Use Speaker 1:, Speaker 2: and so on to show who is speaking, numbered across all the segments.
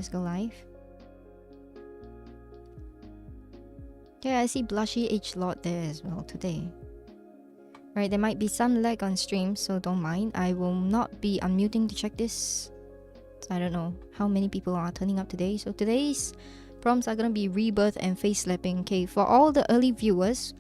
Speaker 1: just go live. Yeah, I see Blushy H Lot there as well today. Right, there might be some lag on stream, so don't mind. I will not be unmuting to check this. I don't know how many people are turning up today. So today's prompts are gonna be rebirth and face slapping. Okay, for all the early viewers,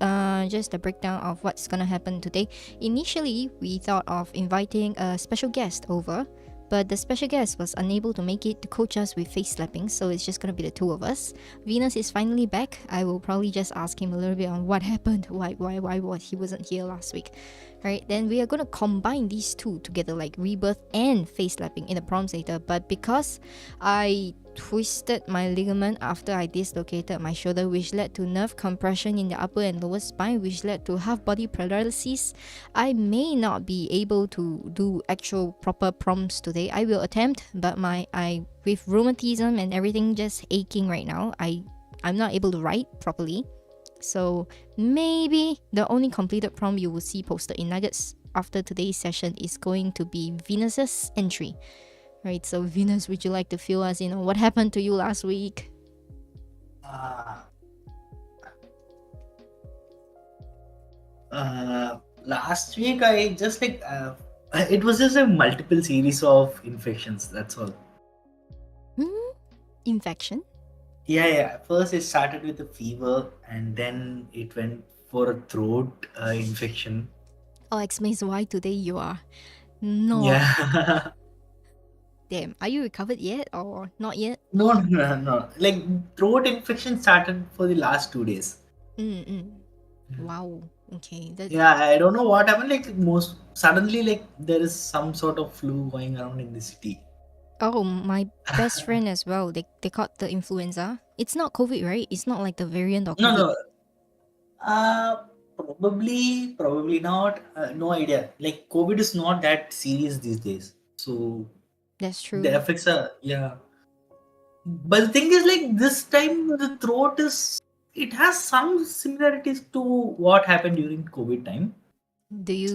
Speaker 1: just a breakdown of what's gonna happen today. Initially, we thought of inviting a special guest over, but the special guest was unable to make it to coach us with face slapping, so it's just gonna be the two of us. Venus is finally back. I will probably just ask him a little bit on what happened, why was he wasn't here last week. Right, then we are gonna combine these two together, like rebirth and face slapping in the prompts later. But because I twisted my ligament after I dislocated my shoulder, which led to nerve compression in the upper and lower spine, which led to half body paralysis, I may not be able to do actual proper prompts today. I will attempt, but with rheumatism and everything just aching right now, I'm not able to write properly. So maybe the only completed prompt you will see posted in Nuggets after today's session is going to be Venus's entry. Right, so Venus, would you like to fill us in on what happened to you last week?
Speaker 2: Last week I just it was just a multiple series of infections, that's all.
Speaker 1: Infection?
Speaker 2: Yeah. First it started with a fever and then it went for a throat infection.
Speaker 1: Oh, explains why today you are not.
Speaker 2: Yeah.
Speaker 1: Damn, are you recovered yet or not yet?
Speaker 2: No. Like throat infection started for the last 2 days.
Speaker 1: Wow. Okay.
Speaker 2: Yeah, I don't know what happened. Like most suddenly, like there is some sort of flu going around in the city.
Speaker 1: Oh, my best friend as well. They caught the influenza. It's not COVID, right? It's not like the variant of COVID.
Speaker 2: No. Probably not. No idea. Like COVID is not that serious these days. So
Speaker 1: that's true.
Speaker 2: The effects are But the thing is, like this time, the throat it has some similarities to what happened during COVID time.
Speaker 1: Did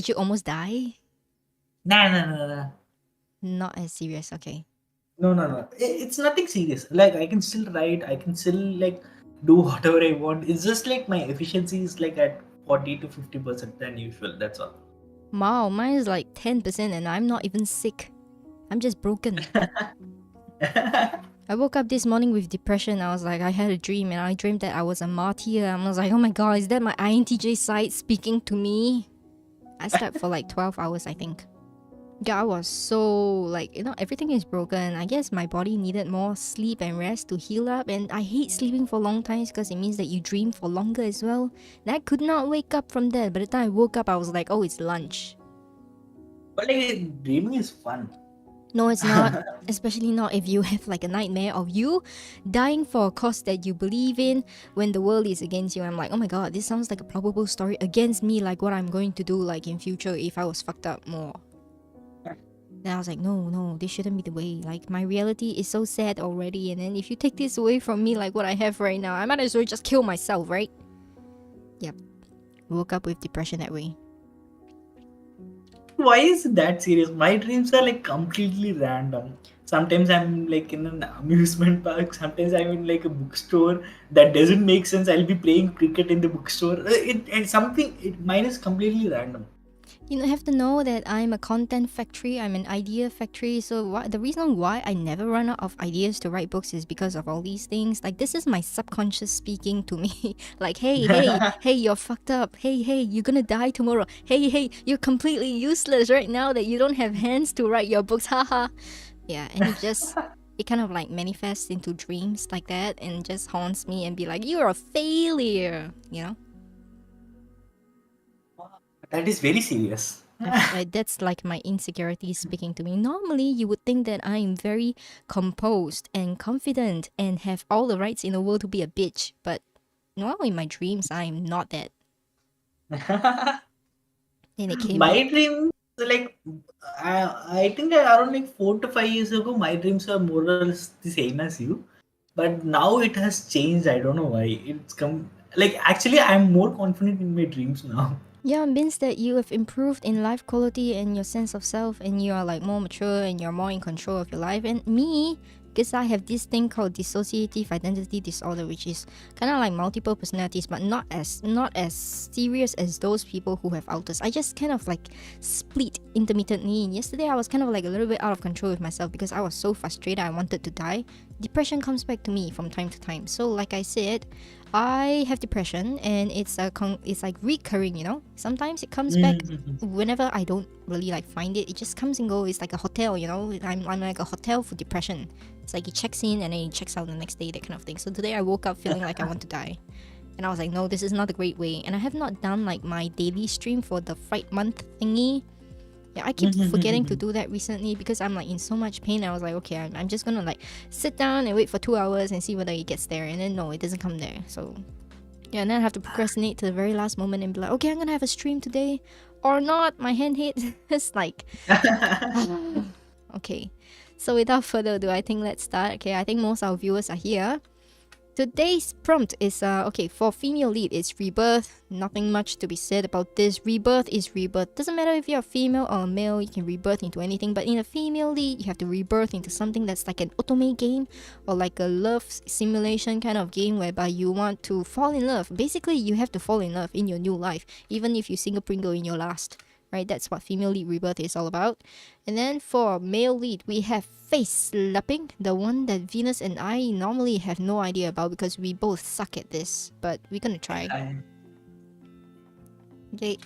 Speaker 1: you almost die?
Speaker 2: Nah.
Speaker 1: Not as serious. Okay.
Speaker 2: No. It's nothing serious. Like I can still write. I can still like do whatever I want. It's just like my efficiency is like at 40 to 50% than usual. That's all.
Speaker 1: Wow, mine is like 10% and I'm not even sick. I'm just broken. I woke up this morning with depression. I was like, I had a dream and I dreamed that I was a martyr. I was like, oh my god, is that my INTJ side speaking to me? I slept for like 12 hours, I think. Yeah, I was so like, everything is broken. I guess my body needed more sleep and rest to heal up, and I hate sleeping for long times because it means that you dream for longer as well. And I could not wake up from that. By the time I woke up, I was like, oh, it's lunch.
Speaker 2: But like dreaming is fun.
Speaker 1: No, it's not. Especially not if you have like a nightmare of you dying for a cause that you believe in when the world is against you. I'm like, oh my god, this sounds like a probable story against me, like what I'm going to do like in future if I was fucked up more. Then I was like, no, this shouldn't be the way. Like, my reality is so sad already, and then if you take this away from me like what I have right now, I might as well just kill myself, right? Yep. Woke up with depression that way.
Speaker 2: Why is it that serious? My dreams are like completely random. Sometimes I'm like in an amusement park. Sometimes I'm in like a bookstore that doesn't make sense. I'll be playing cricket in the bookstore. Mine is completely random.
Speaker 1: You have to know that I'm a content factory. I'm an idea factory. So the reason why I never run out of ideas to write books is because of all these things. Like, this is my subconscious speaking to me. Like, hey, you're fucked up. Hey, you're gonna die tomorrow. Hey, you're completely useless right now that you don't have hands to write your books. Haha. Yeah, and it kind of like manifests into dreams like that and just haunts me and be like, you're a failure, you know?
Speaker 2: That is very serious.
Speaker 1: That's like my insecurity speaking to me. Normally, you would think that I'm very composed and confident and have all the rights in the world to be a bitch. But in my dreams, I'm not that. And it came
Speaker 2: My dreams, like, I think that around like 4 to 5 years ago, my dreams were more or less the same as you. But now it has changed. I don't know why. It's come like actually I'm more confident in my dreams now.
Speaker 1: Yeah, it means that you have improved in life quality and your sense of self, and you are like more mature and you're more in control of your life. And me, because I have this thing called dissociative identity disorder, which is kind of like multiple personalities, but not as serious as those people who have authors. I just kind of like split intermittently. And yesterday I was kind of like a little bit out of control with myself because I was so frustrated. I wanted to die. Depression comes back to me from time to time. So like I said, I have depression, and it's like recurring. Sometimes it comes back whenever I don't really like find it. It just comes and goes. It's like a hotel. I'm like a hotel for depression. It's like it checks in and then it checks out the next day, that kind of thing. So today I woke up feeling like I want to die, and I was like, no, this is not a great way. And I have not done like my daily stream for the Fright Month thingy. Yeah, I keep forgetting to do that recently because I'm like in so much pain. I was like, okay, I'm just gonna like sit down and wait for 2 hours and see whether it gets there. And then no, it doesn't come there. So yeah, and then I have to procrastinate to the very last moment and be like, okay, I'm gonna have a stream today or not. My hand hit. It's like, okay. So without further ado, I think let's start. Okay, I think most of our viewers are here. Today's prompt is okay, for female lead it's rebirth. Nothing much to be said about this. Rebirth is rebirth. Doesn't matter if you're a female or a male, you can rebirth into anything. But in a female lead, you have to rebirth into something that's like an otome game or like a love simulation kind of game whereby you want to fall in love. Basically, you have to fall in love in your new life, even if you single pringle in your last. Right, that's what female lead rebirth is all about. And then for male lead, we have face slapping, the one that Venus and I normally have no idea about because we both suck at this, but we're gonna try. Okay.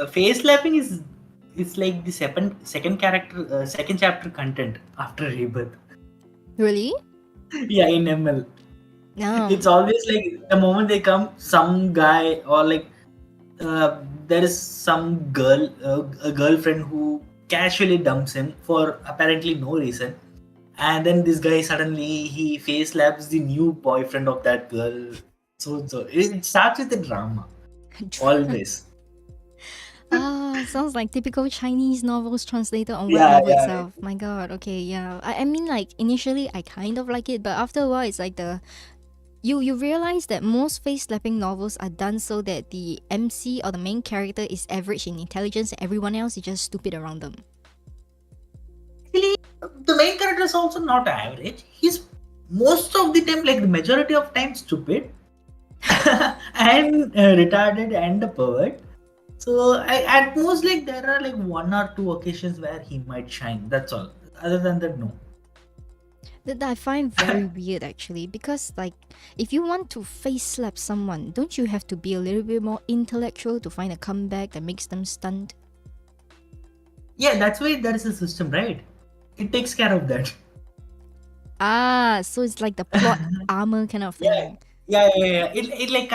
Speaker 2: Face slapping is it's like the second chapter content after Rebirth.
Speaker 1: Really?
Speaker 2: Yeah, in ML.
Speaker 1: No.
Speaker 2: It's always like the moment they come, some guy or like there is some girl, a girlfriend who casually dumps him for apparently no reason, and then this guy suddenly he face slaps the new boyfriend of that girl. So it starts with the drama, always.
Speaker 1: Sounds like typical Chinese novels translated on
Speaker 2: Yeah,
Speaker 1: Webnovel
Speaker 2: yeah.
Speaker 1: itself. My god, okay, yeah. I mean, like, initially I kind of like it, but after a while it's like you realize that most face-slapping novels are done so that the MC or the main character is average in intelligence and everyone else is just stupid around them.
Speaker 2: Actually, the main character is also not average. He's most of the time, like the majority of time, stupid and retarded and a pervert. So at most, like there are like 1 or 2 occasions where he might shine. That's all. Other than that, no.
Speaker 1: That I find very weird actually, because like if you want to face slap someone, don't you have to be a little bit more intellectual to find a comeback that makes them stunned?
Speaker 2: Yeah, that's why there is a system, right? It takes care of that.
Speaker 1: So it's like the plot armor kind of thing.
Speaker 2: Yeah. It like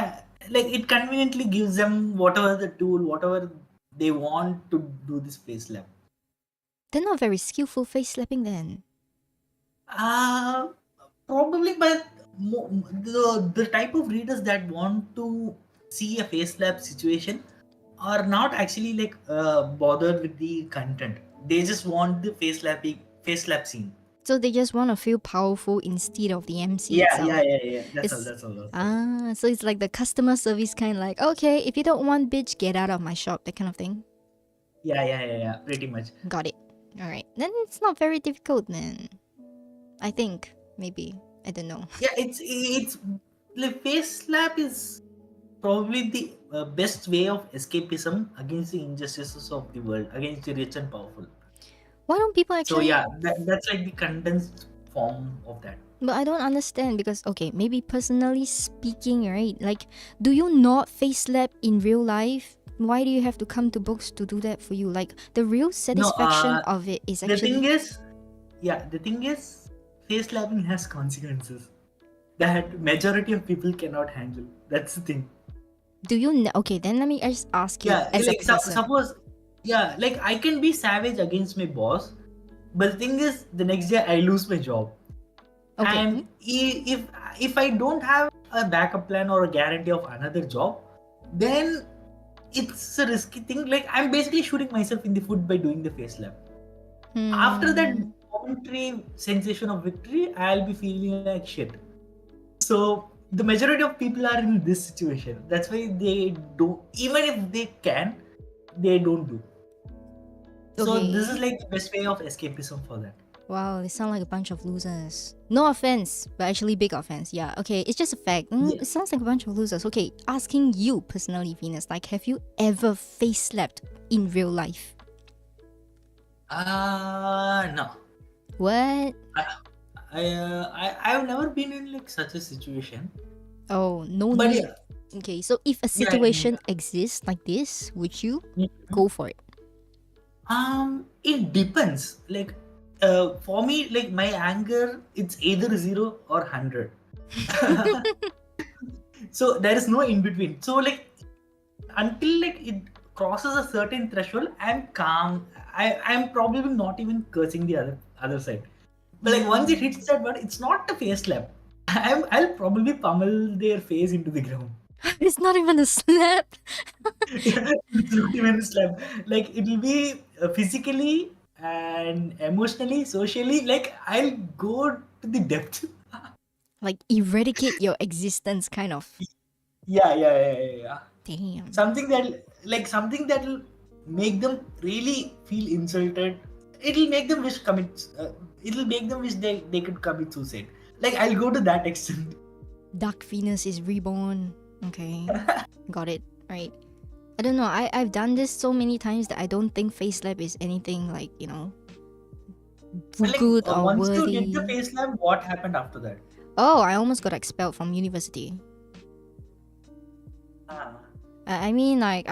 Speaker 2: it conveniently gives them whatever the tool, whatever they want to do this face slap.
Speaker 1: They're not very skillful face slapping then.
Speaker 2: Probably, but the type of readers that want to see a face slap situation are not actually like bothered with the content. They just want the face slap scene.
Speaker 1: So they just want to feel powerful instead of the MC
Speaker 2: Yeah,
Speaker 1: itself.
Speaker 2: yeah. That's all. That's all.
Speaker 1: So it's like the customer service kind, like, okay, if you don't want bitch, get out of my shop, that kind of thing.
Speaker 2: Yeah. Pretty much.
Speaker 1: Got it. All right, then it's not very difficult then. I think maybe, I don't know.
Speaker 2: Yeah, it's like face slap is probably the best way of escapism against the injustices of the world, against the rich and powerful.
Speaker 1: Why don't people
Speaker 2: So
Speaker 1: actually?
Speaker 2: yeah, that's like the condensed form of that.
Speaker 1: But I don't understand because, okay, maybe personally speaking, right? Like, do you not face slap in real life? Why do you have to come to books to do that for you? Like, the real satisfaction of it is actually.
Speaker 2: The thing is, face slapping has consequences that majority of people cannot handle. That's the thing.
Speaker 1: Do you okay, then let me just ask you as
Speaker 2: like
Speaker 1: a person.
Speaker 2: suppose, like I can be savage against my boss, but the thing is, the next day I lose my job.
Speaker 1: Okay.
Speaker 2: And if I don't have a backup plan or a guarantee of another job, then it's a risky thing. Like I'm basically shooting myself in the foot by doing the face slap. After that momentary sensation of victory, I'll be feeling like shit. So the majority of people are in this situation. That's why they do, even if they can, they don't do. So this is
Speaker 1: Okay.
Speaker 2: like the best way of escapism for that.
Speaker 1: Wow, they sound like a bunch of losers. No offense, but actually big offense. Yeah, okay, it's just a fact.
Speaker 2: Yeah.
Speaker 1: It sounds like a bunch of losers. Okay, asking you personally, Venus, like, have you ever face slapped in real life?
Speaker 2: No.
Speaker 1: What?
Speaker 2: I've never been in like such a situation.
Speaker 1: Oh, no
Speaker 2: But
Speaker 1: need.
Speaker 2: yeah,
Speaker 1: Okay, so if a
Speaker 2: yeah.
Speaker 1: situation exists like this, would you go for it?
Speaker 2: It depends. Like, for me, like my anger, it's either 0 or 100. So there is no in between. So like until like it crosses a certain threshold, I'm calm. I'm probably not even cursing the other side. But like once it hits that one, it's not a face slap. I'll probably pummel their face into the ground.
Speaker 1: It's not even a slap.
Speaker 2: It's not even a slap. Like it'll be physically and emotionally, socially. Like I'll go to the depth.
Speaker 1: Like, eradicate your existence, kind of.
Speaker 2: Yeah.
Speaker 1: Damn.
Speaker 2: Something that'll make them really feel insulted. It'll make them wish commit. It'll make them wish they could commit suicide. Like I'll go to that extent.
Speaker 1: Dark Venus is reborn. Okay. Got it. Right. I don't know. I've done this so many times that I don't think face slap is anything like,
Speaker 2: But like
Speaker 1: good or
Speaker 2: once you
Speaker 1: worthy.
Speaker 2: did the face slap, what happened after that?
Speaker 1: Oh, I almost got expelled from university.
Speaker 2: Ah.
Speaker 1: I mean, like,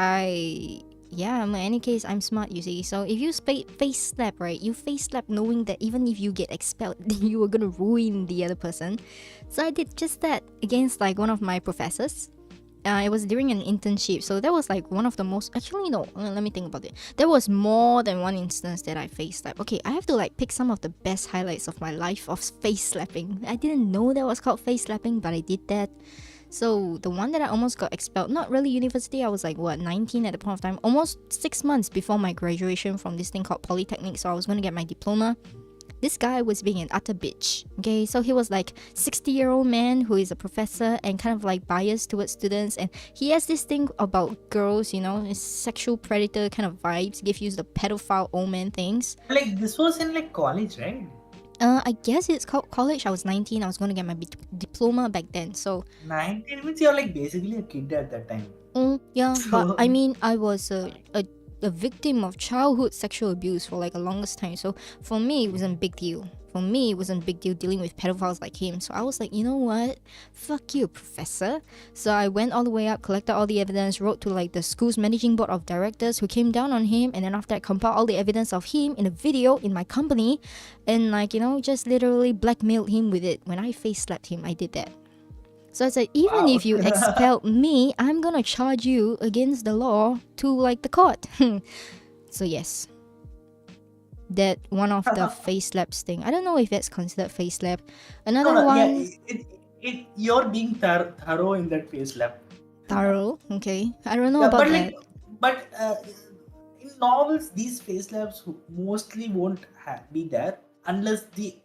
Speaker 1: yeah, in any case, I'm smart, you see. So if you face slap, right, you face slap knowing that even if you get expelled, you were gonna ruin the other person. So I did just that against like one of my professors. It was during an internship, so that was like one of the most. Actually, no. Let me think about it. There was more than one instance that I face slapped. Okay, I have to like pick some of the best highlights of my life of face slapping. I didn't know that was called face slapping, but I did that. So the one that I almost got expelled, not really university, I was like, what, 19 at the point of time, almost 6 months before my graduation from this thing called Polytechnic, so I was going to get my diploma. This guy was being an utter bitch. Okay, so he was like 60-year-old man who is a professor and kind of like biased towards students, and he has this thing about girls, his sexual predator kind of vibes, give you the pedophile old man things.
Speaker 2: Like this was in like college, right?
Speaker 1: I guess it's called college. I was 19. I was going to get my diploma back then. So
Speaker 2: 19 means you're like basically a kid at that time.
Speaker 1: yeah,
Speaker 2: So,
Speaker 1: but I mean, I was a victim of childhood sexual abuse for like the longest time. So for me, it wasn't a big deal. For me, it wasn't a big deal dealing with pedophiles like him. So I was like, you know what? Fuck you, professor. So I went all the way up, collected all the evidence, wrote to like the school's managing board of directors who came down on him, and then after that, compiled all the evidence of him in a video in my company, and like, just literally blackmailed him with it. When I face slapped him, I did that. So I said, even
Speaker 2: wow.
Speaker 1: if you expelled me, I'm gonna charge you against the law to like the court. So yes, that one of the face slaps thing. I don't know if that's considered face slap. Another
Speaker 2: No,
Speaker 1: one,
Speaker 2: yeah, you're being thorough in that face slap.
Speaker 1: thorough. Okay, I don't know
Speaker 2: Yeah,
Speaker 1: about
Speaker 2: but
Speaker 1: that.
Speaker 2: in novels, these face slaps mostly won't be there unless the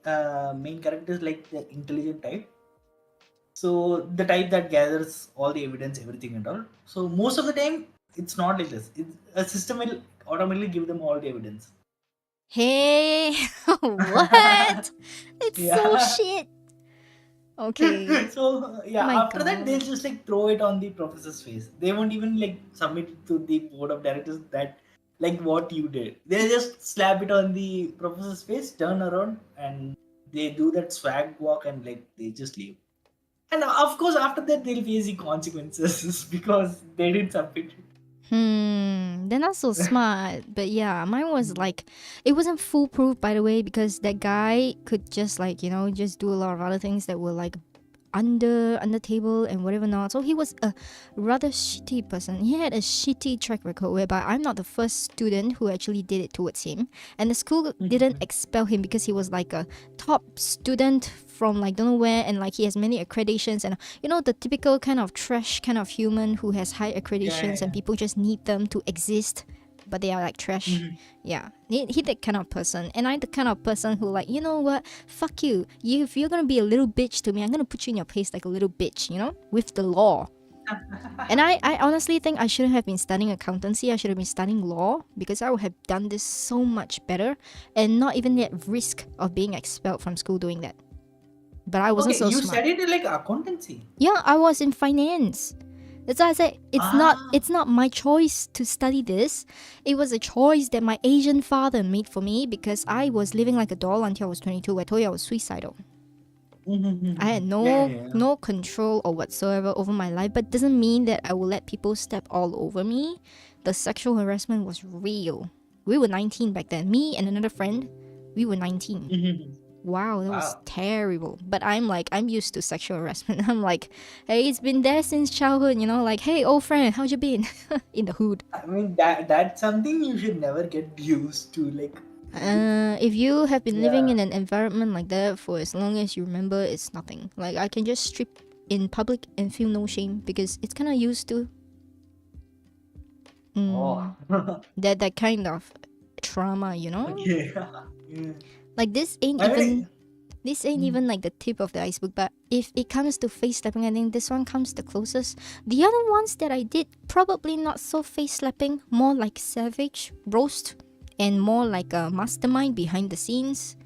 Speaker 2: main character is like the intelligent type. So the type that gathers all the evidence, everything and all. So most of the time, it's not like this. A system will automatically give them all the evidence.
Speaker 1: Hey, what? It's so
Speaker 2: Yeah.
Speaker 1: shit. Okay.
Speaker 2: So yeah,
Speaker 1: My
Speaker 2: after that
Speaker 1: God.
Speaker 2: they'll just like throw it on the professor's face. They won't even like submit it to the board of directors that like what you did. They just slap it on the professor's face, turn around, and they do that swag walk and like they just leave. And of course, after that they'll face the consequences because they didn't submit it.
Speaker 1: They're not so smart. But yeah, mine was like, it wasn't foolproof, by the way, because that guy could just like, just do a lot of other things that were like under table and whatever not. So he was a rather shitty person. He had a shitty track record whereby I'm not the first student who actually did it towards him, and the school didn't expel him because he was like a top student from like don't know where, and like he has many accreditations, and the typical kind of trash kind of human who has high accreditations
Speaker 2: Yeah.
Speaker 1: and people just need them to exist. but they are like trash.
Speaker 2: Mhm.
Speaker 1: Yeah, he the kind of person, and I the kind of person who like, you know what? Fuck you. If you're gonna be a little bitch to me, I'm gonna put you in your place like a little bitch. You know, with the law. And I honestly think I shouldn't have been studying accountancy. I should have been studying law because I would have done this so much better and not even at risk of being expelled from school doing that. But I wasn't
Speaker 2: Okay,
Speaker 1: so
Speaker 2: you
Speaker 1: smart.
Speaker 2: studied like accountancy.
Speaker 1: Yeah, I was in finance. That's why I said
Speaker 2: Ah.
Speaker 1: it's not my choice to study this. It was a choice that my Asian father made for me because I was living like a doll until I was 22. I told you I was suicidal. I had
Speaker 2: Yeah, yeah, yeah.
Speaker 1: no control or whatsoever over my life, but doesn't mean that I will let people step all over me. The sexual harassment was real. We were 19 back then. Me and another friend, we were 19. Wow, that was
Speaker 2: Wow.
Speaker 1: terrible. But I'm used to sexual harassment. I'm like, hey, it's been there since childhood, you know, like, hey, old friend, how you been? In the hood.
Speaker 2: I mean that's something you should never get used to. Like,
Speaker 1: If you have been living
Speaker 2: yeah.
Speaker 1: in an environment like that for as long as you remember, it's nothing. Like, I can just strip in public and feel no shame because it's kind of used to
Speaker 2: Oh.
Speaker 1: that kind of trauma, you know?
Speaker 2: Okay. Yeah.
Speaker 1: Like,
Speaker 2: I mean,
Speaker 1: this ain't even like the tip of the iceberg, but if it comes to face slapping, I think this one comes the closest. The other ones that I did, probably not so face slapping, more like savage, roast, and more like a mastermind behind the scenes.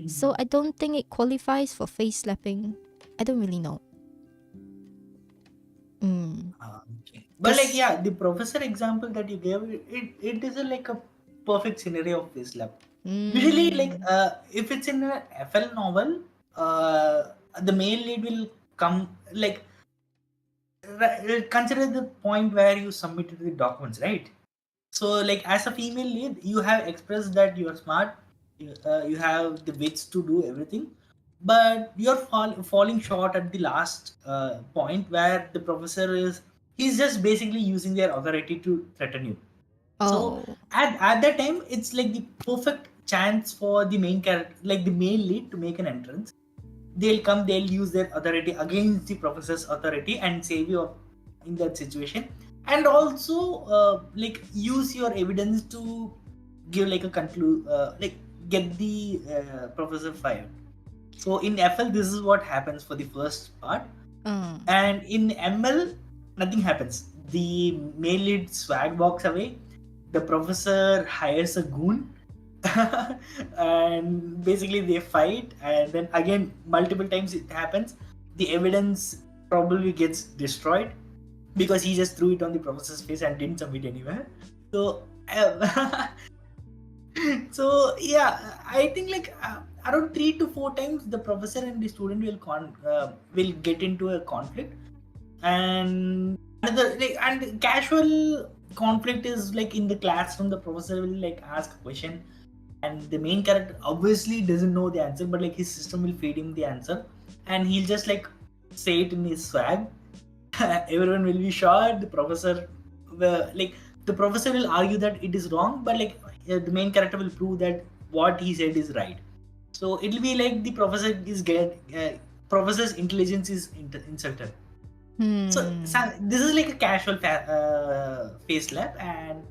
Speaker 1: So I don't think it qualifies for face slapping. I don't really know.
Speaker 2: okay. But like,
Speaker 1: Cause
Speaker 2: yeah, the professor example that you gave, it is like a perfect scenario of this lab. Usually, like, if it's in a FL novel, the male lead will come, like, consider the point where you submitted the documents, right? So, like, as a female lead, you have expressed that you are smart, you have the wits to do everything, but you're falling short at the last point where the professor he's just basically using their authority to threaten you. So
Speaker 1: oh
Speaker 2: at that time, it's like the perfect chance for the main character, like the male lead, to make an entrance. They'll come, they'll use their authority against the professor's authority and save you in that situation, and also like use your evidence to give like a like get the professor fired. So in FL, this is what happens for the first part, and in ML, nothing happens. The male lead swag walks away. The professor hires a goon, and basically they fight. And then again, multiple times it happens. The evidence probably gets destroyed because he just threw it on the professor's face and didn't submit anywhere. So, so yeah, I think like around 3 to 4 times the professor and the student will get into a conflict, and another like and casual conflict is like in the classroom. The professor will like ask a question, and the main character obviously doesn't know the answer, but like his system will feed him the answer, and he'll just like say it in his swag. Everyone will be shocked. The professor will argue that it is wrong, but like the main character will prove that what he said is right. So it'll be like the professor's intelligence is insulted. So this is like a casual face lap, and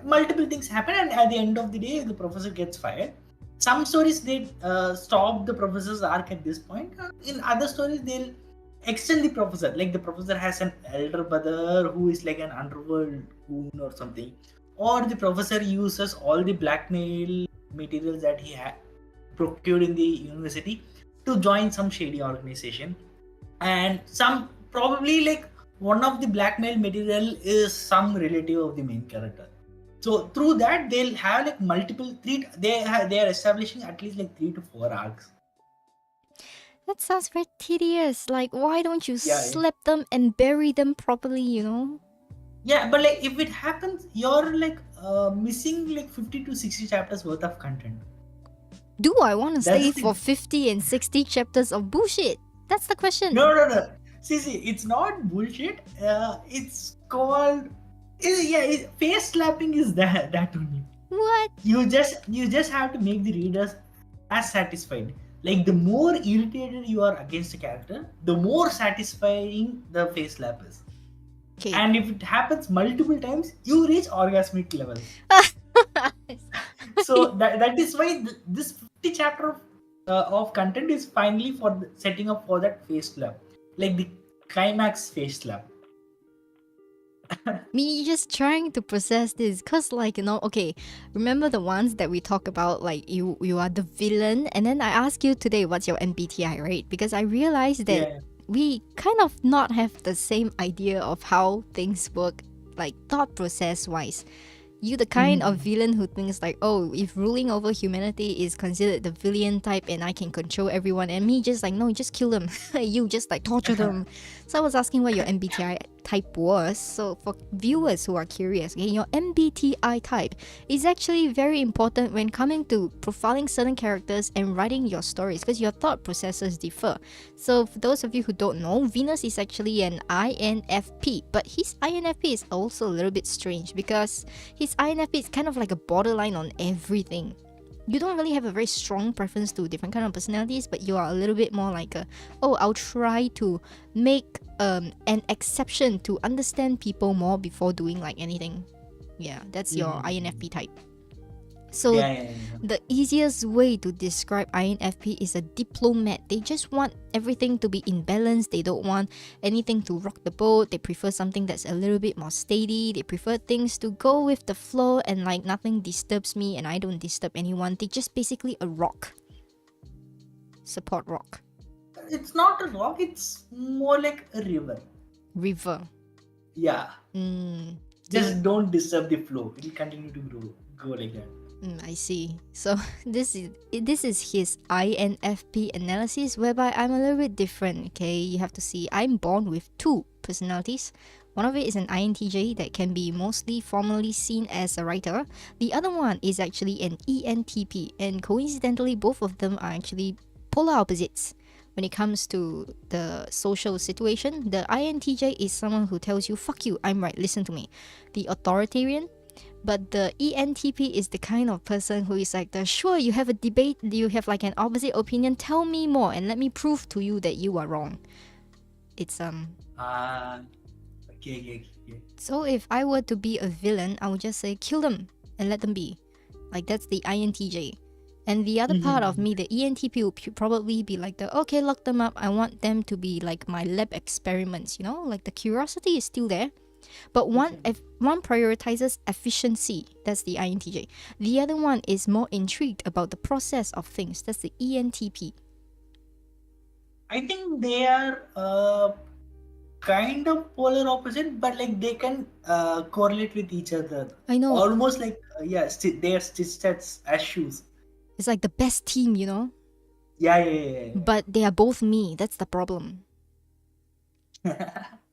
Speaker 2: multiple things happen, and at the end of the day, the professor gets fired. Some stories they stop the professor's arc at this point. In other stories, they'll extend the professor. Like the professor has an elder brother who is like an underworld goon or something, or the professor uses all the blackmail materials that he had procured in the university to join some shady organization. And some probably like one of the blackmail material is some relative of the main character. So through that they'll have like multiple three they are establishing at least like 3 to 4 arcs.
Speaker 1: that sounds very tedious. Like, why don't you
Speaker 2: Yeah, yeah.
Speaker 1: slap them and bury them properly, you know?
Speaker 2: Yeah, but like if it happens, you're like missing like 50 to 60 chapters worth of content.
Speaker 1: Do I want to
Speaker 2: That's
Speaker 1: stay
Speaker 2: the
Speaker 1: for
Speaker 2: thing.
Speaker 1: 50 and 60 chapters of bullshit? That's the question.
Speaker 2: No, no, no. See, it's not bullshit. It's called. Face slapping is that only.
Speaker 1: What?
Speaker 2: You just have to make the readers as satisfied. Like the more irritated you are against a character, the more satisfying the face slap is.
Speaker 1: Okay.
Speaker 2: And if it happens multiple times, you reach orgasmic levels. So that is why this 50 chapter of content is finally for setting up for that face slap, like the climax face slap.
Speaker 1: Me just trying to process this because okay, remember the ones that we talk about, like you are the villain, and then I ask you today what's your MBTI, right? Because I realized that
Speaker 2: Yeah.
Speaker 1: we kind of not have the same idea of how things work, like thought process wise. You the kind of
Speaker 2: Mhm.
Speaker 1: villain who thinks like, oh, if ruling over humanity is considered the villain type and I can control everyone, and me just like, no, just kill them. You just like torture them. So I was asking what your MBTI type was. So for viewers who are curious, okay, your MBTI type is actually very important when coming to profiling certain characters and writing your stories, because your thought processes differ. So for those of you who don't know, Venus is actually an INFP, but his INFP is also a little bit strange because his INFP is kind of like a borderline on everything. You don't really have a very strong preference to different kind of personalities, but you are a little bit more like I'll try to make an exception to understand people more before doing like anything. Yeah, that's your INFP type. So
Speaker 2: Yeah.
Speaker 1: the easiest way to describe INFP is a diplomat. They just want everything to be in balance. They don't want anything to rock the boat. They prefer something that's a little bit more steady. They prefer things to go with the flow and like nothing disturbs me and I don't disturb anyone. They just basically a rock. Support rock.
Speaker 2: It's not a rock, it's more like a river.
Speaker 1: River.
Speaker 2: Yeah.
Speaker 1: Mm.
Speaker 2: Just don't disturb the flow. It'll continue to go like that.
Speaker 1: I see. So this is his INFP analysis, whereby I'm a little bit different. Okay, you have to see I'm born with two personalities. One of it is an INTJ that can be mostly formally seen as a writer. The other one is actually an ENTP, and coincidentally, both of them are actually polar opposites. When it comes to the social situation, the INTJ is someone who tells you, fuck you, I'm right, listen to me. The authoritarian. But the ENTP is the kind of person who is like, sure, you have a debate, you have like an opposite opinion, tell me more and let me prove to you that you are wrong. It's
Speaker 2: Okay.
Speaker 1: So if I were to be a villain, I would just say kill them and let them be. Like that's the INTJ. And the other part of me, the ENTP, would probably be like okay, lock them up. I want them to be like my lab experiments, you know? Like the curiosity is still there. But one prioritizes efficiency, that's the INTJ. The other one is more intrigued about the process of things, that's the ENTP.
Speaker 2: I think they are kind of polar opposite, but like they can correlate with each other.
Speaker 1: I know.
Speaker 2: Almost like they are stitched as shoes.
Speaker 1: It's like the best team, you know?
Speaker 2: Yeah.
Speaker 1: But they are both me, that's the problem.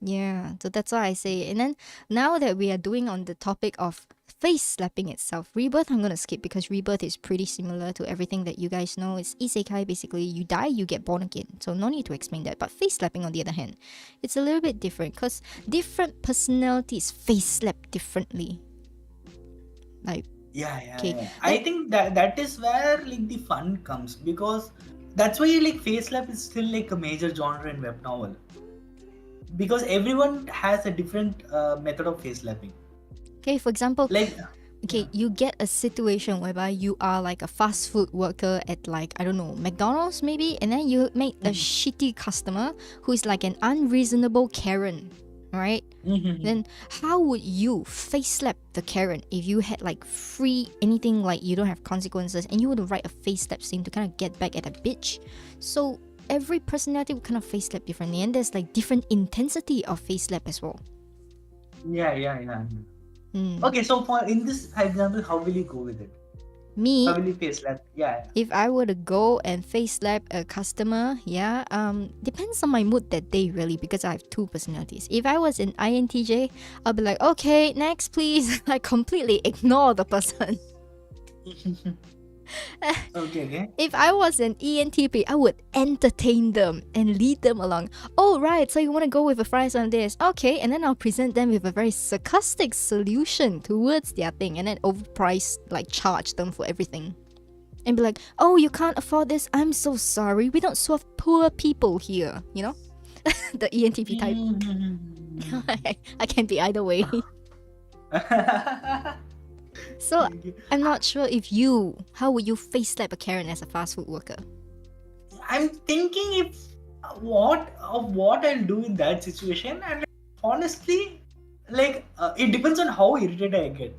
Speaker 1: Yeah, so that's why I say. And then now that we are doing on the topic of face slapping itself, Rebirth I'm gonna skip because Rebirth is pretty similar to everything that you guys know. It's isekai, basically you die, you get born again, so no need to explain that. But face slapping on the other hand, it's a little bit different because different personalities face slap differently. Like
Speaker 2: Yeah. I think that is where like the fun comes, because that's why like face slap is still like a major genre in web novel, because everyone has a different method of face slapping.
Speaker 1: Okay, for example,
Speaker 2: Like
Speaker 1: you get a situation whereby you are like a fast food worker at like, I don't know, McDonald's maybe, and then you meet a shitty customer who is like an unreasonable Karen, right? Then how would you face slap the Karen if you had like free anything, like you don't have consequences, and you would write a face slap scene to kind of get back at a bitch? So every personality will kind of face slap differently, and there's like different intensity of face slap as well.
Speaker 2: Yeah. Okay, so for in this example, how will you go with it?
Speaker 1: Me,
Speaker 2: how will you face slap? Yeah.
Speaker 1: if I were to go and face slap a customer, depends on my mood that day really, because I have two personalities. If I was an INTJ, I'll be like, okay, next please. I completely ignore the person.
Speaker 2: Okay.
Speaker 1: If I was an ENTP, I would entertain them and lead them along. Oh, right, so you want to go with a fries on this. Okay, and then I'll present them with a very sarcastic solution towards their thing, and then overprice, like charge them for everything. And be like, oh, you can't afford this? I'm so sorry. We don't serve poor people here, you know? The ENTP type. I can be either way. So I'm not sure if how would you face slap a Karen as a fast food worker?
Speaker 2: I'm thinking if what I'll do in that situation, and honestly, it depends on how irritated I get.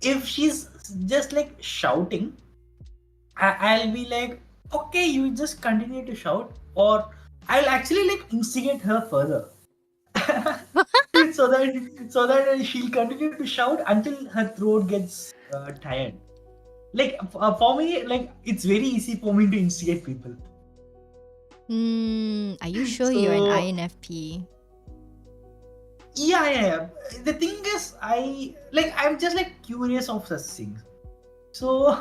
Speaker 2: If she's just like shouting, I'll be like, okay, you just continue to shout, or I'll actually like instigate her further, so that she'll continue to shout until her throat gets tired. For me, like it's very easy for me to instigate people.
Speaker 1: Are you sure you're an
Speaker 2: So
Speaker 1: INFP?
Speaker 2: yeah. The thing is, I'm just like curious of such things. So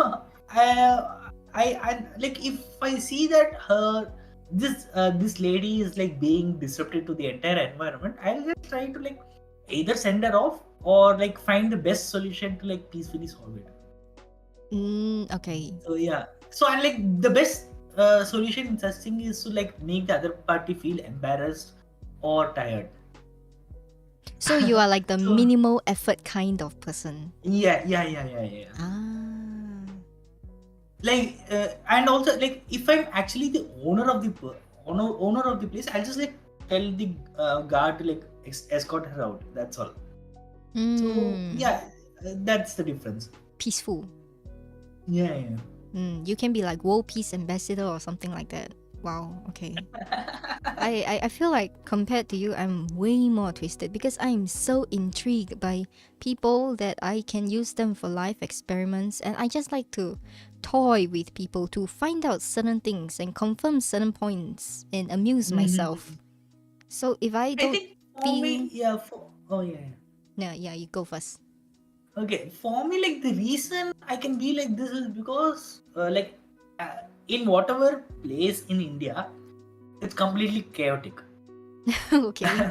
Speaker 2: I like if I see that this lady is like being disrupted to the entire environment, I'll just try to like either send her off or like find the best solution to like peacefully solve it.
Speaker 1: Okay.
Speaker 2: So yeah. So I like the best solution in such thing is to like make the other party feel embarrassed or tired.
Speaker 1: So you are like the
Speaker 2: So
Speaker 1: minimal effort kind of person.
Speaker 2: yeah.
Speaker 1: Ah.
Speaker 2: And also like if I'm actually the owner of the owner of the place, I'll just like tell the guard to like escort her out. That's all. So yeah, that's the difference.
Speaker 1: Peaceful.
Speaker 2: Yeah.
Speaker 1: You can be like world peace ambassador or something like that. Wow, okay. I feel like compared to you, I'm way more twisted because I'm so intrigued by people that I can use them for life experiments, and I just like to toy with people to find out certain things and confirm certain points and amuse myself. So if I
Speaker 2: I
Speaker 1: don't
Speaker 2: think for
Speaker 1: feel...
Speaker 2: me, yeah.
Speaker 1: Yeah, you go first.
Speaker 2: Okay, for me, like the reason I can be like this is because, in whatever place in India, it's completely chaotic.
Speaker 1: Okay.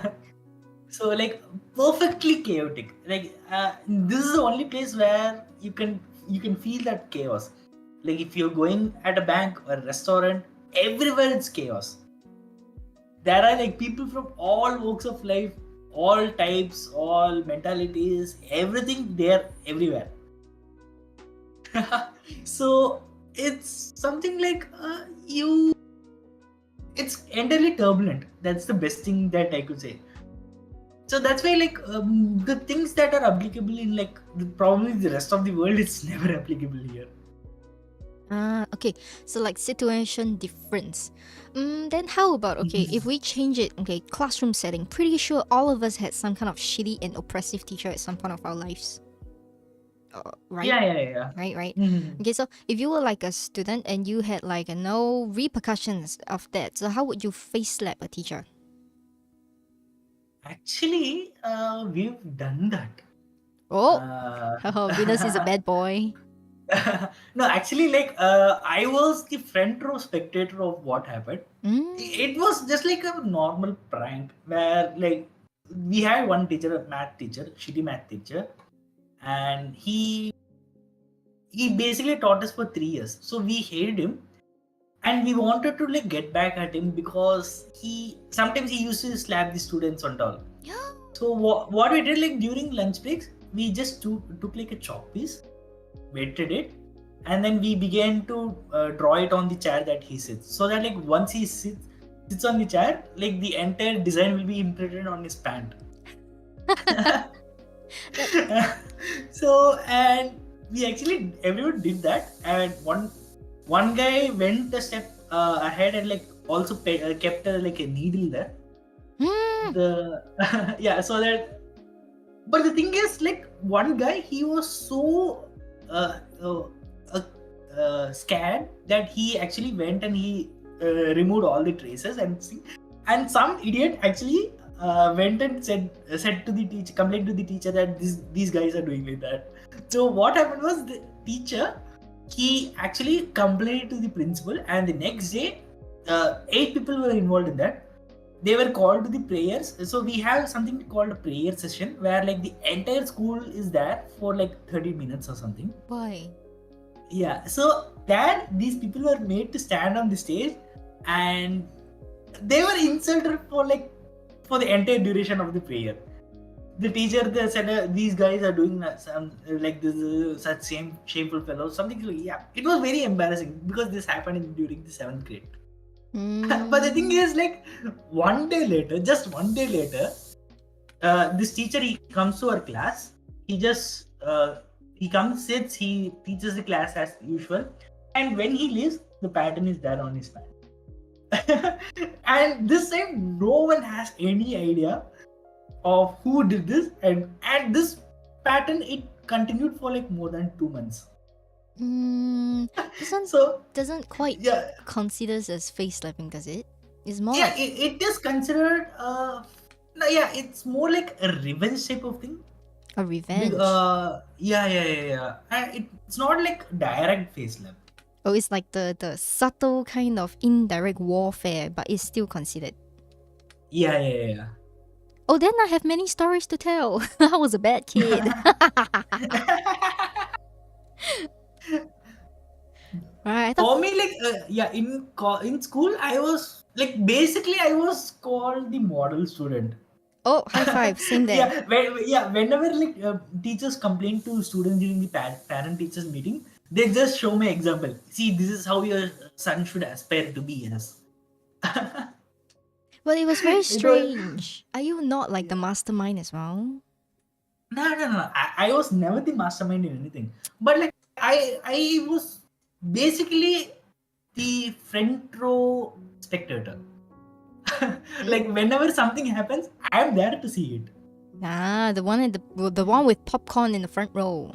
Speaker 2: So like perfectly chaotic. This is the only place where you can feel that chaos. Like if you're going at a bank or a restaurant, everywhere it's chaos. There are like people from all walks of life, all types, all mentalities, everything there everywhere. So it's something like it's entirely turbulent. That's the best thing that I could say. So that's why the things that are applicable in probably the rest of the world, it's never applicable here.
Speaker 1: Okay. So like situation difference. Then how about, okay, if we change it, okay, classroom setting. Pretty sure all of us had some kind of shitty and oppressive teacher at some point of our lives. Right?
Speaker 2: Yeah.
Speaker 1: Right.
Speaker 2: Mhm.
Speaker 1: Okay, so if you were like a student and you had like no repercussions of that, so how would you face slap a teacher?
Speaker 2: Actually, we've done that.
Speaker 1: Oh,
Speaker 2: Uh,
Speaker 1: Venus is a bad boy.
Speaker 2: no, actually, I was the front row spectator of what happened. It was just like a normal prank where we had one teacher, a math teacher, shitty math teacher, and he basically taught us for 3 years. So we hated him, and we wanted to like get back at him because he sometimes he used to slap the students and all. So what we did, like during lunch breaks, we just took like a chalk piece, weighted it, and then we began to draw it on the chair that he sits, so that like once he sits on the chair, like the entire design will be imprinted on his pant. So, and we actually everyone did that, and one guy went a step ahead and like also kept like a needle there. The yeah, so that. But the thing is, like one guy, he was so uh, uh, scared that he actually went and he removed all the traces, and some idiot actually went and said to the teacher, complained to the teacher that these guys are doing like that. So what happened was the teacher, he actually complained to the principal, and the next day 8 people were involved in that. They were called to the prayers. So we have something called a prayer session where like the entire school is there for like 30 minutes or something.
Speaker 1: Why?
Speaker 2: Yeah, so there these people were made to stand on the stage, and they were insulted for like for the entire duration of the prayer. The teacher they said these guys are doing some like this such shameful fellows, something like, yeah. It was very embarrassing because this happened during the 7th grade. But the thing is, like, just one day later, this teacher, he comes to our class. He comes, sits, he teaches the class as usual, and when he leaves, the pattern is there on his pant. And this time, no one has any idea of who did this, and this pattern, it continued for like more than 2 months.
Speaker 1: This one
Speaker 2: So
Speaker 1: doesn't quite considers as face slapping, does it? It's more
Speaker 2: yeah,
Speaker 1: like
Speaker 2: it is considered no, yeah, it's more like a revenge type of thing.
Speaker 1: a revenge.
Speaker 2: Yeah. And it's not like direct face slap.
Speaker 1: Oh, it's like the subtle kind of indirect warfare, but it's still considered.
Speaker 2: Yeah.
Speaker 1: Oh, then I have many stories to tell. I was a bad kid. Right.
Speaker 2: For me, like, in school, I was like, basically, I was called the model student.
Speaker 1: Oh, high five. Same there.
Speaker 2: Whenever like teachers complain to students during the parent teachers meeting, they just show me example. See, this is how your son should aspire to be as.
Speaker 1: But it was very strange. Are you not like the mastermind as well?
Speaker 2: No. I was never the mastermind in anything. But like I was basically the front row spectator. Like whenever something happens, I'm there to see it.
Speaker 1: Ah, the one with popcorn in the front row.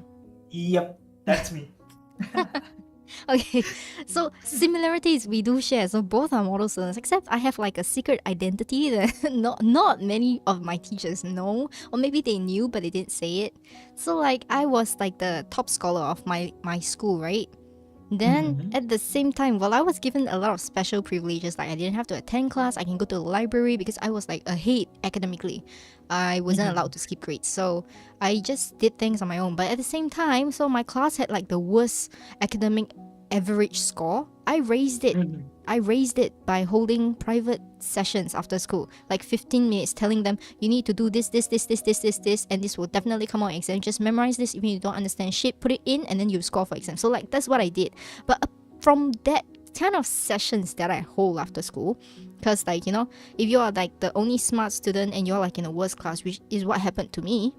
Speaker 2: Yep, that's me.
Speaker 1: Okay, so similarities we do share. So both are model students, except I have like a secret identity that not many of my teachers know, or maybe they knew but they didn't say it. So like I was like the top scholar of my school, right? Then at the same time, while I was given a lot of special privileges, like I didn't have to attend class, I can go to the library because I was like ahead academically. I wasn't allowed to skip grades, so I just did things on my own. But at the same time, so my class had like the worst academic average score. I raised it by holding private sessions after school, like 15 minutes, telling them you need to do this, and this will definitely come out in exam. Just memorize this. If you don't understand shit, put it in, and then you score for exam. So like that's what I did. But from that kind of sessions that I hold after school, because like, you know, if you are like the only smart student and you're like in a worst class, which is what happened to me,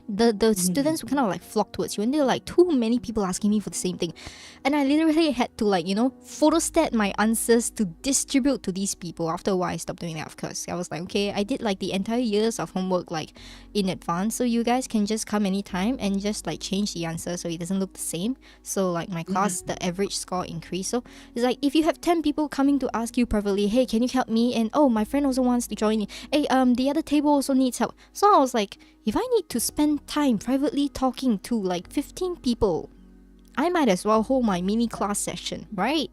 Speaker 1: the students would kind of like flock towards you, and there were like too many people asking me for the same thing, and I literally had to like, you know, photostat my answers to distribute to these people. After a while I stopped doing that, of course. I was like, okay, I did like the entire years of homework like in advance, so you guys can just come anytime and just like change the answer so it doesn't look the same. So like my class, the average score increased. So it's like if you have 10 people coming to ask you privately, hey, can you help me, and oh, my friend also wants to join me, hey, the other table also needs help. So I was like, if I need to spend time privately talking to like 15 people, I might as well hold my mini class session, right?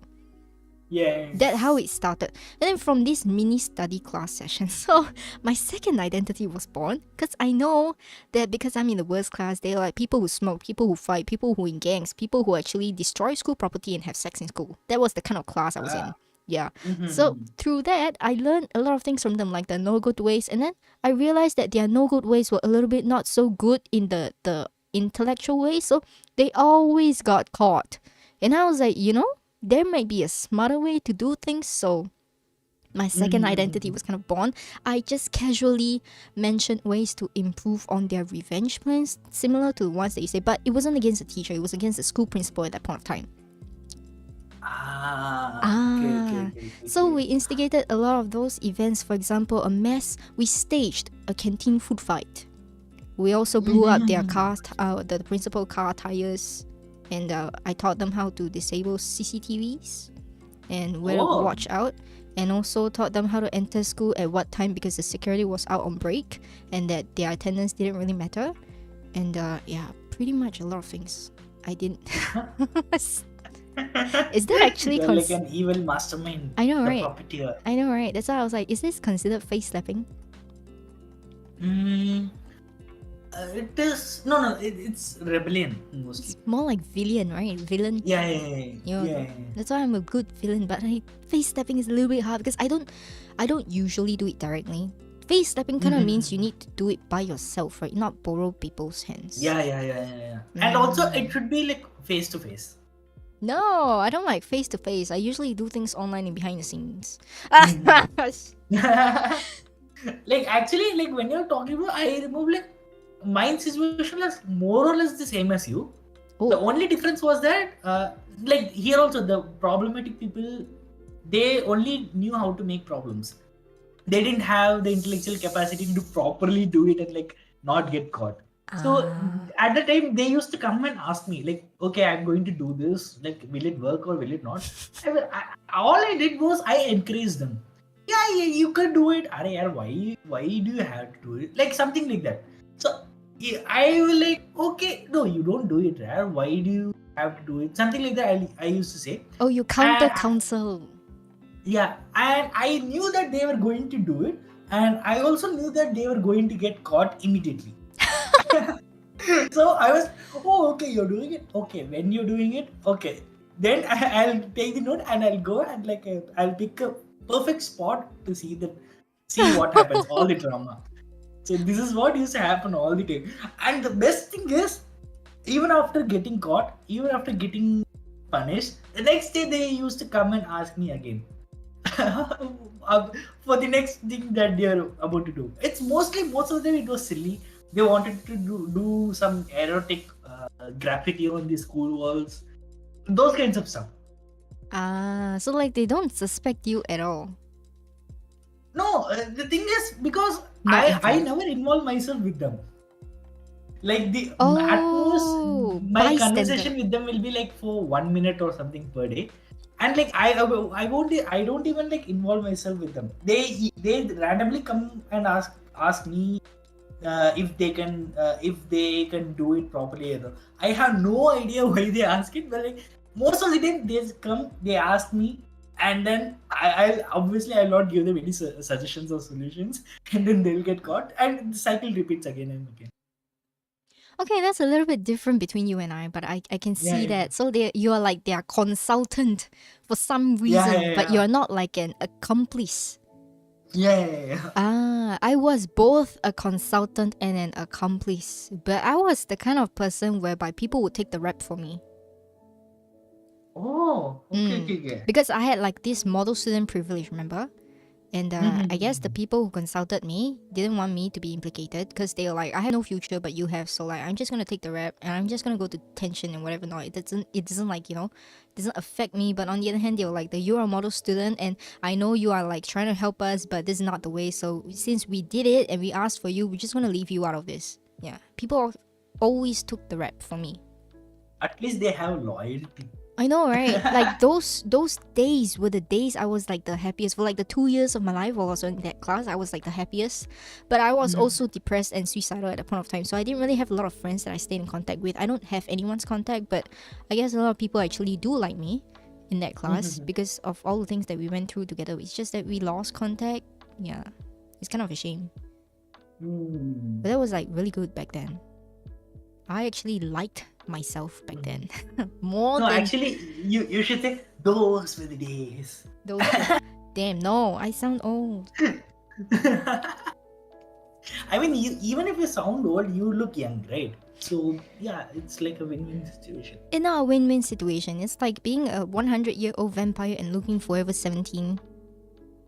Speaker 2: Yeah.
Speaker 1: That's how it started. And then from this mini study class session, so my second identity was born, because I know that because I'm in the worst class, they're like people who smoke, people who fight, people who in gangs, people who actually destroy school property and have sex in school. That was the kind of class I was in. Yeah. So through that, I learned a lot of things from them, like the no good ways, and then I realized that their no good ways were a little bit not so good in the intellectual way, so they always got caught. And I was like, you know, there might be a smarter way to do things. So my second identity was kind of born. I just casually mentioned ways to improve on their revenge plans, similar to the ones that you say, but it wasn't against the teacher, it was against the school principal at that point of time.
Speaker 2: Okay.
Speaker 1: So we instigated a lot of those events. For example, a mess, we staged a canteen food fight. We also blew up their car, the principal car tires, and I taught them how to disable CCTVs and where to watch out, and also taught them how to enter school at what time because the security was out on break and that their attendance didn't really matter. And yeah, pretty much a lot of things I didn't. Is that actually
Speaker 2: like an evil mastermind?
Speaker 1: I know, right?
Speaker 2: Puppeteer.
Speaker 1: I know, right? That's why I was like, is this considered face slapping?
Speaker 2: It is no. It's rebellion mostly.
Speaker 1: It's more like villain, right? Villain.
Speaker 2: Yeah.
Speaker 1: That's why I'm a good villain, but face slapping is a little bit hard because I don't usually do it directly. face slapping kind of means you need to do it by yourself, right? Not borrow people's hands.
Speaker 2: Yeah. And also, it should be like face to face.
Speaker 1: No, I don't like face to face. I usually do things online and behind the scenes.
Speaker 2: Like actually, like when you're talking about, I remember like my situation was more or less the same as you. The only difference was that like here also the problematic people, they only knew how to make problems. They didn't have the intellectual capacity to properly do it and like not get caught. So at the time they used to come and ask me like, okay, I'm going to do this, like will it work or will it not? All I did was I encouraged them. Yeah, you can do it. Are yaar, why do you have to do it? Like something like that. So yeah, I will like, okay, no, you don't do it, yaar. Why do you have to do it? Something like that I used to say.
Speaker 1: Oh, you counter counsel.
Speaker 2: Yeah, and I knew that they were going to do it, and I also knew that they were going to get caught immediately. So I was, oh, okay, you're doing it. Okay, when you're doing it, okay, then I'll take the note and I'll go and like I'll pick a perfect spot to see what happens, all the drama. So this is what used to happen all the time. And the best thing is, even after getting caught, even after getting punished, the next day they used to come and ask me again for the next thing that they are about to do. It's most of them it was silly. They wanted to do some erotic graffiti on the school walls, those kinds of stuff.
Speaker 1: So like they don't suspect you at all.
Speaker 2: No, the thing is because I never involve myself with them. Like at most my conversation with them will be like for 1 minute or something per day. And like I don't even like involve myself with them. They randomly come and ask me if they can do it properly. I have no idea why they ask it, but like most of the time they come, they ask me, and then I'll not give them any suggestions or solutions, and then they'll get caught, and the cycle repeats again and again.
Speaker 1: Okay, that's a little bit different between you and I, but I can see that. So you are like their consultant for some reason, but you're not like an accomplice. I was both a consultant and an accomplice, but I was the kind of person whereby people would take the rep for me.
Speaker 2: Oh, okay.
Speaker 1: Because I had like this model student privilege, remember? And I guess the people who consulted me didn't want me to be implicated because they were like, I have no future, but you have, so like I'm just gonna take the rep and I'm just gonna go to detention and whatever. No, it doesn't like, doesn't affect me. But on the other hand, they were like, you're a model student and I know you are like trying to help us, but this is not the way. So since we did it and we asked for you, we're just gonna leave you out of this. Yeah, people always took the rep for me.
Speaker 2: At least they have loyalty.
Speaker 1: I know, right? Like those days were the days I was like the happiest. For like the 2 years of my life while I was in that class, I was like the happiest. But I was also depressed and suicidal at that point of time. So I didn't really have a lot of friends that I stayed in contact with. I don't have anyone's contact, but I guess a lot of people actually do like me in that class because of all the things that we went through together. It's just that we lost contact. Yeah, it's kind of a shame. But that was like really good back then. I actually liked myself back then.
Speaker 2: Actually you should say those were the days.
Speaker 1: Damn, no, I sound old.
Speaker 2: I mean, even if you sound old, you look young, right? So yeah, it's like a win-win situation.
Speaker 1: It's not a win-win situation. It's like being a 100-year-old vampire and looking forever 17.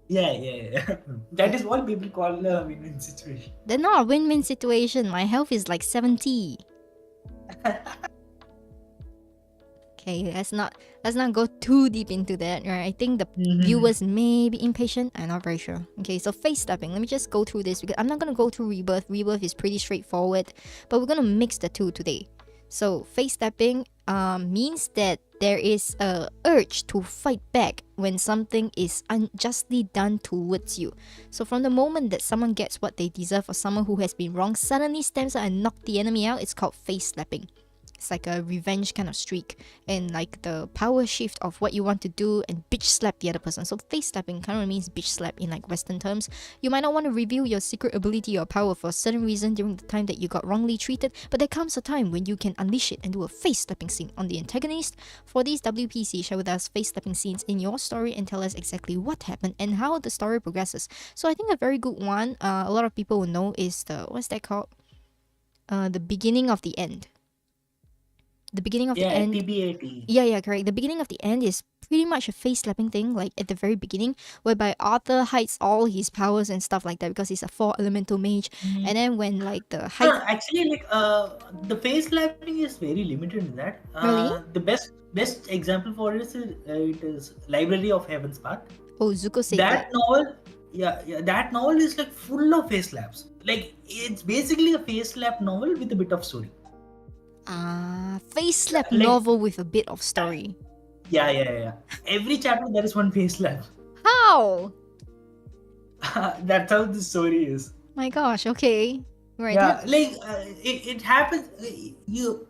Speaker 2: Yeah. That is what people call a win-win situation.
Speaker 1: They're not a win-win situation. My health is like 70. Okay, let's not go too deep into that, right? I think the viewers may be impatient. I'm not very sure. Okay, so face stepping. Let me just go through this because I'm not gonna go through Rebirth. Rebirth is pretty straightforward, but we're gonna mix the two today. So face stepping means that there is a urge to fight back when something is unjustly done towards you. So from the moment that someone gets what they deserve or someone who has been wrong suddenly steps out and knocks the enemy out, it's called face slapping. it's like a revenge kind of streak and like the power shift of what you want to do and bitch slap the other person. So face slapping kind of means bitch slap in like Western terms. You might not want to reveal your secret ability or power for a certain reason during the time that you got wrongly treated, but there comes a time when you can unleash it and do a face slapping scene on the antagonist. For these WPC, share with us face slapping scenes in your story and tell us exactly what happened and how the story progresses. So I think a very good one, a lot of people will know, is the, what's that called? The beginning of the end. The beginning of the
Speaker 2: Yeah,
Speaker 1: end.
Speaker 2: TBAT.
Speaker 1: Yeah, correct. The beginning of the end is pretty much a face slapping thing, like at the very beginning, whereby Arthur hides all his powers and stuff like that because he's a 4 elemental mage.
Speaker 2: Mm.
Speaker 1: And then when like the
Speaker 2: No,
Speaker 1: height.
Speaker 2: actually, like the face slapping is very limited in that.
Speaker 1: Really?
Speaker 2: The best example for it is Library of Heaven's Path.
Speaker 1: Oh, Zuko said that.
Speaker 2: That novel, that novel is like full of face slaps. Like it's basically a face slap novel with a bit of story.
Speaker 1: Face slap
Speaker 2: Like,
Speaker 1: novel with a bit of story.
Speaker 2: Yeah. Every chapter there is one face slap.
Speaker 1: How?
Speaker 2: That's how the story is.
Speaker 1: My gosh, okay. Right.
Speaker 2: Yeah, like it happens. You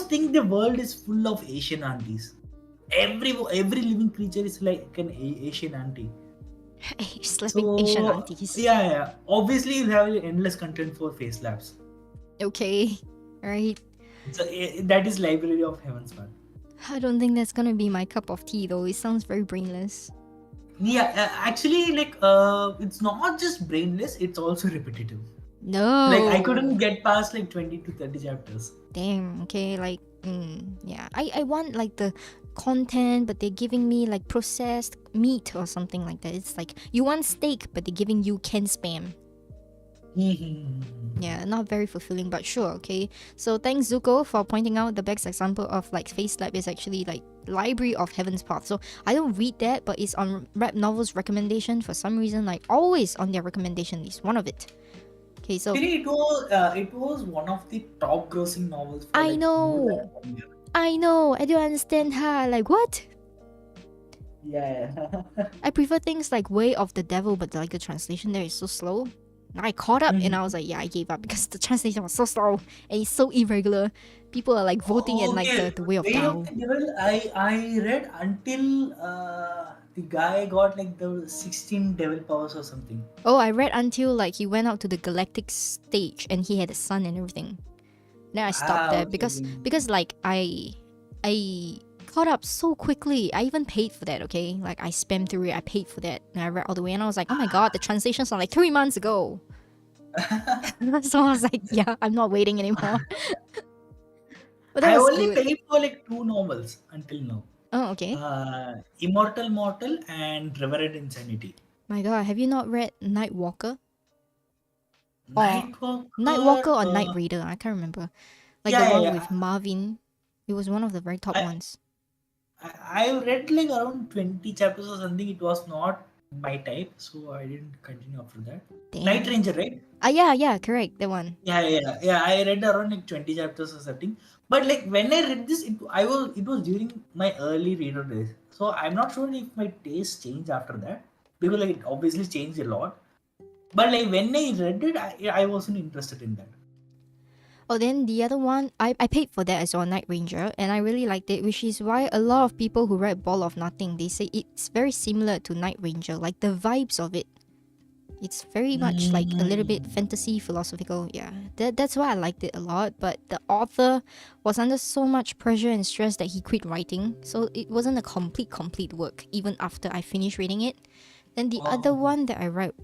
Speaker 2: think the world is full of Asian aunties. Every living creature is like an Asian auntie.
Speaker 1: Slapping Asian aunties.
Speaker 2: Yeah. Obviously, you have endless content for face slaps.
Speaker 1: Okay. Right.
Speaker 2: So that is Library of Heaven's Path.
Speaker 1: I don't think that's gonna be my cup of tea though. It sounds very brainless.
Speaker 2: Yeah, actually, like it's not just brainless; it's also repetitive.
Speaker 1: No.
Speaker 2: Like I couldn't get past like 20 to 30 chapters.
Speaker 1: Damn. Okay. Like. Yeah. I want like the content, but they're giving me like processed meat or something like that. It's like you want steak, but they're giving you canned spam. Yeah, not very fulfilling, but sure, okay. So thanks Zuko for pointing out the best example of like face slap is actually like Library of Heaven's Path. So I don't read that, but it's on Webnovel's recommendation for some reason, like always on their recommendation list, one of it. Okay, so
Speaker 2: it was one of the top grossing novels for
Speaker 1: I
Speaker 2: like
Speaker 1: know.
Speaker 2: more than 1 year.
Speaker 1: I know, I don't understand how. Like what?
Speaker 2: Yeah.
Speaker 1: I prefer things like Way of the Devil, but like the translation there is so slow. I caught up and I was like, yeah, I gave up because the translation was so slow and it's so irregular. People are like voting in like the Way of Tao.
Speaker 2: I read until the guy got like the 16 devil powers or something.
Speaker 1: Oh, I read until like he went out to the galactic stage and he had a son and everything. Then I stopped there because like I caught up so quickly. I even paid for that, okay? Like I spammed through it, I paid for that, and I read all the way and I was like, oh my god, the translations are like 3 months ago. So I was like, yeah, I'm not waiting anymore. But that
Speaker 2: I
Speaker 1: was
Speaker 2: only
Speaker 1: good.
Speaker 2: paid for like 2 novels until now.
Speaker 1: Oh, okay.
Speaker 2: Immortal Mortal and Reverend Insanity.
Speaker 1: My god, have you not read Nightwalker?
Speaker 2: Nightwalker
Speaker 1: or Night Raider, I can't remember. Like the one with Marvin. It was one of the very top ones.
Speaker 2: I read like around 20 chapters or something. It was not my type, so I didn't continue after that. Damn. Night Ranger, right?
Speaker 1: Yeah, correct, that one.
Speaker 2: Yeah. I read around like 20 chapters or something. But like when I read this, it was during my early reader days. So I'm not sure if my taste changed after that, because like it obviously changed a lot. But like when I read it, I wasn't interested in that.
Speaker 1: Oh, then the other one, I paid for that as well, Night Ranger, and I really liked it, which is why a lot of people who read Ball of Nothing, they say it's very similar to Night Ranger, like the vibes of it. It's very much like a little bit fantasy, philosophical, yeah. That's why I liked it a lot, but the author was under so much pressure and stress that he quit writing, so it wasn't a complete work, even after I finished reading it. Then the other one that I wrote,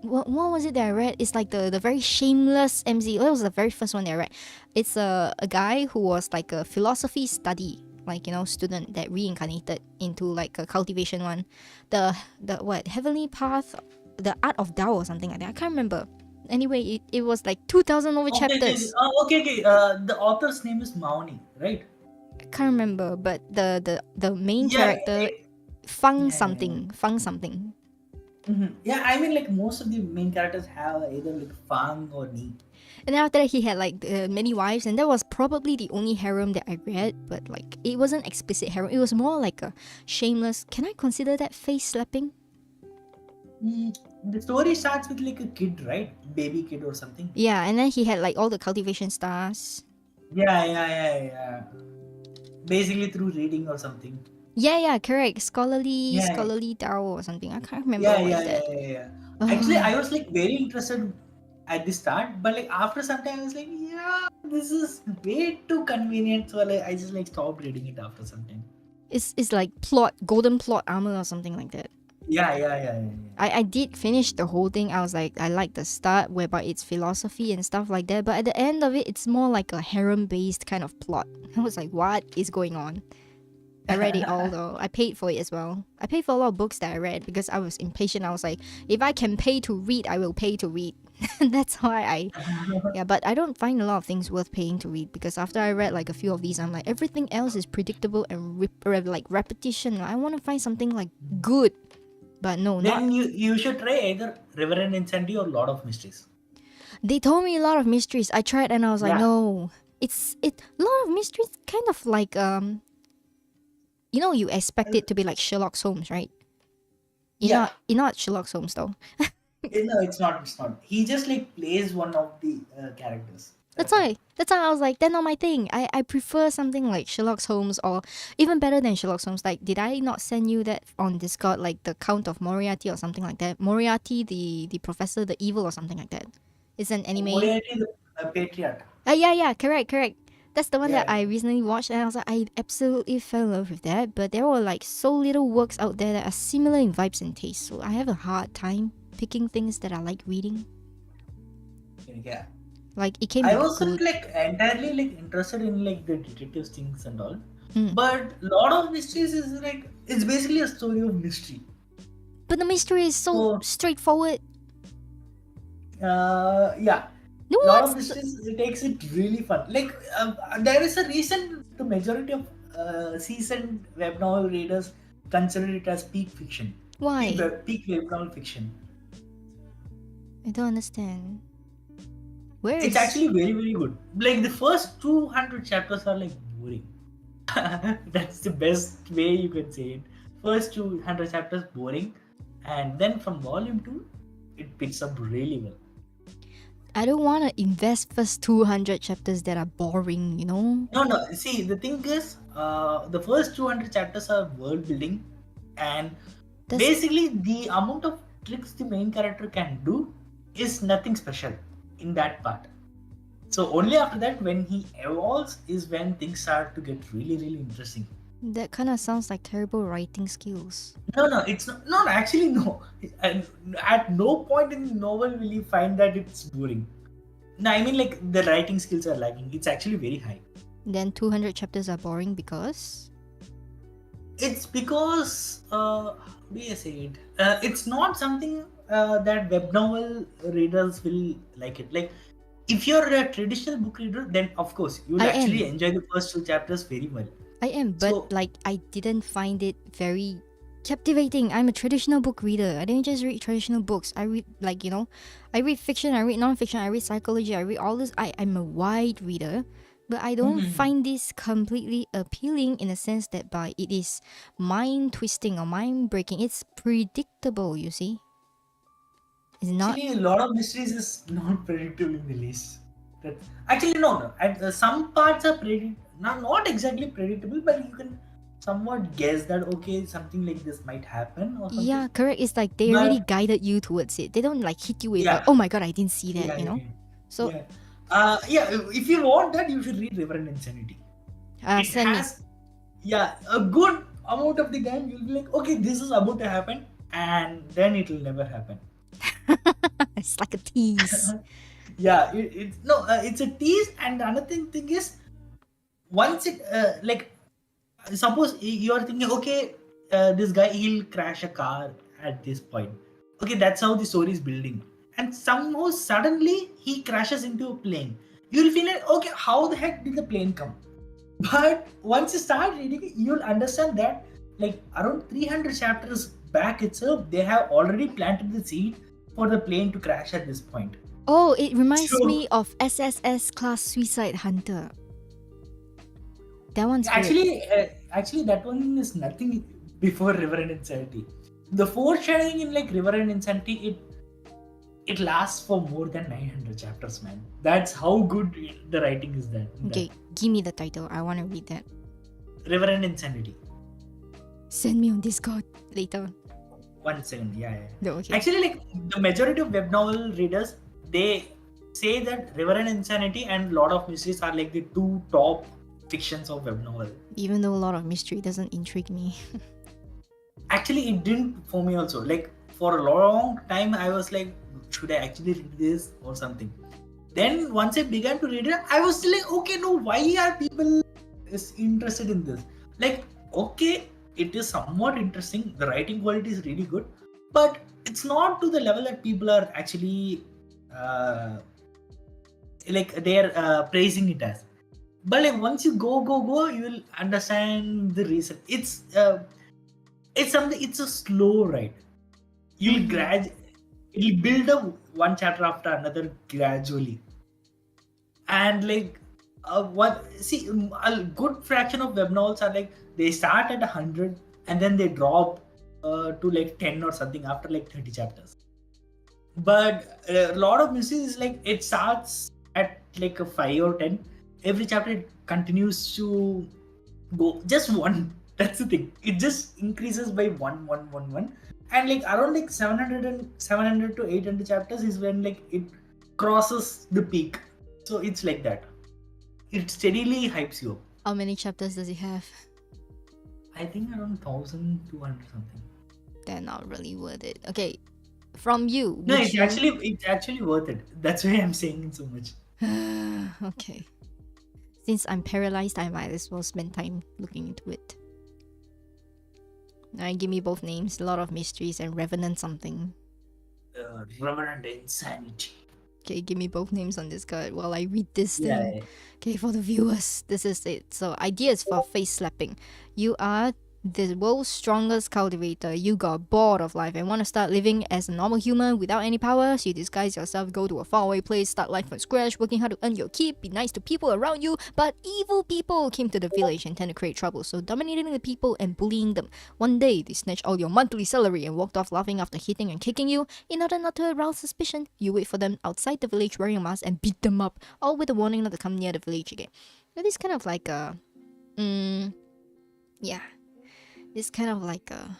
Speaker 1: what was it that I read? It's like the very shameless MZ. That was the very first one that I read. It's a guy who was like a philosophy study, like, you know, student that reincarnated into like a cultivation one. The what? Heavenly Path, the Art of Tao or something like that. I can't remember. Anyway, it was like 2,000 over chapters.
Speaker 2: Okay. The author's name is Mauni, right?
Speaker 1: I can't remember, but the main character, Fang something.
Speaker 2: Mm-hmm. Yeah, I mean, like most of the main characters have either like Fang or Ni.
Speaker 1: And then after that, he had like many wives, and that was probably the only harem that I read. But like, it wasn't explicit harem; it was more like a shameless. Can I consider that face slapping?
Speaker 2: The story starts with like a kid, right? Baby kid or something.
Speaker 1: Yeah, and then he had like all the cultivation stars.
Speaker 2: Yeah. Basically through reading or something.
Speaker 1: Yeah, correct. Scholarly,
Speaker 2: Yeah,
Speaker 1: scholarly Tao or something. I can't remember what is that.
Speaker 2: yeah. Actually,
Speaker 1: Oh,
Speaker 2: I was like very interested at the start, but like after some time, I was like, yeah, this is way too convenient. So like, I just like stopped reading it after some time.
Speaker 1: it's like plot, golden plot armor or something like that.
Speaker 2: Yeah.
Speaker 1: I did finish the whole thing. I was like, I like the start whereby it's philosophy and stuff like that, but at the end of it, it's more like a harem based kind of plot. I was like, what is going on? I read it all though. I paid for it as well. I paid for a lot of books that I read because I was impatient. I was like, if I can pay to read, I will pay to read. That's why yeah, but I don't find a lot of things worth paying to read because after I read like a few of these, I'm like, everything else is predictable and like repetition. I want to find something like good, but no, not.
Speaker 2: Then you should try either Reverend Insanity or Lord of Mysteries.
Speaker 1: They told me a lot of mysteries. I tried and I was like,
Speaker 2: Yeah,
Speaker 1: no, it's a lot of mysteries. Kind of like you expect it to be like Sherlock Holmes, right?
Speaker 2: yeah.
Speaker 1: You're not Sherlock Holmes though.
Speaker 2: No, it's not. It's not. He just like plays one of the characters.
Speaker 1: That's
Speaker 2: That's it.
Speaker 1: why. That's why I was like, they're not my thing. I prefer something like Sherlock Holmes or even better than Sherlock Holmes. Like, did I not send you that on Discord, like the Count of Moriarty or something like that? Moriarty, the professor, the evil or something like that. It's an anime.
Speaker 2: Moriarty, the Patriot.
Speaker 1: Yeah, correct. That's the one that
Speaker 2: Yeah.
Speaker 1: I recently watched, and I was like, I absolutely fell in love with that. But there were like so little works out there that are similar in vibes and taste, so I have a hard time picking things that I like reading.
Speaker 2: Yeah.
Speaker 1: Like, it can
Speaker 2: I
Speaker 1: be
Speaker 2: wasn't
Speaker 1: good.
Speaker 2: like entirely like interested in like the detective things and all,
Speaker 1: Mm.
Speaker 2: but Lord of Mysteries is like it's basically a story of mystery.
Speaker 1: But the mystery is so
Speaker 2: So
Speaker 1: straightforward.
Speaker 2: yeah,
Speaker 1: No,
Speaker 2: Lord of
Speaker 1: what's
Speaker 2: Mysteries it makes it really fun. Like there is a reason the majority of seasoned web novel readers consider it as peak fiction,
Speaker 1: why?
Speaker 2: peak web novel fiction.
Speaker 1: I don't understand. Where
Speaker 2: It's
Speaker 1: is
Speaker 2: actually very good. Like the first 200 chapters are like boring. That's the best way you can say it. First 200 chapters boring, and then from volume 2 it picks up really well.
Speaker 1: I don't want to invest first 200 chapters that are boring, you know?
Speaker 2: No, see, the thing is the first 200 chapters are world building, and
Speaker 1: That's
Speaker 2: basically the amount of tricks the main character can do is nothing special in that part. So only after that, when he evolves, is when things start to get really interesting.
Speaker 1: that kind of sounds like terrible writing skills.
Speaker 2: No, it's not. No, actually, no. And at no point in the novel will you find that it's boring. No, I mean like the writing skills are lacking. It's actually very high.
Speaker 1: Then 200 chapters are boring because
Speaker 2: It's because how do you say it? It's not something that web novel readers will like it. Like if you're a traditional book reader, then of course you will
Speaker 1: I
Speaker 2: actually
Speaker 1: am.
Speaker 2: enjoy the first two chapters very well.
Speaker 1: But
Speaker 2: So
Speaker 1: like I didn't find it very captivating. I'm a traditional book reader. I didn't just read traditional books. I read like, I read fiction, I read non-fiction, I read psychology, I read all this. I'm a wide reader, but I don't
Speaker 2: mhm.
Speaker 1: find this completely appealing in the sense that by it is mind twisting or mind breaking. It's predictable, you see. It's not.
Speaker 2: Actually, a lot of mysteries is not predictable in the least. That actually no. And some parts are not exactly predictable, but you can somewhat guess that okay, something like this might happen or something.
Speaker 1: Yeah, correct. It's like they already
Speaker 2: But
Speaker 1: guided you towards it. They don't like hit you with
Speaker 2: yeah,
Speaker 1: oh my god, I didn't see that,
Speaker 2: yeah,
Speaker 1: you know?
Speaker 2: yeah,
Speaker 1: So,
Speaker 2: yeah. Yeah. If you want that, you should read Reverend Insanity. It
Speaker 1: send me.
Speaker 2: has a good amount of the time you'll be like, okay, this is about to happen, and then it will never happen.
Speaker 1: It's like a tease.
Speaker 2: It's no, it's a tease, and another thing is once it like suppose you're thinking okay this guy he'll crash a car at this point, okay, that's how the story is building, and somehow suddenly he crashes into a plane. You'll feel like okay, how the heck did the plane come? But once you start reading it, you'll understand that like around 300 chapters back itself they have already planted the seed for the plane to crash at this point.
Speaker 1: Oh, it reminds
Speaker 2: So
Speaker 1: me of SSS class Suicide Hunter. That one's good.
Speaker 2: actually, that one is nothing before River and Insanity. The foreshadowing in like River and Insanity, it lasts for more than 900 chapters, man. That's how good the writing is that.
Speaker 1: Okay, give me the title. I want to read that.
Speaker 2: Reverend Insanity.
Speaker 1: Send me on Discord later.
Speaker 2: 1 second, yeah.
Speaker 1: No, okay.
Speaker 2: Actually, like the majority of web novel readers, they say that Reverend Insanity and Lord of Mysteries are like the two top fictions of web novel.
Speaker 1: Even though a lot of mystery doesn't intrigue me.
Speaker 2: Actually, it didn't for me also. Like for a long time, I was like, should I actually read this or something? Then once I began to read it, I was still like, okay, no, why are people is interested in this? Like, okay, it is somewhat interesting. The writing quality is really good, but it's not to the level that people are actually like they're praising it as. But like once you go, you will understand the reason. It's something. It's a slow ride. You'll it'll build up one chapter after another gradually, and like a good fraction of web novels are like they start at 100 and then they drop to like 10 or something after like 30 chapters. But a lot of mysteries is like it starts at like a 5 or 10. Every chapter it continues to go just one. That's the thing. It just increases by one, and like around like 700 to 800 chapters is when like it crosses the peak. So it's like that. It steadily hypes you up.
Speaker 1: How many chapters does it have?
Speaker 2: I think around 1200 something.
Speaker 1: They're not really worth it. Okay, from you.
Speaker 2: No, it's actually worth it. That's why I'm saying it so much.
Speaker 1: Okay. Since I'm paralyzed, I might as well spend time looking into it. Alright, give me both names. A lot of mysteries and Revenant something.
Speaker 2: Reverend Insanity.
Speaker 1: Okay, give me both names on this card while I read this thing.
Speaker 2: Yeah.
Speaker 1: Okay, for the viewers, this is it. So, ideas for face slapping. You are the world's strongest cultivator. You got bored of life and want to start living as a normal human without any powers. You disguise yourself, go to a faraway place, start life from scratch, working hard to earn your keep, be nice to people around you. But evil people came to the village and tend to create trouble, so dominating the people and bullying them. One day, they snatched all your monthly salary and walked off laughing after hitting and kicking you. In order not to arouse suspicion, you wait for them outside the village wearing a mask and beat them up, all with a warning not to come near the village again. Now, this kind of like a... yeah. It's kind of like a...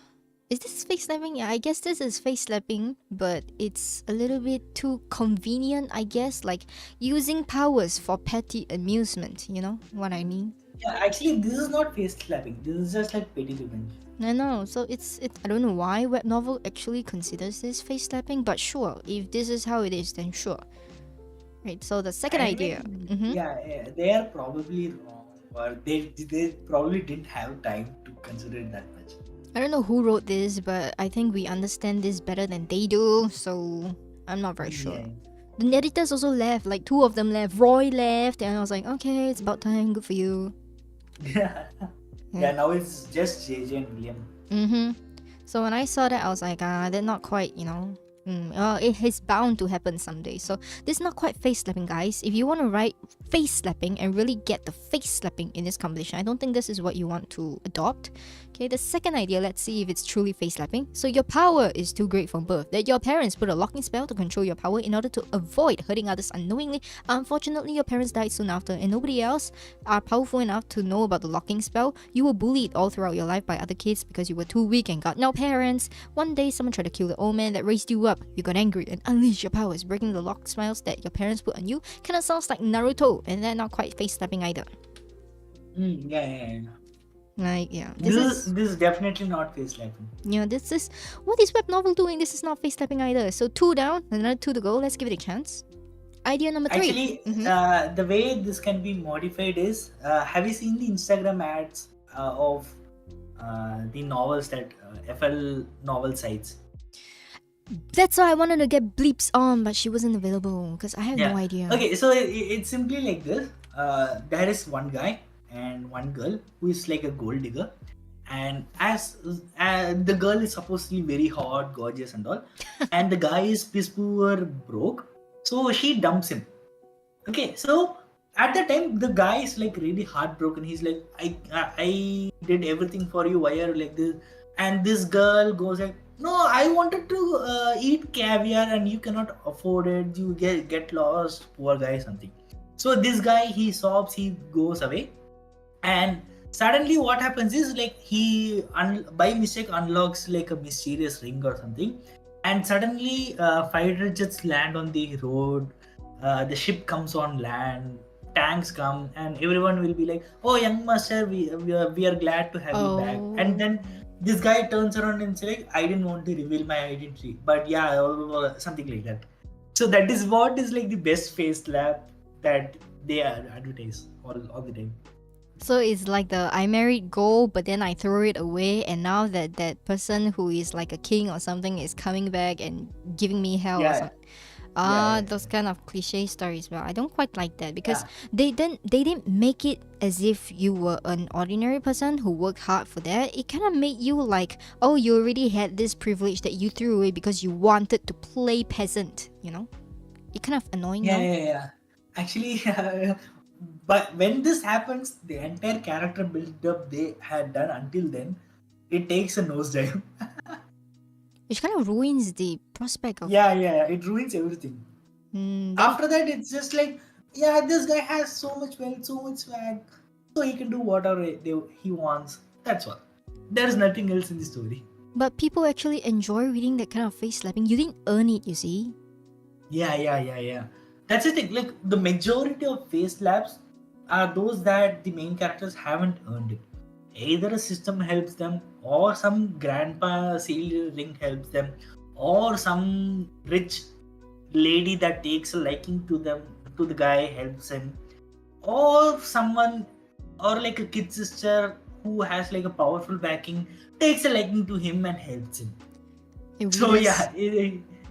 Speaker 1: Is this face slapping? Yeah, I guess this is face slapping, but it's a little bit too convenient, I guess. Like, using powers for petty amusement, you know what I mean?
Speaker 2: Yeah, actually, this is not face slapping. This is just like petty revenge.
Speaker 1: I know, so it's I don't know why web novel actually considers this face slapping, but sure, if this is how it is, then sure. Right, so the second idea.
Speaker 2: Yeah, they are probably wrong. Or they probably didn't have time to consider it that much.
Speaker 1: I don't know who wrote this, but I think we understand this better than they do, so I'm not very sure.
Speaker 2: Yeah.
Speaker 1: The editors also left, like 2 of them left. Roy left, and I was like, okay, it's about time, good for you.
Speaker 2: Yeah, now it's just JJ and William.
Speaker 1: So when I saw that, I was like, they're not quite, you know. It is bound to happen someday. So this is not quite face slapping, guys. If you want to write face slapping and really get the face slapping in this competition, I don't think this is what you want to adopt. Okay, the second idea, let's see if it's truly face slapping. So your power is too great from birth that your parents put a locking spell to control your power in order to avoid hurting others unknowingly. Unfortunately, your parents died soon after and nobody else are powerful enough to know about the locking spell. You were bullied all throughout your life by other kids because you were too weak and got no parents. One day, someone tried to kill the old man that raised you up. You got angry and unleashed your powers, breaking the lock spells that your parents put on you. Kinda sounds like Naruto, and they're not quite face slapping either.
Speaker 2: Yeah.
Speaker 1: Like, yeah.
Speaker 2: This is definitely not face slapping.
Speaker 1: Yeah, this is... What is web novel doing? This is not face slapping either. So 2 down, another 2 to go. Let's give it a chance. Idea number 3.
Speaker 2: Actually, the way this can be modified is, have you seen the Instagram ads of the novels that FL novel sites?
Speaker 1: That's why I wanted to get bleeps on, but she wasn't available because I have no idea.
Speaker 2: Okay, so it's simply like this. There is one guy and one girl who is like a gold digger, and as the girl is supposedly very hot, gorgeous and all, and the guy is piss poor broke, so she dumps him. Okay, so at the time the guy is like really heartbroken. He's like, I did everything for you, why are you like this? And this girl goes like, No, I wanted to eat caviar and you cannot afford it. You get lost, poor guy, something. So this guy, he sobs, he goes away, and suddenly what happens is like he by mistake unlocks like a mysterious ring or something, and suddenly fighter jets land on the road. The ship comes on land, tanks come, and everyone will be like, oh young master, we are glad to have you back. And
Speaker 1: Oh.
Speaker 2: then this guy turns around and says like, I didn't want to reveal my identity, but yeah, something like that. So that is what is like the best face lab that they advertise all the time.
Speaker 1: So it's like the I married gold, but then I throw it away, and now that person who is like a king or something is coming back and giving me hell or
Speaker 2: Yeah,
Speaker 1: something.
Speaker 2: yeah, yeah,
Speaker 1: Those kind of cliche stories. Well, I don't quite like that because
Speaker 2: yeah,
Speaker 1: they didn't make it as if you were an ordinary person who worked hard for that. It kind of made you like, oh, you already had this privilege that you threw away because you wanted to play peasant. You know, it kind of annoying,
Speaker 2: yeah,
Speaker 1: no?
Speaker 2: yeah, yeah. Actually, but when this happens, the entire character build up they had done until then, it takes a nosedive.
Speaker 1: Which kind of ruins the prospect of.
Speaker 2: Yeah, yeah, yeah, it ruins everything.
Speaker 1: Then
Speaker 2: After that, it's just like, yeah, this guy has so much wealth, so much swag, so he can do whatever he wants. That's all. There's nothing else in the story.
Speaker 1: but people actually enjoy reading that kind of face slapping. You didn't earn it, you see.
Speaker 2: Yeah, yeah, yeah, yeah. That's the thing. Like the majority of face labs are those that the main characters haven't earned it. Either a system helps them, or some grandpa sealed ring helps them, or some rich lady that takes a liking to them to the guy helps him, or someone or like a kid sister who has like a powerful backing takes a liking to him and helps him. So
Speaker 1: Readers,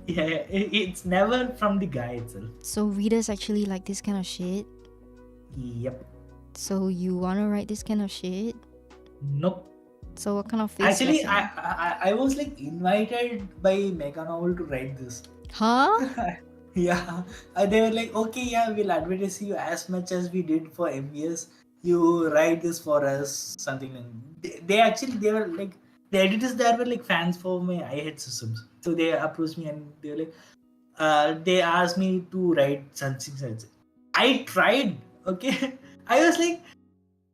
Speaker 2: yeah, it's never from the guy itself.
Speaker 1: so readers actually like this kind of shit.
Speaker 2: Yep.
Speaker 1: So you wanna write this kind of shit?
Speaker 2: Nope.
Speaker 1: So what kind of face
Speaker 2: Actually, I,
Speaker 1: slapping?
Speaker 2: I was like invited by Mega Novel to write this.
Speaker 1: Huh?
Speaker 2: Yeah, they were like, okay, yeah, we'll advertise you as much as we did for MBS. You write this for us, something like. They actually they were like the editors there were like fans for my iHead systems, so they approached me and they were like, they asked me to write something such. I tried, okay. I was like,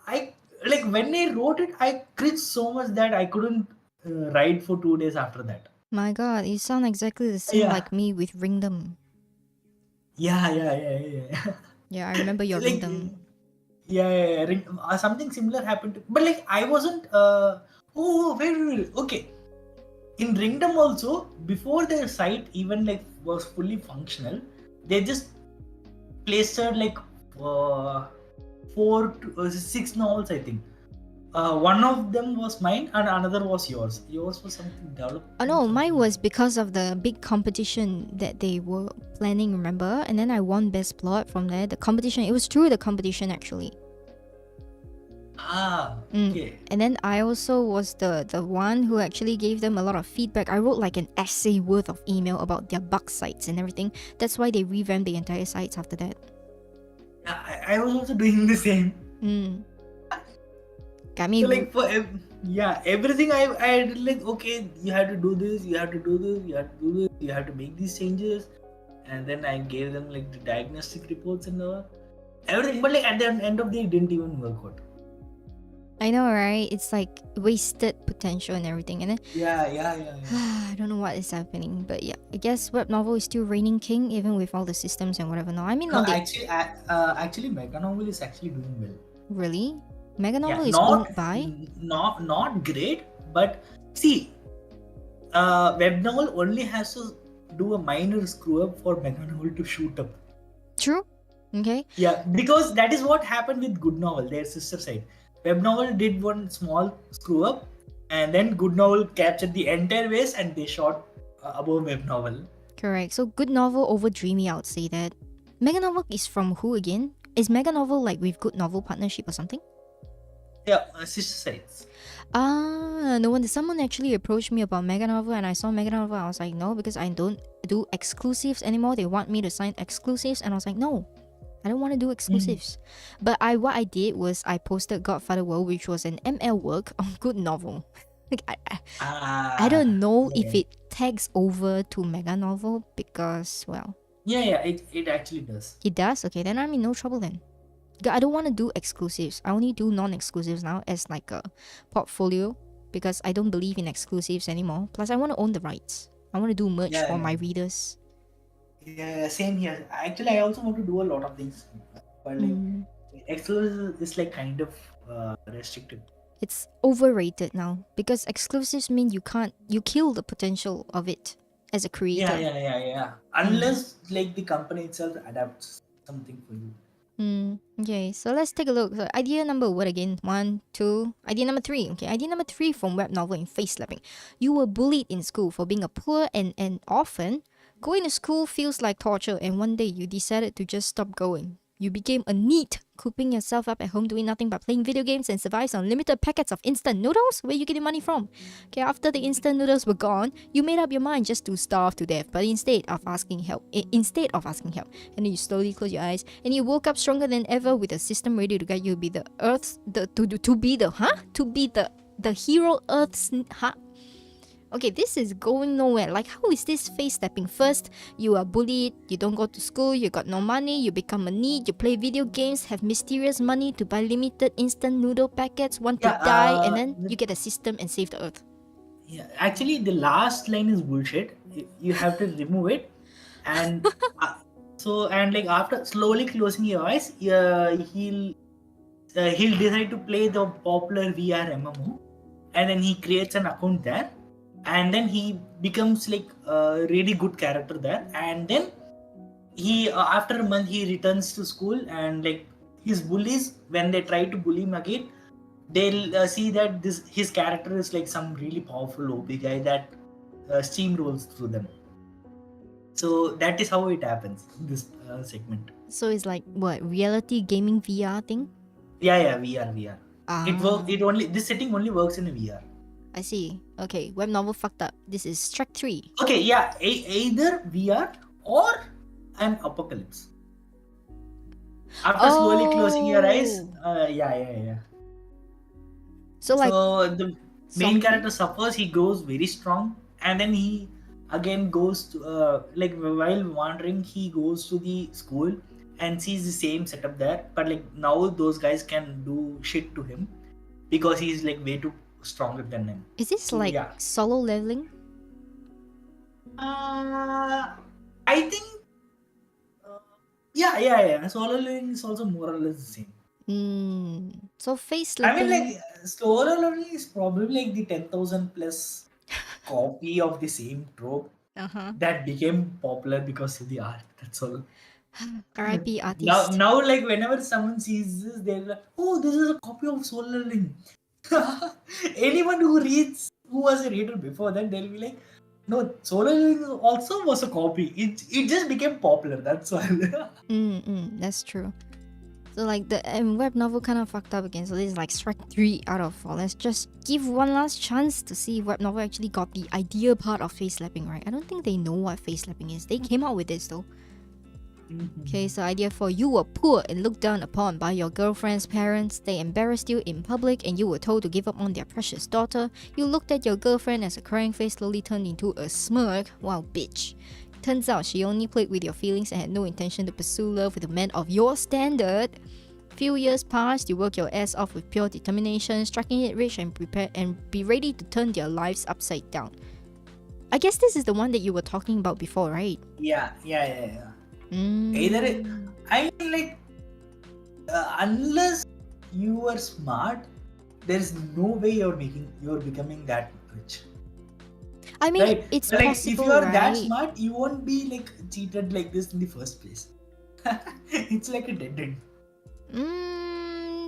Speaker 2: I like when I wrote it, I cringed so much that I couldn't write for 2 days after that.
Speaker 1: My god, you sound exactly the same
Speaker 2: Yeah,
Speaker 1: like me with Ringdom.
Speaker 2: yeah, yeah, yeah, yeah.
Speaker 1: Yeah, I remember your
Speaker 2: Like
Speaker 1: Ringdom.
Speaker 2: yeah, yeah, yeah. Something similar happened to, but like I wasn't oh wait, okay, in Ringdom also, before their site even like was fully functional, they just placed her like uh, 6 novels, I think. One of them was mine and another was yours. Yours was something
Speaker 1: Oh
Speaker 2: development,
Speaker 1: no, mine
Speaker 2: something like
Speaker 1: was
Speaker 2: that.
Speaker 1: because of the big competition that they were planning, remember? And then I won best plot from there. The competition, it was through the competition actually. Mm.
Speaker 2: Okay.
Speaker 1: And then I also was the one who actually gave them a lot of feedback. I wrote like an essay worth of email about their bug sites and everything. That's why they revamped the entire sites after that.
Speaker 2: Yeah, I was also doing the same.
Speaker 1: Mm. Got me.
Speaker 2: So like for yeah, everything I did like, okay, you have to do this, you have to do this, you have to do this, you have to make these changes, and then I gave them like the diagnostic reports and all everything. But like at the end of the day, it didn't even work out.
Speaker 1: I know, right? It's like wasted potential and everything. And then
Speaker 2: Yeah, yeah, yeah, yeah.
Speaker 1: I don't know what is happening, but yeah, I guess web novel is still reigning king even with all the systems and whatever. No, I mean,
Speaker 2: No,
Speaker 1: not the
Speaker 2: actually, Mega Novel is actually doing well.
Speaker 1: really. Mega
Speaker 2: Yeah,
Speaker 1: novel is owned by.
Speaker 2: not great, but see, Web Novel only has to do a minor screw up for Mega Novel to shoot up.
Speaker 1: True. Okay.
Speaker 2: Yeah, because that is what happened with Good Novel, their sister site. Web Novel did one small screw up, and then Good Novel captured the entire base and they shot above Web Novel.
Speaker 1: Correct. So good novel over dreamy, I would say that. Mega novel is from who again? Is Mega novel like with good novel partnership or something?
Speaker 2: Yeah, sister sites.
Speaker 1: No wonder someone actually approached me about Mega Novel and I saw Mega Novel. I was like, no, because I don't do exclusives anymore. They want me to sign exclusives, and I was like, no, I don't want to do exclusives. But what I did was I posted Godfather World, which was an ML work on good novel. Like I don't know if
Speaker 2: Yeah.
Speaker 1: it tags over to mega novel because, well,
Speaker 2: Yeah, it actually does.
Speaker 1: it does. Okay, then I'm in no trouble then. I don't want to do exclusives. I only do non-exclusives now as like a portfolio because I don't believe in exclusives anymore. Plus, I want to own the rights. I want to do merch for my readers.
Speaker 2: Yeah, same here. Actually, I also want to do a lot of things, but like exclusive is like kind of restricted.
Speaker 1: It's overrated now because exclusives mean you kill the potential of it as a creator.
Speaker 2: Yeah. Unless like the company itself adapts something for you.
Speaker 1: Okay, so let's take a look. So idea number what again? 1, 2. Idea number 3. Okay, idea number 3 from web novel in face slapping. You were bullied in school for being a poor and an orphan. Going to school feels like torture, and one day you decided to just stop going. You became a NEET, cooping yourself up at home doing nothing but playing video games and survives on limited packets of instant noodles? Where you get your money from? Okay, after the instant noodles were gone, you made up your mind just to starve to death. But instead of asking help, and then you slowly close your eyes, and you woke up stronger than ever with a system ready to guide you to be the Earth's the hero Earth's Okay, this is going nowhere. Like, how is this face stepping? First, you are bullied, you don't go to school, you got no money, you become a NEET, you play video games, have mysterious money to buy limited instant noodle packets, want to die, and then you get a system and save the Earth.
Speaker 2: Yeah, actually, the last line is bullshit. You have to remove it, and and like after slowly closing your eyes, he'll decide to play the popular VR MMO, and then he creates an account there, and then he becomes like a really good character there, and then he after a month he returns to school, and like his bullies, when they try to bully him again, they'll see that this his character is like some really powerful OP guy that steamrolls through them. So that is how it happens in this segment.
Speaker 1: So it's like what, reality gaming VR thing?
Speaker 2: Yeah, VR. This setting only works in a VR.
Speaker 1: I see. Okay, web novel fucked up. This is track 3.
Speaker 2: Okay, yeah, either VR or an apocalypse. After slowly closing your eyes, yeah.
Speaker 1: So like,
Speaker 2: the main character suffers, he grows very strong, and then he again goes to like while wandering, he goes to the school and sees the same setup there, but like now those guys can do shit to him because he's like way too stronger than them.
Speaker 1: is this like solo leveling?
Speaker 2: I think yeah. Solo leveling is also more or less the same.
Speaker 1: So face slapping.
Speaker 2: I mean, like solo leveling is probably like the 10,000 plus copy of the same trope that became popular because of the art. That's all.
Speaker 1: R.I.P. artist.
Speaker 2: Now, like whenever someone sees this, they're like, "Oh, this is a copy of Solo Leveling." Anyone who was a reader before that, they'll be like, "No, Solo Leveling also was a copy. It just became popular. That's why."
Speaker 1: That's true. So like the web novel kind of fucked up again. So this is like strike 3 out of 4. Let's just give one last chance to see if web novel actually got the idea part of face slapping right. I don't think they know what face slapping is. They came out with this though. Okay, so idea 4. You were poor and looked down upon by your girlfriend's parents. They embarrassed you in public and you were told to give up on their precious daughter. You looked at your girlfriend as a crying face slowly turned into a smirk. Wow, bitch. Turns out she only played with your feelings and had no intention to pursue love with a man of your standard. Few years passed, you work your ass off with pure determination, striking it rich and prepare and be ready to turn their lives upside down. I guess this is the one that you were talking about before, right?
Speaker 2: Yeah. Either I mean, like unless you are smart, there's no way you're becoming that rich.
Speaker 1: I mean,
Speaker 2: right?
Speaker 1: it's
Speaker 2: like,
Speaker 1: possible,
Speaker 2: if you are
Speaker 1: right?
Speaker 2: that smart, you won't be like cheated like this in the first place. It's like a dead end.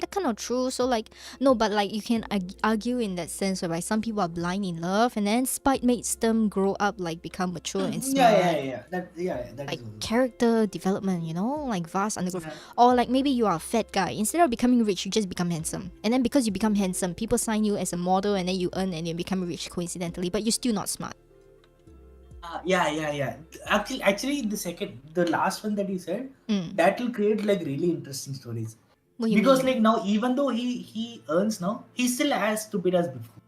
Speaker 1: That kind of true. So like, no, but like you can argue in that sense whereby some people are blind in love and then spite makes them grow up, like become mature and smart.
Speaker 2: Yeah. That
Speaker 1: like
Speaker 2: is
Speaker 1: character development, you know, like vast undergrowth. Or like maybe you are a fat guy. Instead of becoming rich, you just become handsome. And then because you become handsome, people sign you as a model and then you earn and you become rich coincidentally, but you're still not smart.
Speaker 2: Yeah. Actually, the last one that you said, that will create like really interesting stories. Because like now, even though he earns now, he's still as stupid as before.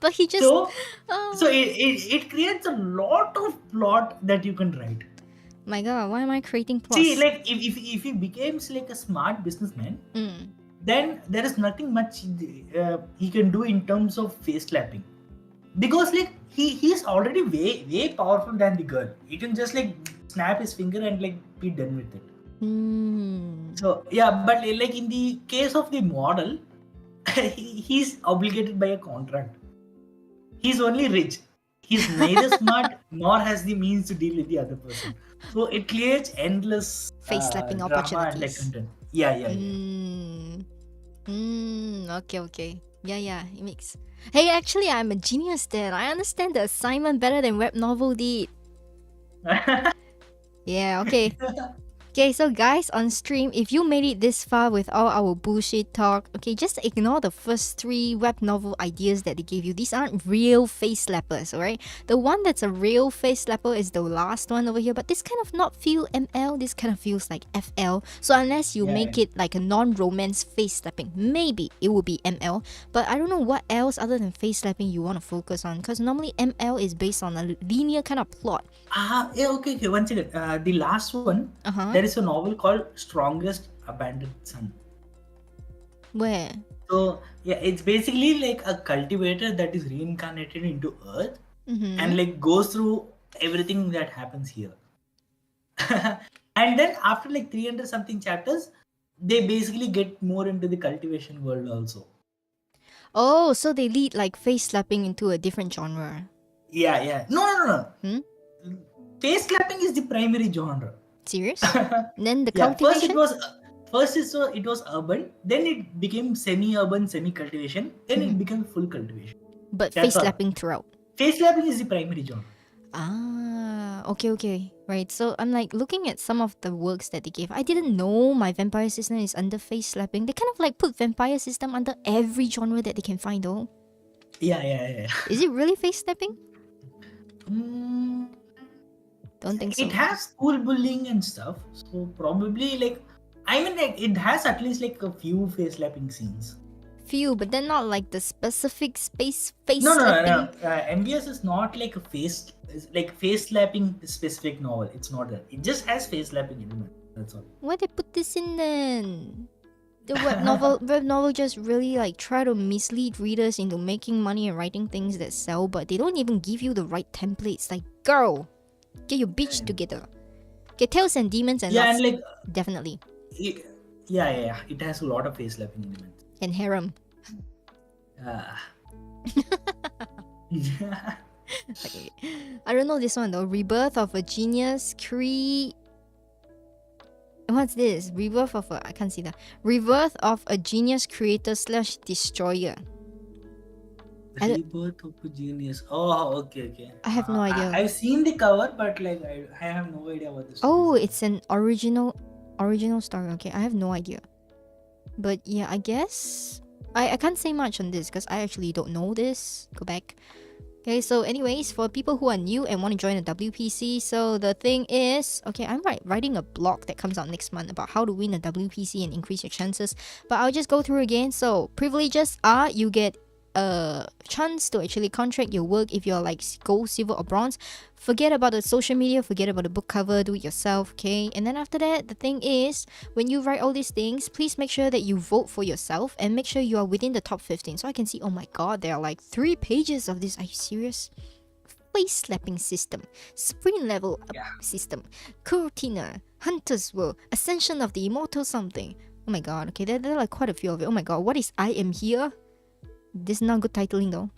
Speaker 1: But he just
Speaker 2: So it creates a lot of plot that you can write.
Speaker 1: my god, why am I creating
Speaker 2: See,
Speaker 1: plots?
Speaker 2: like if he becomes like a smart businessman,
Speaker 1: Mm.
Speaker 2: then there is nothing much he can do in terms of face slapping, because like he's already way powerful than the girl. He can just like snap his finger and like be done with it.
Speaker 1: Mm.
Speaker 2: So yeah, but like in the case of the model, he's obligated by a contract. He's only rich. He's neither smart nor has the means to deal with the other person. So it creates endless
Speaker 1: Face slapping
Speaker 2: drama and like
Speaker 1: opportunities.
Speaker 2: content. Yeah.
Speaker 1: Okay, okay. Yeah, it makes. Hey, actually, I'm a genius then. I understand the assignment better than Webnovel did. Yeah, okay. Okay, so guys on stream, if you made it this far with all our bullshit talk, okay, just ignore the first 3 web novel ideas that they gave you. These aren't real face slappers, alright? The one that's a real face slapper is the last one over here, but this kind of not feel ML, this kind of feels like FL. So unless you make it like a non-romance face slapping, maybe it will be ML. But I don't know what else other than face slapping you want to focus on, because normally ML is based on a linear kind of plot.
Speaker 2: Yeah, okay. One second. The last one, there is a novel called Strongest Abandoned Son.
Speaker 1: Where?
Speaker 2: So yeah, it's basically like a cultivator that is reincarnated into Earth and like goes through everything that happens here. And then after like 300 something chapters, they basically get more into the cultivation world also.
Speaker 1: Oh, so they lead like face slapping into a different genre.
Speaker 2: Yeah. No. Face slapping is the primary genre.
Speaker 1: Serious? Then the
Speaker 2: Yeah,
Speaker 1: cultivation?
Speaker 2: First it was urban, then it became semi-urban, semi-cultivation, then it became full cultivation.
Speaker 1: But
Speaker 2: That's
Speaker 1: face
Speaker 2: all.
Speaker 1: slapping throughout.
Speaker 2: Face slapping is the primary genre.
Speaker 1: Ah, okay. Right, so I'm like looking at some of the works that they gave. I didn't know my vampire system is under face slapping. They kind of like put vampire system under every genre that they can find though.
Speaker 2: Yeah.
Speaker 1: Is it really face slapping?
Speaker 2: Mm,
Speaker 1: Don't think so.
Speaker 2: It has school bullying and stuff, so probably like I mean like it has at least like a few face slapping scenes.
Speaker 1: Few, but then not like the specific face slapping.
Speaker 2: No. MBS is not like a face slapping specific novel. It's not that. It just has face slapping element. That's all.
Speaker 1: Why they put this in then? The web novel just really like try to mislead readers into making money and writing things that sell, but they don't even give you the right templates. Like, girl, get your bitch together. Get Tales and Demons and
Speaker 2: and like
Speaker 1: definitely.
Speaker 2: Yeah. It has a lot of face slapping elements.
Speaker 1: And harem. Okay. I don't know this one though. Rebirth of a Genius What's this? I can't see that. Rebirth of a Genius Creator / Destroyer.
Speaker 2: Rebirth of a Genius. Oh, okay.
Speaker 1: I have no idea.
Speaker 2: I've seen the cover, but like I have no idea what this.
Speaker 1: Oh, it's an original story. Okay, I have no idea. But yeah, I guess I can't say much on this because I actually don't know this. Go back. Okay, so anyways, for people who are new and want to join the WPC, so the thing is, okay, I'm writing a blog that comes out next month about how to win a WPC and increase your chances. But I'll just go through again. So privileges are you get a chance to actually contract your work if you're like gold, silver or bronze. Forget about the social media, forget about the book cover, do it yourself, okay? And then after that, the thing is, when you write all these things, please make sure that you vote for yourself and make sure you are within the top 15. So I can see, oh my god, there are like 3 pages of this. Are you serious? Face slapping system, sprint level up system, Cortina, Hunter's World, Ascension of the Immortal something. Oh my god, okay, there are like quite a few of it. Oh my god, what is I Am Here? This is not good titling though.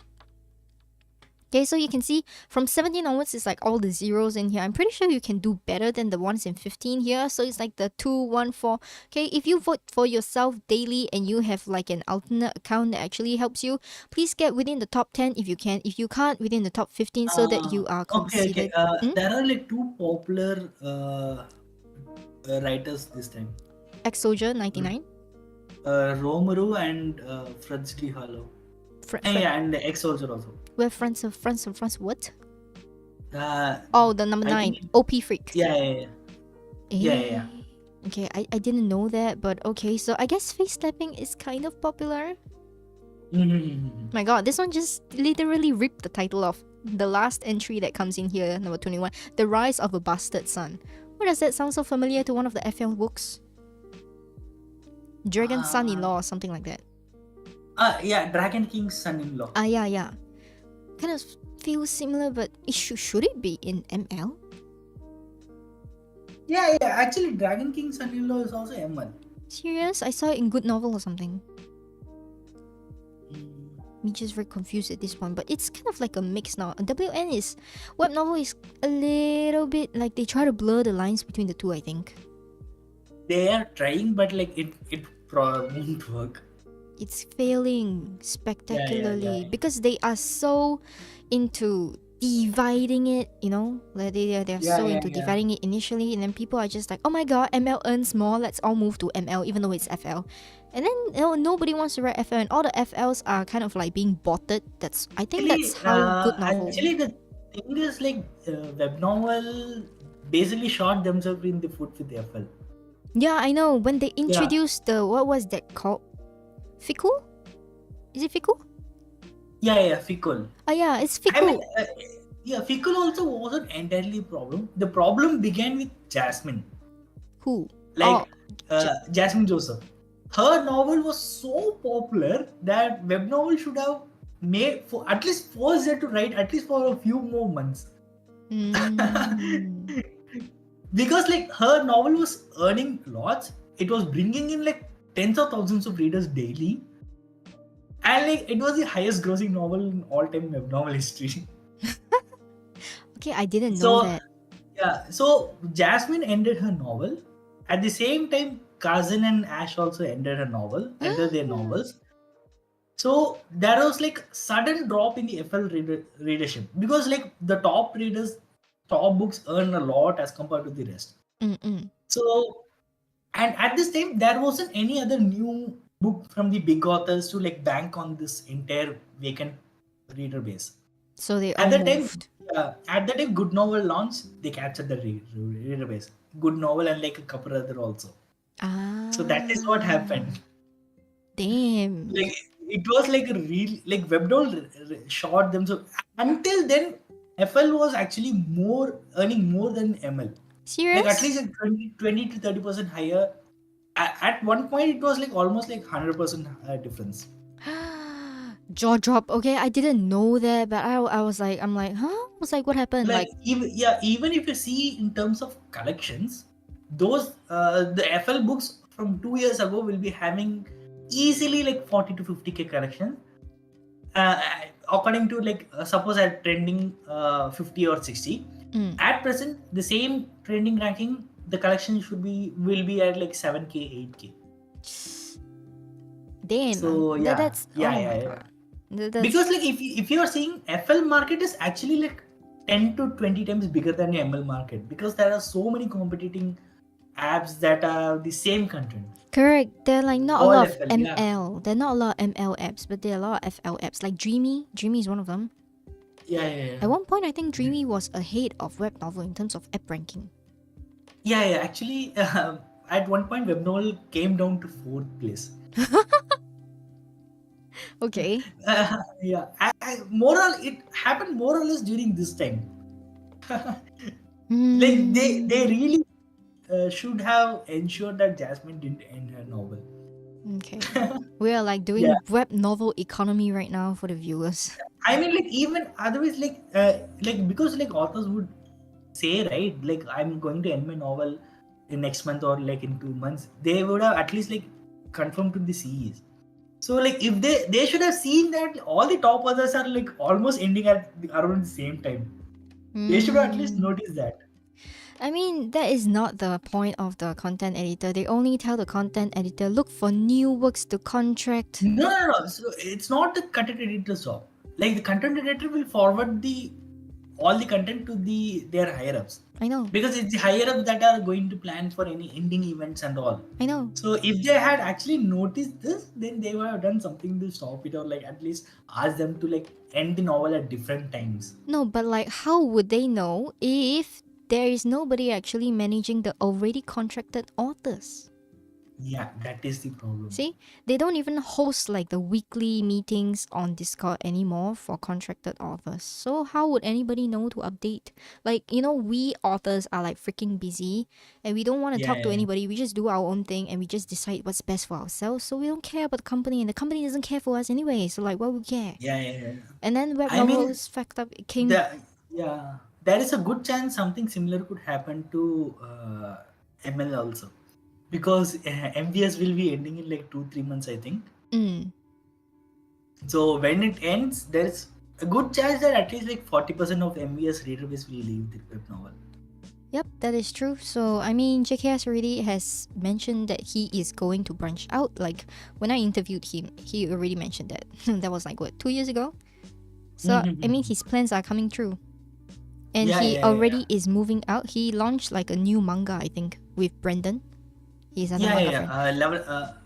Speaker 1: Okay, so you can see from 17 onwards, it's like all the zeros in here. I'm pretty sure you can do better than the ones in 15 here. So it's like the 2, 1, 4. Okay, if you vote for yourself daily and you have like an alternate account that actually helps you, please get within the top 10 if you can. If you can't, within the top 15 so that you are considered.
Speaker 2: Okay. There are like 2 popular writers this time.
Speaker 1: Ex-Soldier 99.
Speaker 2: Romero and Franz D. Hollow. And the Ex-Soldier also.
Speaker 1: Where France what? The number 9. OP Freak.
Speaker 2: Yeah.
Speaker 1: Okay, I didn't know that, but okay, so I guess face slapping is kind of popular.
Speaker 2: Mhm.
Speaker 1: My god, this one just literally ripped the title off. The last entry that comes in here, number 21, The Rise of a Bastard Son. Why does that sound so familiar to one of the FL books? Dragon's Son-in-Law or something like that.
Speaker 2: Yeah, Dragon King's son-in-law.
Speaker 1: Yeah. Kind of feels similar, but should it be in ML?
Speaker 2: Yeah. Actually, Dragon King's son-in-law is also ML.
Speaker 1: Serious? I saw it in Good Novel or something.
Speaker 2: Mm.
Speaker 1: Me just very confused at this point, but it's kind of like a mix now. WN is web novel is a little bit like they try to blur the lines between the two, I think.
Speaker 2: They are trying, but like it won't work.
Speaker 1: It's failing spectacularly
Speaker 2: Yeah.
Speaker 1: because they are so into dividing it, you know, like they're so into dividing it initially, and then people are just like, oh my god, ML earns more, let's all move to ML even though it's FL. And then nobody wants to write FL, and all the FLs are kind of like being botted. I think that's how Good Novel.
Speaker 2: Actually, the thing is like Webnovel basically shot themselves in the foot with FL.
Speaker 1: Yeah, I know. When they introduced the what was that called? Fickle? Is it Fickle?
Speaker 2: Yeah, Fickle.
Speaker 1: Yeah, it's Fickle.
Speaker 2: I mean, Fickle also wasn't entirely a problem. The problem began with Jasmine.
Speaker 1: Who?
Speaker 2: Like Jasmine Joseph. Her novel was so popular that Webnovel should have made for at least forced her to write at least for a few more months. Because like her novel was earning lots, it was bringing in like tens of thousands of readers daily, and like it was the highest grossing novel in all time web novel history.
Speaker 1: Okay, I didn't know that.
Speaker 2: Yeah, so Jasmine ended her novel. At the same time, Kazan and Ash also ended their novels. So there was like sudden drop in the FL readership because like the top books earn a lot as compared to the rest. So, and at this time there wasn't any other new book from the big authors to like bank on this entire vacant reader base.
Speaker 1: So they
Speaker 2: At
Speaker 1: all
Speaker 2: that
Speaker 1: moved.
Speaker 2: at that time, Good Novel launched, they captured the reader base. Good Novel and like a couple other also. So that is what happened.
Speaker 1: Damn.
Speaker 2: Like it was like a real like Webnovel shot them. So until then, FL was actually earning more than ML.
Speaker 1: Serious?
Speaker 2: Like at least 20 to 30% higher. At one point, it was like almost like 100% difference.
Speaker 1: Jaw drop. Okay, I didn't know that, but I was like, I'm like, huh? I was like, what happened?
Speaker 2: Like even if you see in terms of collections, those the FL books from 2 years ago will be having easily like 40 to 50K collection. According to like suppose at trending 50 or 60. At present, the same trending ranking, the collection will be at like 7K, 8K.
Speaker 1: Damn.
Speaker 2: So
Speaker 1: That's God.
Speaker 2: Because like if you are seeing FL market is actually like 10 to 20 times bigger than the ML market because there are so many competing apps that are the same content.
Speaker 1: Correct. There are like not
Speaker 2: All
Speaker 1: a lot of
Speaker 2: FL,
Speaker 1: ML. There are not a lot of ML apps, but there are a lot of FL apps. Like Dreamy. Dreamy is one of them.
Speaker 2: Yeah.
Speaker 1: At one point, I think Dreamy was ahead of Webnovel in terms of app ranking.
Speaker 2: Yeah. Actually, at one point, Webnovel came down to 4th place.
Speaker 1: Okay.
Speaker 2: Yeah. It happened more or less during this time. Like they really should have ensured that Jasmine didn't end her novel.
Speaker 1: Okay. We are like doing web novel economy right now for the viewers.
Speaker 2: I mean, like even otherwise, like because like authors would say, right, like I'm going to end my novel in next month or like in 2 months. They would have at least like confirmed to the CEs. So like if they should have seen that all the top authors are like almost ending at around the same time. They should have at least noticed that.
Speaker 1: I mean, that is not the point of the content editor. They only tell the content editor, look for new works to contract.
Speaker 2: No. So it's not the content editor's job. Like the content editor will forward all the content to their higher ups.
Speaker 1: I know.
Speaker 2: Because it's the higher ups that are going to plan for any ending events and all.
Speaker 1: I know.
Speaker 2: So if they had actually noticed this, then they would have done something to stop it or like at least ask them to like end the novel at different times.
Speaker 1: No, but like how would they know if there is nobody actually managing the already contracted authors?
Speaker 2: Yeah, that is the problem.
Speaker 1: See, they don't even host like the weekly meetings on Discord anymore for contracted authors. So how would anybody know to update? Like, we authors are like freaking busy and we don't want to
Speaker 2: Yeah,
Speaker 1: talk to
Speaker 2: yeah, yeah.
Speaker 1: anybody. We just do our own thing and we just decide what's best for ourselves. So we don't care about the company and the company doesn't care for us anyway. So like, why would we care?
Speaker 2: Yeah, yeah, yeah.
Speaker 1: And then web
Speaker 2: I mean,
Speaker 1: novels fact up it came.
Speaker 2: the yeah, there is a good chance something similar could happen to ML also, because MVS will be ending in like 2-3 months, I think.
Speaker 1: Mm,
Speaker 2: So when it ends, there's a good chance that at least like 40% of MVS reader base will leave the web novel.
Speaker 1: Yep, that is true. So, I mean, JKS already has mentioned that he is going to branch out. Like, when I interviewed him, he already mentioned that. That was like, what, 2 years ago? So, I mean, his plans are coming true. And
Speaker 2: Yeah,
Speaker 1: he
Speaker 2: yeah, yeah.
Speaker 1: already is moving out. He launched like a new manga, I think, with Brendan, his other
Speaker 2: Yeah, yeah,
Speaker 1: manga
Speaker 2: yeah.
Speaker 1: friend.
Speaker 2: Level.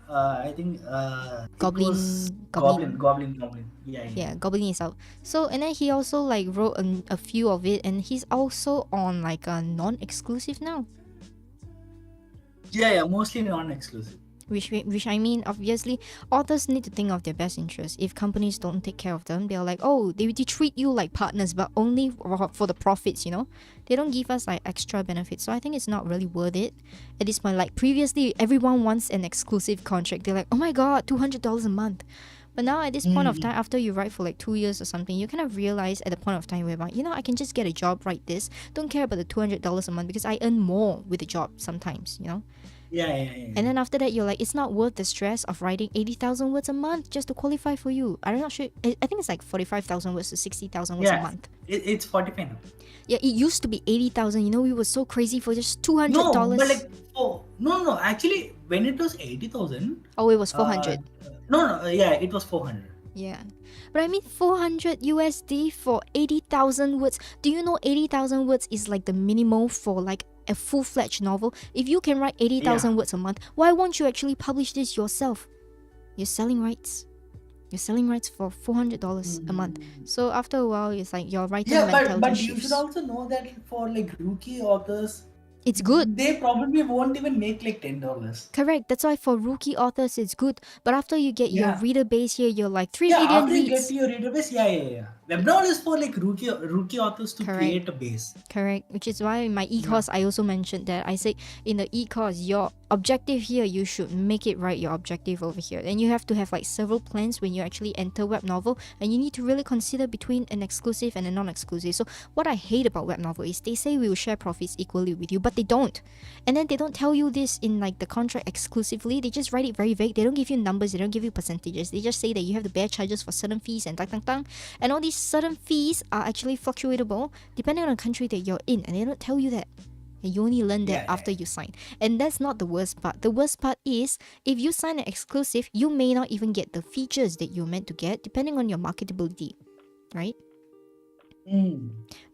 Speaker 2: I think it was
Speaker 1: Goblin.
Speaker 2: Goblin. Yeah, yeah,
Speaker 1: Yeah, Goblin is out. So, and then he also like wrote a few of it, and he's also on like a non-exclusive now.
Speaker 2: yeah, yeah. Mostly non-exclusive.
Speaker 1: Which I mean, obviously, authors need to think of their best interests. If companies don't take care of them, they're like, oh, they treat you like partners, but only for the profits, They don't give us like extra benefits. So I think it's not really worth it at this point. Like previously, everyone wants an exclusive contract. They're like, oh my god, $200 a month. But now at this point of time, after you write for like 2 years or something, you kind of realize at the point of time whereby, I can just get a job, write this. Don't care about the $200 a month because I earn more with the job sometimes.
Speaker 2: Yeah, yeah, yeah.
Speaker 1: And then after that, you're like, it's not worth the stress of writing 80,000 words a month just to qualify for you. I'm not sure. I think it's like 45,000 words to 60,000 words a
Speaker 2: Yeah,
Speaker 1: month.
Speaker 2: it's 45 now.
Speaker 1: Yeah, it used to be 80,000. We were so crazy for just
Speaker 2: No, but
Speaker 1: $200.
Speaker 2: like, oh no, no. Actually, when it was 80,000,
Speaker 1: Oh, it was
Speaker 2: uh,
Speaker 1: 400.
Speaker 2: no, yeah, it was 400.
Speaker 1: Yeah. But I mean, 400 USD for 80,000 words. Do you know 80,000 words is like the minimum for like a full-fledged novel? If you can write 80,000
Speaker 2: Yeah.
Speaker 1: words a month, why won't you actually publish this yourself? You're selling rights. You're selling rights for $400 a month. So after a while, it's like your writing
Speaker 2: Yeah,
Speaker 1: mentality
Speaker 2: but you should
Speaker 1: shifts.
Speaker 2: also know that for like rookie authors,
Speaker 1: It's good.
Speaker 2: they probably won't even make like $10.
Speaker 1: Correct. That's why for rookie authors, it's good. But after you get your
Speaker 2: Yeah.
Speaker 1: reader base here, you're like 3
Speaker 2: Yeah,
Speaker 1: million
Speaker 2: after you get
Speaker 1: reads.
Speaker 2: to your database, yeah. Webnovel is for like rookie authors to
Speaker 1: Correct.
Speaker 2: create a base.
Speaker 1: Correct. Which is why in my e-course, I also mentioned that. I say in the e-course, your objective here, you should make it right, your objective over here. And you have to have like several plans when you actually enter web novel. And you need to really consider between an exclusive and a non-exclusive. So what I hate about web novel is they say we will share profits equally with you, but they don't. And then they don't tell you this in like the contract exclusively. They just write it very vague. They don't give you numbers. They don't give you percentages. They just say that you have to bear charges for certain fees and tang. And all these certain fees are actually fluctuatable depending on the country that you're in. And they don't tell you that. And you only learn that after you sign. And that's not the worst part. The worst part is if you sign an exclusive, you may not even get the features that you're meant to get depending on your marketability. Right?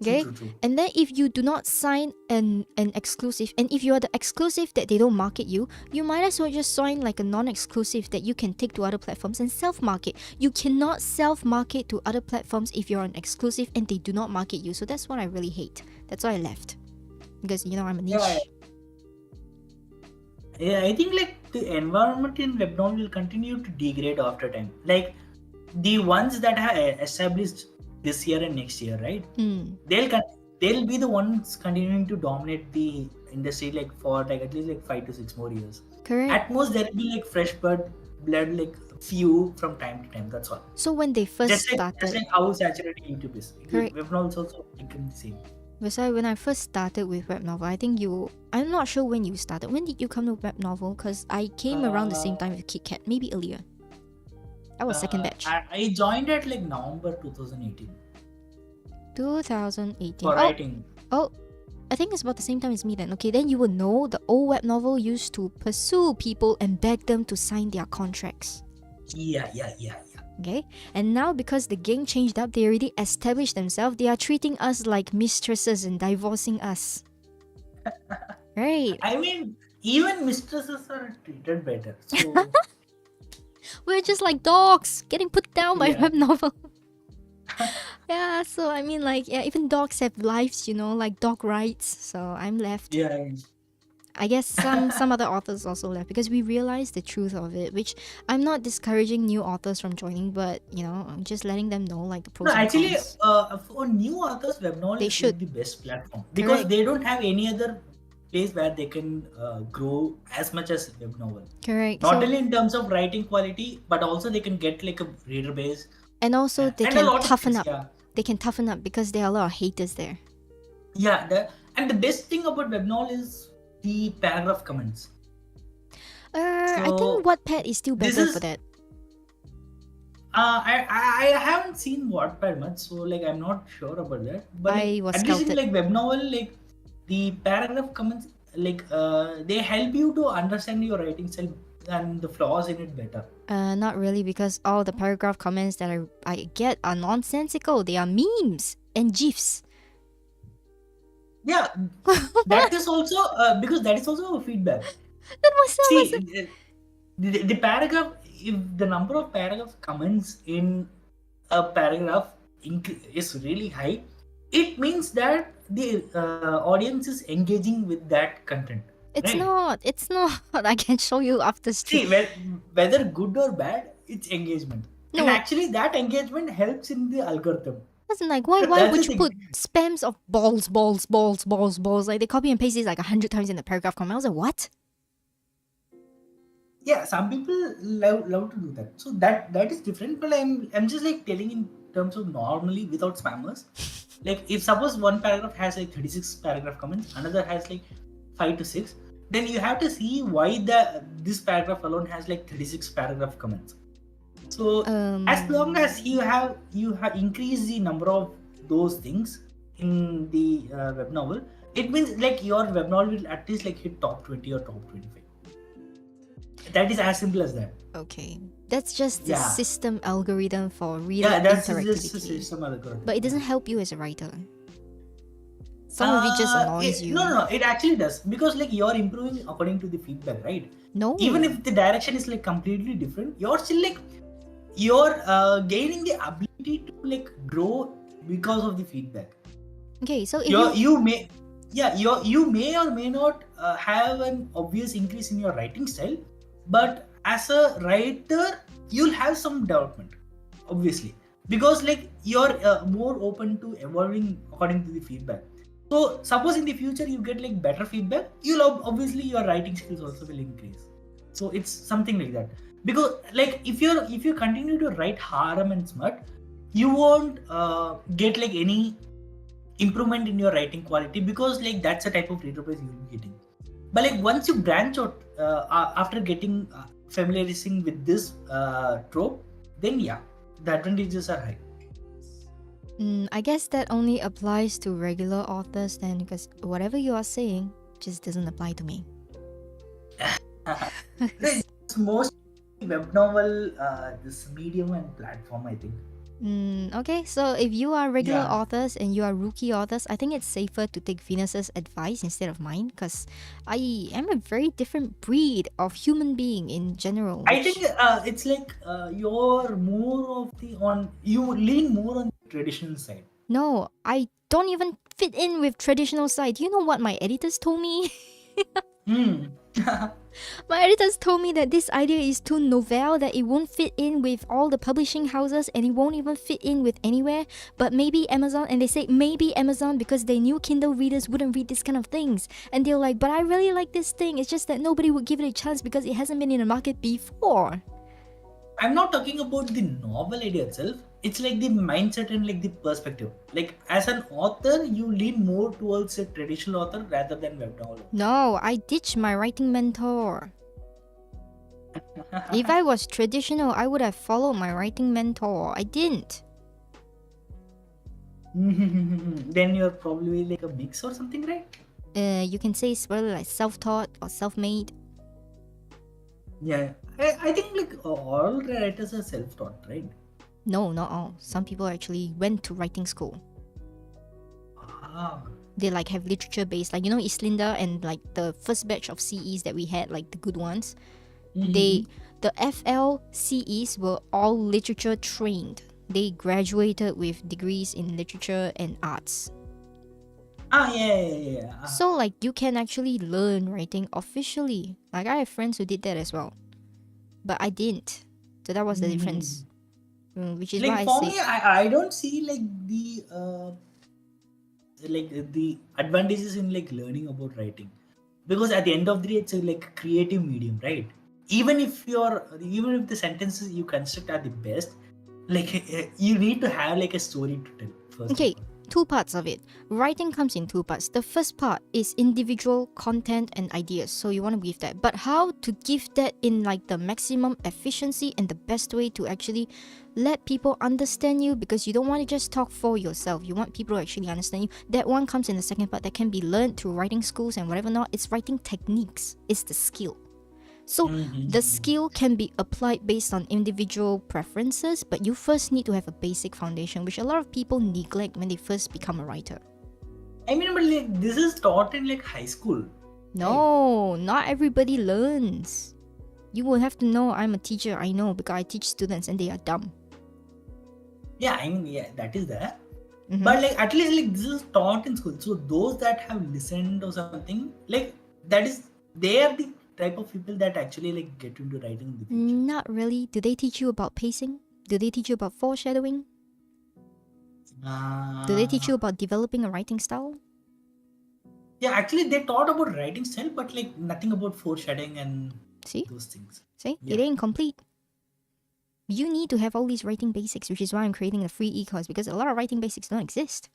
Speaker 1: Okay,
Speaker 2: True.
Speaker 1: and then if you do not sign an exclusive, and if you are the exclusive that they don't market you, you might as well just sign like a non-exclusive that you can take to other platforms and self-market. You cannot self-market to other platforms if you're an exclusive and they do not market you. So that's what I really hate. That's why I left, because I'm a niche.
Speaker 2: Yeah, I think like the environment in Webnovel will continue to degrade after time. Like the ones that have established this year and next year, right? They'll be the ones continuing to dominate the industry like for like at least like 5 to 6 more years.
Speaker 1: Correct.
Speaker 2: At most there'll be like fresh blood like few from time to time. That's all.
Speaker 1: So when they first started,
Speaker 2: just like how saturated YouTube is.
Speaker 1: Correct.
Speaker 2: Webnovels also become the same.
Speaker 1: So when I first started with web novel, I think I'm not sure when you started. When did you come to web novel? Because I came around the same time with KitKat, maybe earlier. I was second batch.
Speaker 2: I joined at like November 2018.
Speaker 1: 2018.
Speaker 2: For writing.
Speaker 1: Oh, I think it's about the same time as me then. Okay, then you will know the old web novel used to pursue people and beg them to sign their contracts.
Speaker 2: Yeah.
Speaker 1: Okay, and now because the game changed up, they already established themselves. They are treating us like mistresses and divorcing us. Right.
Speaker 2: I mean, even mistresses are treated better. So
Speaker 1: we're just like dogs getting put down by web novel. Yeah, so I mean, like, yeah, even dogs have lives, like dog rights. So I'm left.
Speaker 2: yeah.
Speaker 1: I guess some other authors also left because we realized the truth of it, which I'm not discouraging new authors from joining, but I'm just letting them know like the
Speaker 2: No,
Speaker 1: pros and
Speaker 2: actually,
Speaker 1: cons.
Speaker 2: for new authors, Webnovel
Speaker 1: They
Speaker 2: is like
Speaker 1: should.
Speaker 2: the best platform because
Speaker 1: Correct.
Speaker 2: they don't have any other place where they can grow as much as Webnovel.
Speaker 1: Correct.
Speaker 2: Not
Speaker 1: So,
Speaker 2: only in terms of writing quality, but also they can get like a reader base
Speaker 1: and also they
Speaker 2: and a
Speaker 1: can
Speaker 2: lot of
Speaker 1: toughen
Speaker 2: things.
Speaker 1: up.
Speaker 2: Yeah,
Speaker 1: They can toughen up because there are a lot of haters there.
Speaker 2: yeah. And the best thing about Webnovel is the paragraph comments.
Speaker 1: I think
Speaker 2: So
Speaker 1: Wattpad is still
Speaker 2: this
Speaker 1: better for
Speaker 2: is
Speaker 1: that.
Speaker 2: I haven't seen Wattpad much, so like I'm not sure about that. But like
Speaker 1: I was
Speaker 2: at least in
Speaker 1: scouted.
Speaker 2: like Webnovel, like the paragraph comments, like they help you to understand your writing style and the flaws in it better.
Speaker 1: Not really, because all the paragraph comments that I get are nonsensical. They are memes and gifs.
Speaker 2: Yeah, that is also because that is also a feedback.
Speaker 1: That was
Speaker 2: See, the paragraph, if the number of paragraph comments in a paragraph is really high, it means that the audience is engaging with that content,
Speaker 1: It's
Speaker 2: right?
Speaker 1: not. It's not. I can show you after stream.
Speaker 2: See, whether good or bad, it's engagement, and
Speaker 1: No,
Speaker 2: actually that engagement helps in the algorithm.
Speaker 1: listen, like why
Speaker 2: That's the
Speaker 1: would you put
Speaker 2: thing.
Speaker 1: spams of balls, balls, balls, balls, balls? Like they copy and paste this like 100 times in the paragraph comment. I was like, what?
Speaker 2: Yeah, some people love to do that, so that is different. But I'm just like telling in terms of normally without spammers. Like if suppose one paragraph has like 36 paragraph comments, another has like 5 to 6, then you have to see why this paragraph alone has like 36 paragraph comments. So as long as you have increased the number of those things in the web novel, it means like your web novel will at least like hit top 20 or top 25. That is as simple as that.
Speaker 1: Okay, that's just the
Speaker 2: Yeah,
Speaker 1: system algorithm for reader
Speaker 2: yeah, that's just a
Speaker 1: interactivity,
Speaker 2: system algorithm.
Speaker 1: but it doesn't help you as a writer. Some of it just annoys you.
Speaker 2: No, it actually does because like you're improving according to the feedback, right?
Speaker 1: No.
Speaker 2: Even if the direction is like completely different, you're still like you're gaining the ability to like grow because of the feedback.
Speaker 1: Okay, so if
Speaker 2: You may or may not have an obvious increase in your writing style, but as a writer you'll have some development, obviously, because like you're more open to evolving according to the feedback. So suppose in the future you get like better feedback, you'll obviously your writing skills also will increase. So it's something like that, because like if you continue to write harem and smut, you won't get like any improvement in your writing quality, because like that's the type of reader base you'll be getting. But like once you branch out after getting familiarizing with this trope, then yeah, the advantages are high.
Speaker 1: I guess that only applies to regular authors then, because whatever you are saying just doesn't apply to me.
Speaker 2: It's most web novel, this medium and platform, I think.
Speaker 1: Okay, so if you are regular
Speaker 2: Yeah,
Speaker 1: authors and you are rookie authors, I think it's safer to take Venus's advice instead of mine, because I am a very different breed of human being in general.
Speaker 2: I think it's like you're more of the on you lean more on the traditional side.
Speaker 1: No, I don't even fit in with traditional side. You know what my editors told me?
Speaker 2: Hmm.
Speaker 1: My editors told me that this idea is too novel, that it won't fit in with all the publishing houses and it won't even fit in with anywhere, but maybe Amazon. And they say maybe Amazon because they knew Kindle readers wouldn't read this kind of things. And they're like, but I really like this thing. It's just that nobody would give it a chance because it hasn't been in the market before.
Speaker 2: I'm not talking about the novel idea itself. It's like the mindset and like the perspective. Like as an author, you lean more towards a traditional author rather than web novel.
Speaker 1: No, I ditched my writing mentor. If I was traditional, I would have followed my writing mentor. I didn't.
Speaker 2: Then you're probably like a mix or something, right?
Speaker 1: You can say it's probably like self-taught or self-made.
Speaker 2: Yeah, I think like all writers are self-taught, right?
Speaker 1: No, not all. Some people actually went to writing school.
Speaker 2: Ah,
Speaker 1: They like have literature based, like Islinda and like the first batch of CEs that we had, like the good ones. The FL CEs were all literature trained. They graduated with degrees in literature and arts.
Speaker 2: Yeah.
Speaker 1: So like you can actually learn writing officially. Like I have friends who did that as well, but I didn't. So that was the difference. Which is why
Speaker 2: Like
Speaker 1: I
Speaker 2: for
Speaker 1: say,
Speaker 2: me, I don't see the advantages in like learning about writing, because at the end of the day it's a like creative medium, right? Even if the sentences you construct are the best, like you need to have like a story to tell first of
Speaker 1: okay,
Speaker 2: all.
Speaker 1: two parts of it. Writing comes in two parts. The first part is individual content and ideas. So you want to give that. But how to give that in like the maximum efficiency and the best way to actually let people understand you, because you don't want to just talk for yourself. You want people to actually understand you. That one comes in the second part that can be learned through writing schools and whatever not. It's writing techniques. It's the skill. So the skill can be applied based on individual preferences, but you first need to have a basic foundation, which a lot of people neglect when they first become a writer.
Speaker 2: I mean, but like this is taught in like high school, right?
Speaker 1: No, not everybody learns. You will have to know. I'm a teacher, I know, because I teach students and they are dumb.
Speaker 2: Yeah, I mean, yeah, that is there.
Speaker 1: Mhm.
Speaker 2: But like at least like this is taught in school. So those that have listened or something, like that is they are the type of people that actually like get into writing in the future.
Speaker 1: Not really. Do they teach you about pacing? Do they teach you about foreshadowing? Do they teach
Speaker 2: Uh,
Speaker 1: you about developing a writing style?
Speaker 2: yeah, actually they taught about writing style, but like nothing about foreshadowing and
Speaker 1: See?
Speaker 2: those things.
Speaker 1: See? It
Speaker 2: Yeah.
Speaker 1: ain't complete. You need to have all these writing basics, which is why I'm creating a free e-course, because a lot of writing basics don't exist.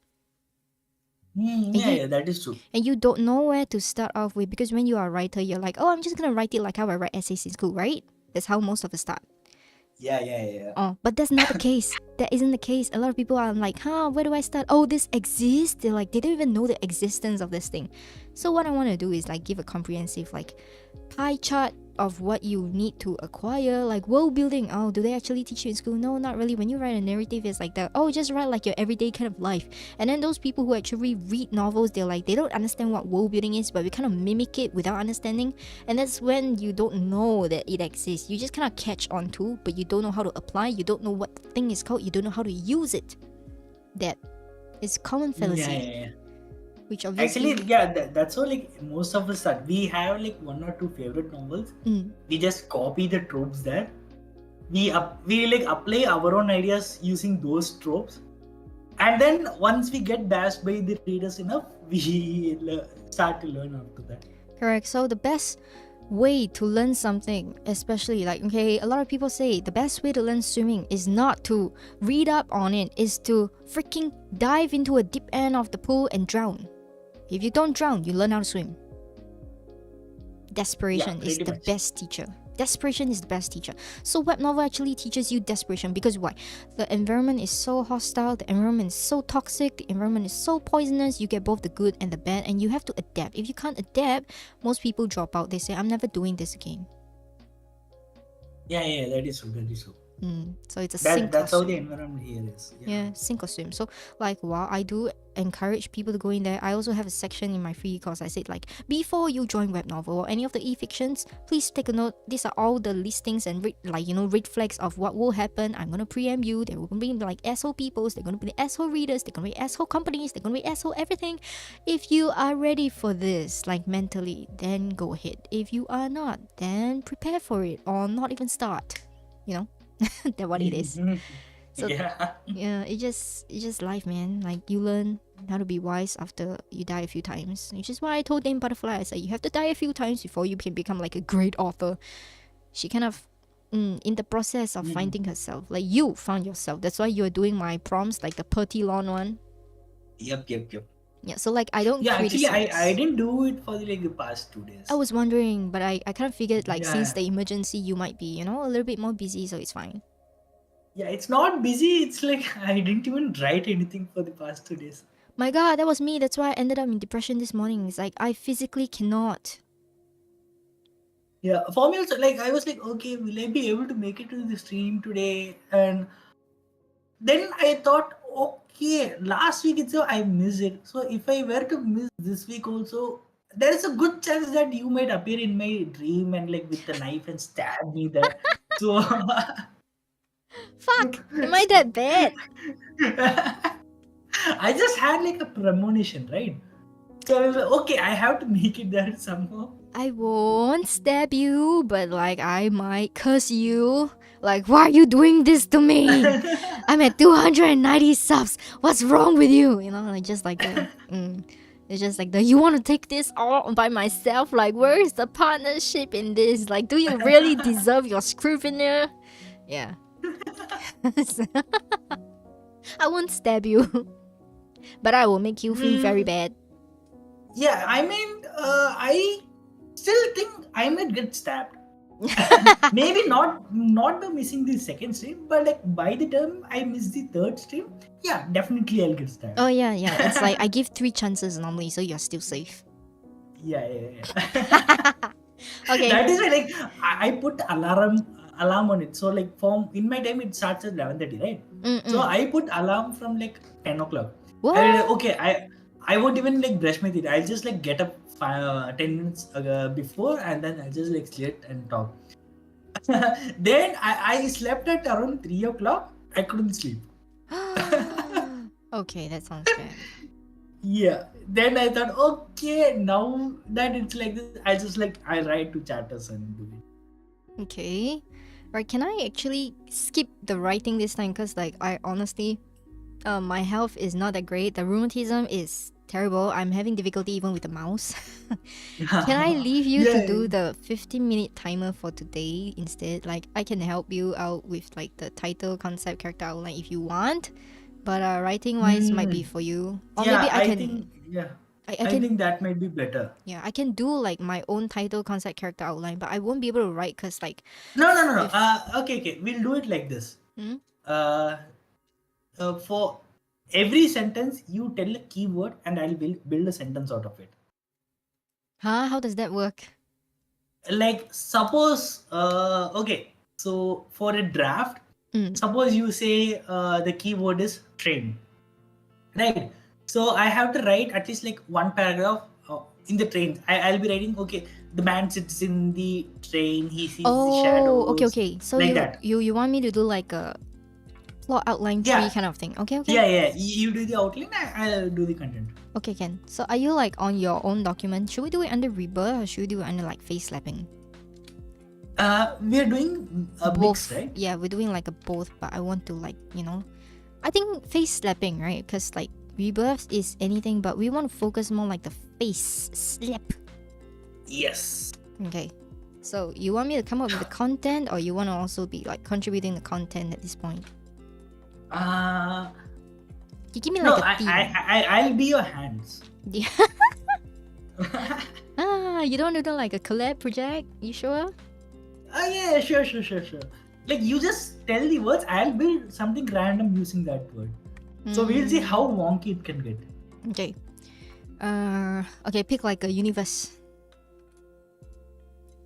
Speaker 1: And
Speaker 2: Yeah,
Speaker 1: you
Speaker 2: yeah, that is true.
Speaker 1: and you don't know where to start off with, because when you are a writer, you're like, oh, I'm just gonna write it like how I write essays in school, right? That's how most of us start.
Speaker 2: Yeah.
Speaker 1: Oh, but that's not the case. That isn't the case. A lot of people are like, where do I start? Oh, this exists. They're like, they don't even know the existence of this thing. So what I want to do is like give a comprehensive like pie chart of what you need to acquire, like world building. Oh, do they actually teach you in school? No, not really. When you write a narrative, it's like that. Oh, just write like your everyday kind of life. And then those people who actually read novels, they're like, they don't understand what world building is, but we kind of mimic it without understanding. And that's when you don't know that it exists. You just kind of catch on to, but you don't know how to apply. You don't know what the thing is called. You don't know how to use it. That is common fallacy,
Speaker 2: Yeah.
Speaker 1: which
Speaker 2: Actually,
Speaker 1: obviously.
Speaker 2: yeah, that's how like most of us start. We have like one or two favorite novels. We just copy the tropes there. We like apply our own ideas using those tropes, and then once we get bashed by the readers enough, we start to learn after that.
Speaker 1: Correct. So the best way to learn something, especially like, okay, a lot of people say the best way to learn swimming is not to read up on it, is to freaking dive into a deep end of the pool and drown. If you don't drown, you learn how to swim. Desperation is
Speaker 2: Pretty
Speaker 1: the
Speaker 2: much.
Speaker 1: best teacher. Desperation is the best teacher. So web novel actually teaches you desperation, because why? The environment is so hostile, the environment is so toxic, the environment is so poisonous, you get both the good and the bad, and you have to adapt. If you can't adapt, most people drop out. They say, I'm never doing this again.
Speaker 2: Yeah, that is true. That is true.
Speaker 1: So it's a sink or
Speaker 2: That's how the
Speaker 1: swim.
Speaker 2: environment here is.
Speaker 1: Yeah, sink or swim. So like while I do encourage people to go in there, I also have a section in my free course. I said like, before you join web novel or any of the e-fictions, please take a note. These are all the listings and red flags of what will happen. I'm gonna preempt you. There will be like asshole peoples, they're gonna be the asshole readers, they're gonna be asshole companies, they're gonna be asshole everything. If you are ready for this, like mentally, then go ahead. If you are not, then prepare for it or not even start. You know? That's what it is. So yeah, it's just life, man. Like you learn how to be wise after you die a few times. Which is why I told Dame Butterfly, I said you have to die a few times before you can become like a great author. She kind of in the process of finding herself, like you found yourself. That's why you're doing my prompts, like the Perty Lawn one.
Speaker 2: Yep.
Speaker 1: Yeah, so like I don't
Speaker 2: Yeah, actually,
Speaker 1: criticize.
Speaker 2: I didn't do it for like the past 2 days.
Speaker 1: I was wondering, but I kind of figured like since
Speaker 2: Yeah.
Speaker 1: the emergency, you might be, a little bit more busy, so it's fine.
Speaker 2: Yeah, it's not busy. It's like I didn't even write anything for the past 2 days.
Speaker 1: My god, that was me. That's why I ended up in depression this morning. It's like I physically cannot.
Speaker 2: Yeah, for me also, like I was like, okay, will I be able to make it to the stream today? And then I thought, okay, last week itself I missed it. So if I were to miss this week also, there is a good chance that you might appear in my dream and like with a knife and stab me there. So
Speaker 1: Fuck! Am I that bad?
Speaker 2: I just had like a premonition, right? So I was like, okay, I have to make it there somehow.
Speaker 1: I won't stab you, but like I might curse you. Like, why are you doing this to me? I'm at 290 subs. What's wrong with you? You know, like just like it's just like the you want to take this all by myself. Like, where is the partnership in this? Like, do you really deserve your scrivener? Yeah. I won't stab you, but I will make you feel very bad.
Speaker 2: Yeah, I mean, I still think I might get stabbed. Maybe not by missing the second stream, but like by the time I miss the third stream, yeah, definitely I'll get stabbed.
Speaker 1: Oh yeah. It's like I give 3 chances normally, so you're still safe.
Speaker 2: Yeah.
Speaker 1: Okay.
Speaker 2: That is why like I put alarm on it. So like in my time it starts at 11:30, right? So I put alarm from like 10 o'clock.
Speaker 1: What?
Speaker 2: Okay, I won't even like brush my teeth. I'll just like get up 10 minutes before, and then I'll just like sit and talk. Then I slept at around 3 o'clock. I couldn't sleep.
Speaker 1: Okay, that sounds bad.
Speaker 2: Yeah. Then I thought, okay, now that it's like this, I write to chatters and do it.
Speaker 1: Okay. Right, can I actually skip the writing this time? Because like I honestly, my health is not that great. The rheumatism is terrible. I'm having difficulty even with the mouse. Can I leave you to do the 15-minute timer for today instead? Like I can help you out with like the title, concept, character outline if you want. But writing wise might be for you. Or maybe I can
Speaker 2: think that might be better.
Speaker 1: Yeah, I can do like my own title, concept, character outline, but I won't be able to write because like
Speaker 2: No. Okay. We'll do it like this. For every sentence, you tell a keyword, and I'll build a sentence out of it.
Speaker 1: Huh? How does that work?
Speaker 2: Like suppose, okay. So for a draft, suppose you say the keyword is train, right? So I have to write at least like one paragraph in the train. I'll be writing, okay, the man sits in the train, he sees the shadows.
Speaker 1: Okay. So
Speaker 2: like
Speaker 1: you want me to do like a plot outline tree kind of thing? Okay.
Speaker 2: Yeah. You do the outline, I'll do the content.
Speaker 1: Okay, Ken. So are you like on your own document? Should we do it under Rebirth or should we do it under like face slapping?
Speaker 2: We're doing a
Speaker 1: both,
Speaker 2: mix, right?
Speaker 1: Yeah, we're doing like a both, but I want to like, I think face slapping, right? Because like Rebirth is anything, but we want to focus more like the face slap.
Speaker 2: Yes.
Speaker 1: Okay. So you want me to come up with the content, or you want to also be like contributing the content at this point? You give me like a theme.
Speaker 2: I'll be your hands.
Speaker 1: Yeah. You don't want to do like a collab project? You sure?
Speaker 2: Yeah, sure. Like you just tell the words, I'll build something random using that word. So we'll see how wonky it can get.
Speaker 1: Okay. Okay, pick like a universe.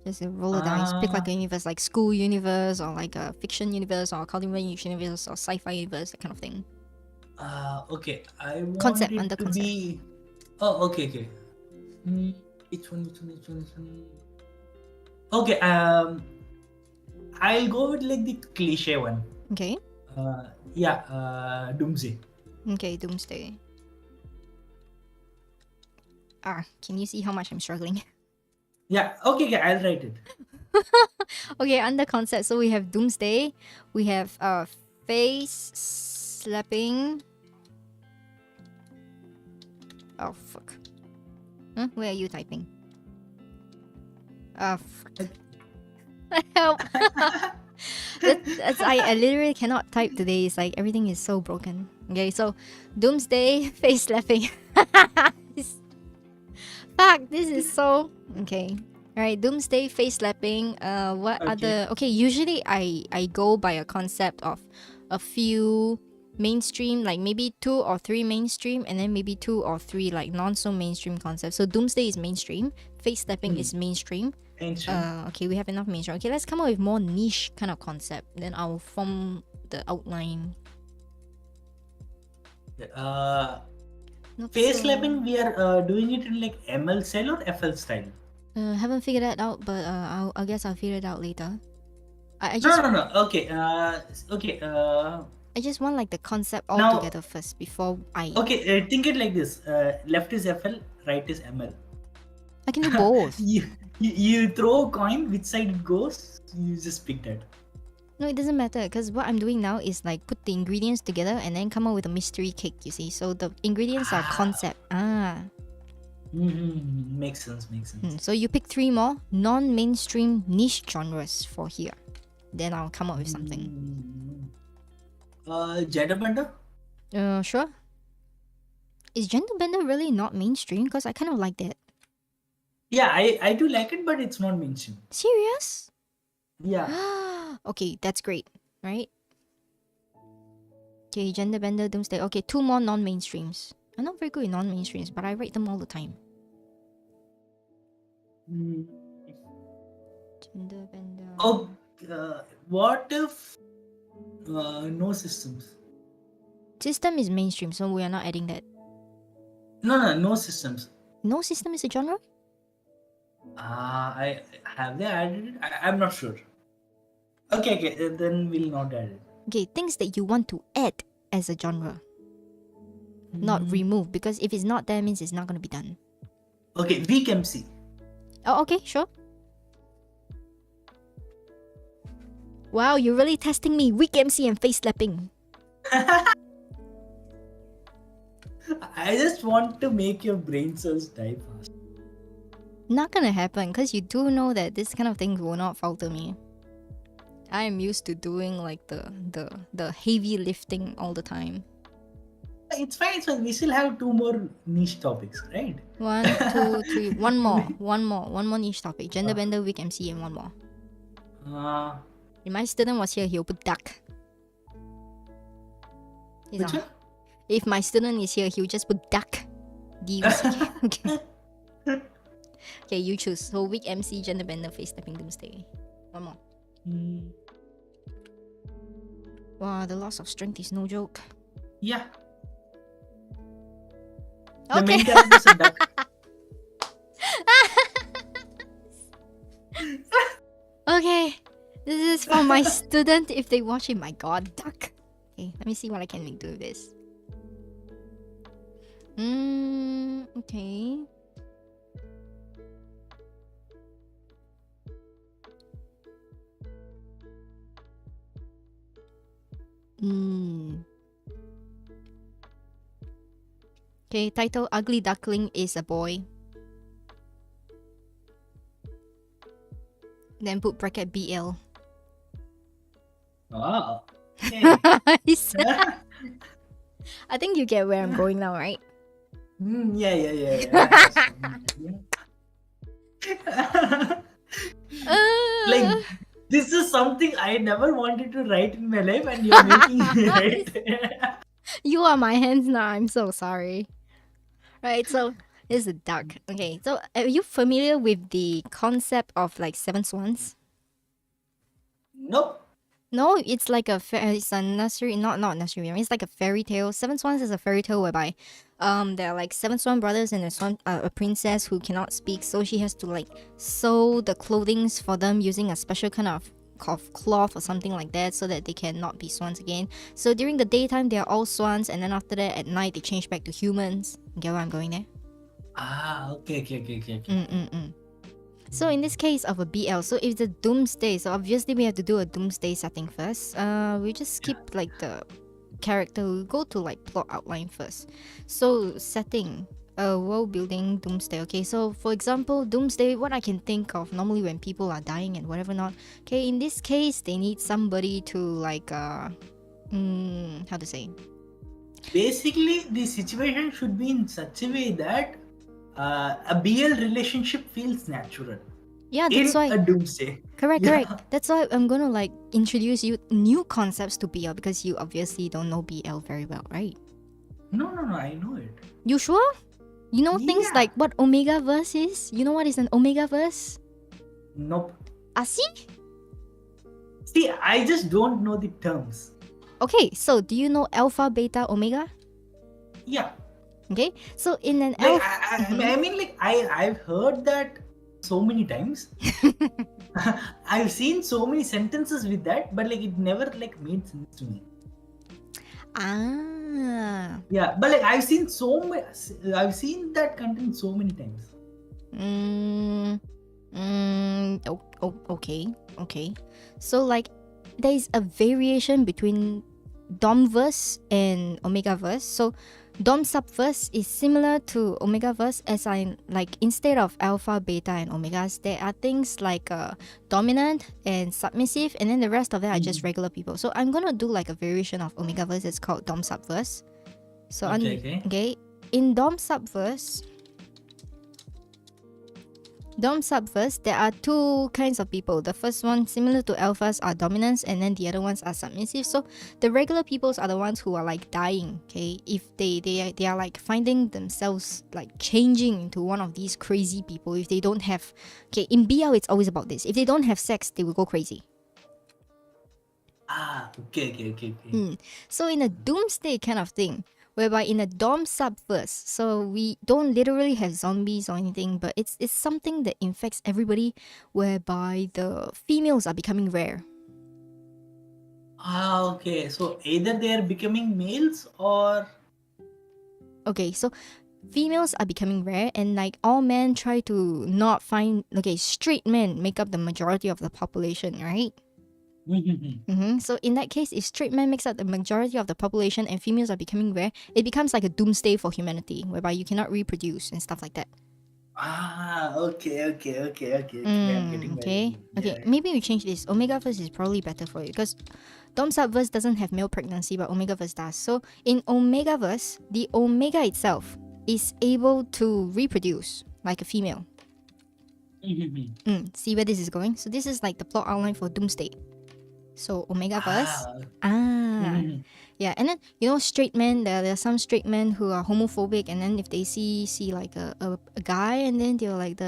Speaker 1: Just roll the dice. Pick like a universe, like school universe, or like a fiction universe, or cultivation universe, or sci-fi universe, that kind of thing.
Speaker 2: Okay. I want
Speaker 1: concept
Speaker 2: it
Speaker 1: under
Speaker 2: to
Speaker 1: concept.
Speaker 2: be. Oh, okay. Which one? Okay. I'll go with like the cliche one.
Speaker 1: Okay.
Speaker 2: Doomsday.
Speaker 1: Okay, Doomsday. Can you see how much I'm struggling?
Speaker 2: Yeah, okay, I'll write it.
Speaker 1: Okay, under concept, so we have Doomsday, we have face slapping. Oh fuck. Huh? Where are you typing? Fuck. Help. I literally cannot type today. It's like everything is so broken. Okay, so Doomsday, face slapping. Fuck, this is so okay. Alright, Doomsday, face slapping. What other? Okay, usually I go by a concept of a few mainstream, like maybe 2 or 3 mainstream, and then maybe 2 or 3 like non so mainstream concepts. So Doomsday is mainstream, face slapping is mainstream. Okay, we have enough mainstream. Okay, let's come up with more niche kind of concept. Then I'll form the outline.
Speaker 2: Face slapping, we are doing it in like ML style or FL style?
Speaker 1: Haven't figured that out, but I guess I'll figure it out later. I just
Speaker 2: No. Okay.
Speaker 1: I just want like the concept all
Speaker 2: Now,
Speaker 1: together first before I.
Speaker 2: okay, think it like this: left is FL, right is ML.
Speaker 1: I can do both.
Speaker 2: You throw a coin, which side it goes, you just pick that.
Speaker 1: No, it doesn't matter because what I'm doing now is like put the ingredients together and then come up with a mystery cake. You see, so the ingredients are concept.
Speaker 2: Makes sense.
Speaker 1: So you pick 3 more non-mainstream niche genres for here. Then I'll come up with something.
Speaker 2: Gender bender?
Speaker 1: Sure. Is gender bender really not mainstream? Because I kind of like that.
Speaker 2: Yeah, I do like it, but it's not mainstream.
Speaker 1: Serious?
Speaker 2: Yeah.
Speaker 1: Okay, that's great, right? Okay, gender bender, doomsday. Okay, 2 more non-mainstreams. I'm not very good in non-mainstreams, but I write them all the time. Gender bender.
Speaker 2: Oh, what if no systems?
Speaker 1: System is mainstream, so we are not adding that.
Speaker 2: No systems.
Speaker 1: No system is a genre?
Speaker 2: I have they added it? I'm not sure. Okay, then we'll not add it.
Speaker 1: Okay, things that you want to add as a genre. Not remove, because if it's not there, means it's not going to be done.
Speaker 2: Okay, weak MC.
Speaker 1: Oh, okay, sure. Wow, you're really testing me. Weak MC and face slapping.
Speaker 2: I just want to make your brain cells die fast.
Speaker 1: Not gonna happen, because you do know that this kind of thing will not falter me. I am used to doing like the heavy lifting all the time.
Speaker 2: It's fine. We still have 2 more niche topics, right?
Speaker 1: 1, 2, 3. One more niche topic. Gender bender, weak MC, and one more. If my student was here, he'll put duck.
Speaker 2: Which one?
Speaker 1: If my student is here, he'll just put duck. D-U-C-K. Okay. Okay, you choose. So weak MC, gender bender, face stepping, doomsday. One more. Wow, the loss of strength is no joke.
Speaker 2: Yeah.
Speaker 1: Okay.
Speaker 2: The main character is a duck.
Speaker 1: Okay, this is for my student if they watch it. My god, duck. Okay, let me see what I can do with this. Okay. Okay, title Ugly Duckling is a boy. Then put bracket BL.
Speaker 2: Wow. Okay.
Speaker 1: I think you get where I'm going now, right?
Speaker 2: Yeah. Like, this is something I never wanted to write in my life, and you're making me write.
Speaker 1: You are my hands now. I'm so sorry. Right, so this is a duck. Okay, so are you familiar with the concept of like 7 swans?
Speaker 2: Nope.
Speaker 1: No, it's like it's a nursery, not nursery. It's like a fairy tale. 7 swans is a fairy tale whereby, there are like 7 swan brothers and a princess who cannot speak, so she has to like sew the clothings for them using a special kind of cloth or something like that, so that they cannot be swans again. So during the daytime they are all swans, and then after that at night they change back to humans. Get where I'm going there?
Speaker 2: Okay.
Speaker 1: So in this case of a BL, so if it's a doomsday, so obviously we have to do a doomsday setting first. We just skip like the character, we go to like plot outline first. So setting, world building, doomsday. Okay, so for example, doomsday, what I can think of normally when people are dying and whatever not. Okay, in this case, they need somebody to like, how to say?
Speaker 2: Basically, the situation should be in such a way that a BL relationship feels natural.
Speaker 1: Yeah, that's why.
Speaker 2: A doomsday.
Speaker 1: Correct. That's why I'm gonna like introduce you new concepts to BL, because you obviously don't know BL very well, right?
Speaker 2: No, I know it.
Speaker 1: You sure? You know things like what Omega verse is? You know what is an Omega verse?
Speaker 2: Nope.
Speaker 1: See,
Speaker 2: I just don't know the terms.
Speaker 1: Okay, so do you know Alpha, Beta, Omega?
Speaker 2: Yeah.
Speaker 1: Okay, so in an
Speaker 2: Like,
Speaker 1: alpha...
Speaker 2: I mean, like, I've heard that so many times. I've seen so many sentences with that, but like it never like made sense to me.
Speaker 1: Ah.
Speaker 2: Yeah, but like I've seen I've seen that content so many times.
Speaker 1: Okay. Okay. So like, there is a variation between Domverse and Omegaverse. So Dom Subverse is similar to Omegaverse, as in like instead of alpha, beta, and omegas, there are things like dominant and submissive, and then the rest of it are just regular people. So I'm gonna do like a variation of Omegaverse. It's called Dom Subverse. So
Speaker 2: Okay.
Speaker 1: okay, in Dom Subverse, there are two kinds of people. The first one, similar to alphas, are dominants, and then the other ones are submissive. So the regular peoples are the ones who are like dying. Okay, if they are like finding themselves like changing into one of these crazy people. If they don't have, okay, in BL it's always about this. If they don't have sex, they will go crazy.
Speaker 2: Okay.
Speaker 1: So in a doomsday kind of thing, whereby in a Dom Subverse, so we don't literally have zombies or anything, but it's something that infects everybody, whereby the females are becoming rare.
Speaker 2: Okay. So either they are becoming males or
Speaker 1: Okay, so females are becoming rare, and like all men try to not find, okay, straight men make up the majority of the population, right? So in that case, if straight men makes up the majority of the population and females are becoming rare, it becomes like a doomsday for humanity, whereby you cannot reproduce and stuff like that.
Speaker 2: Okay. I'm getting where
Speaker 1: Okay.
Speaker 2: yeah.
Speaker 1: Maybe we change this. Omegaverse is probably better for you because Dom Subverse doesn't have male pregnancy, but Omegaverse does. So in Omegaverse, the Omega itself is able to reproduce like a female. See where this is going? So this is like the plot outline for Doomsday. So Omegaverse. Yeah, and then straight men. There are some straight men who are homophobic, and then if they see like a guy, and then they're like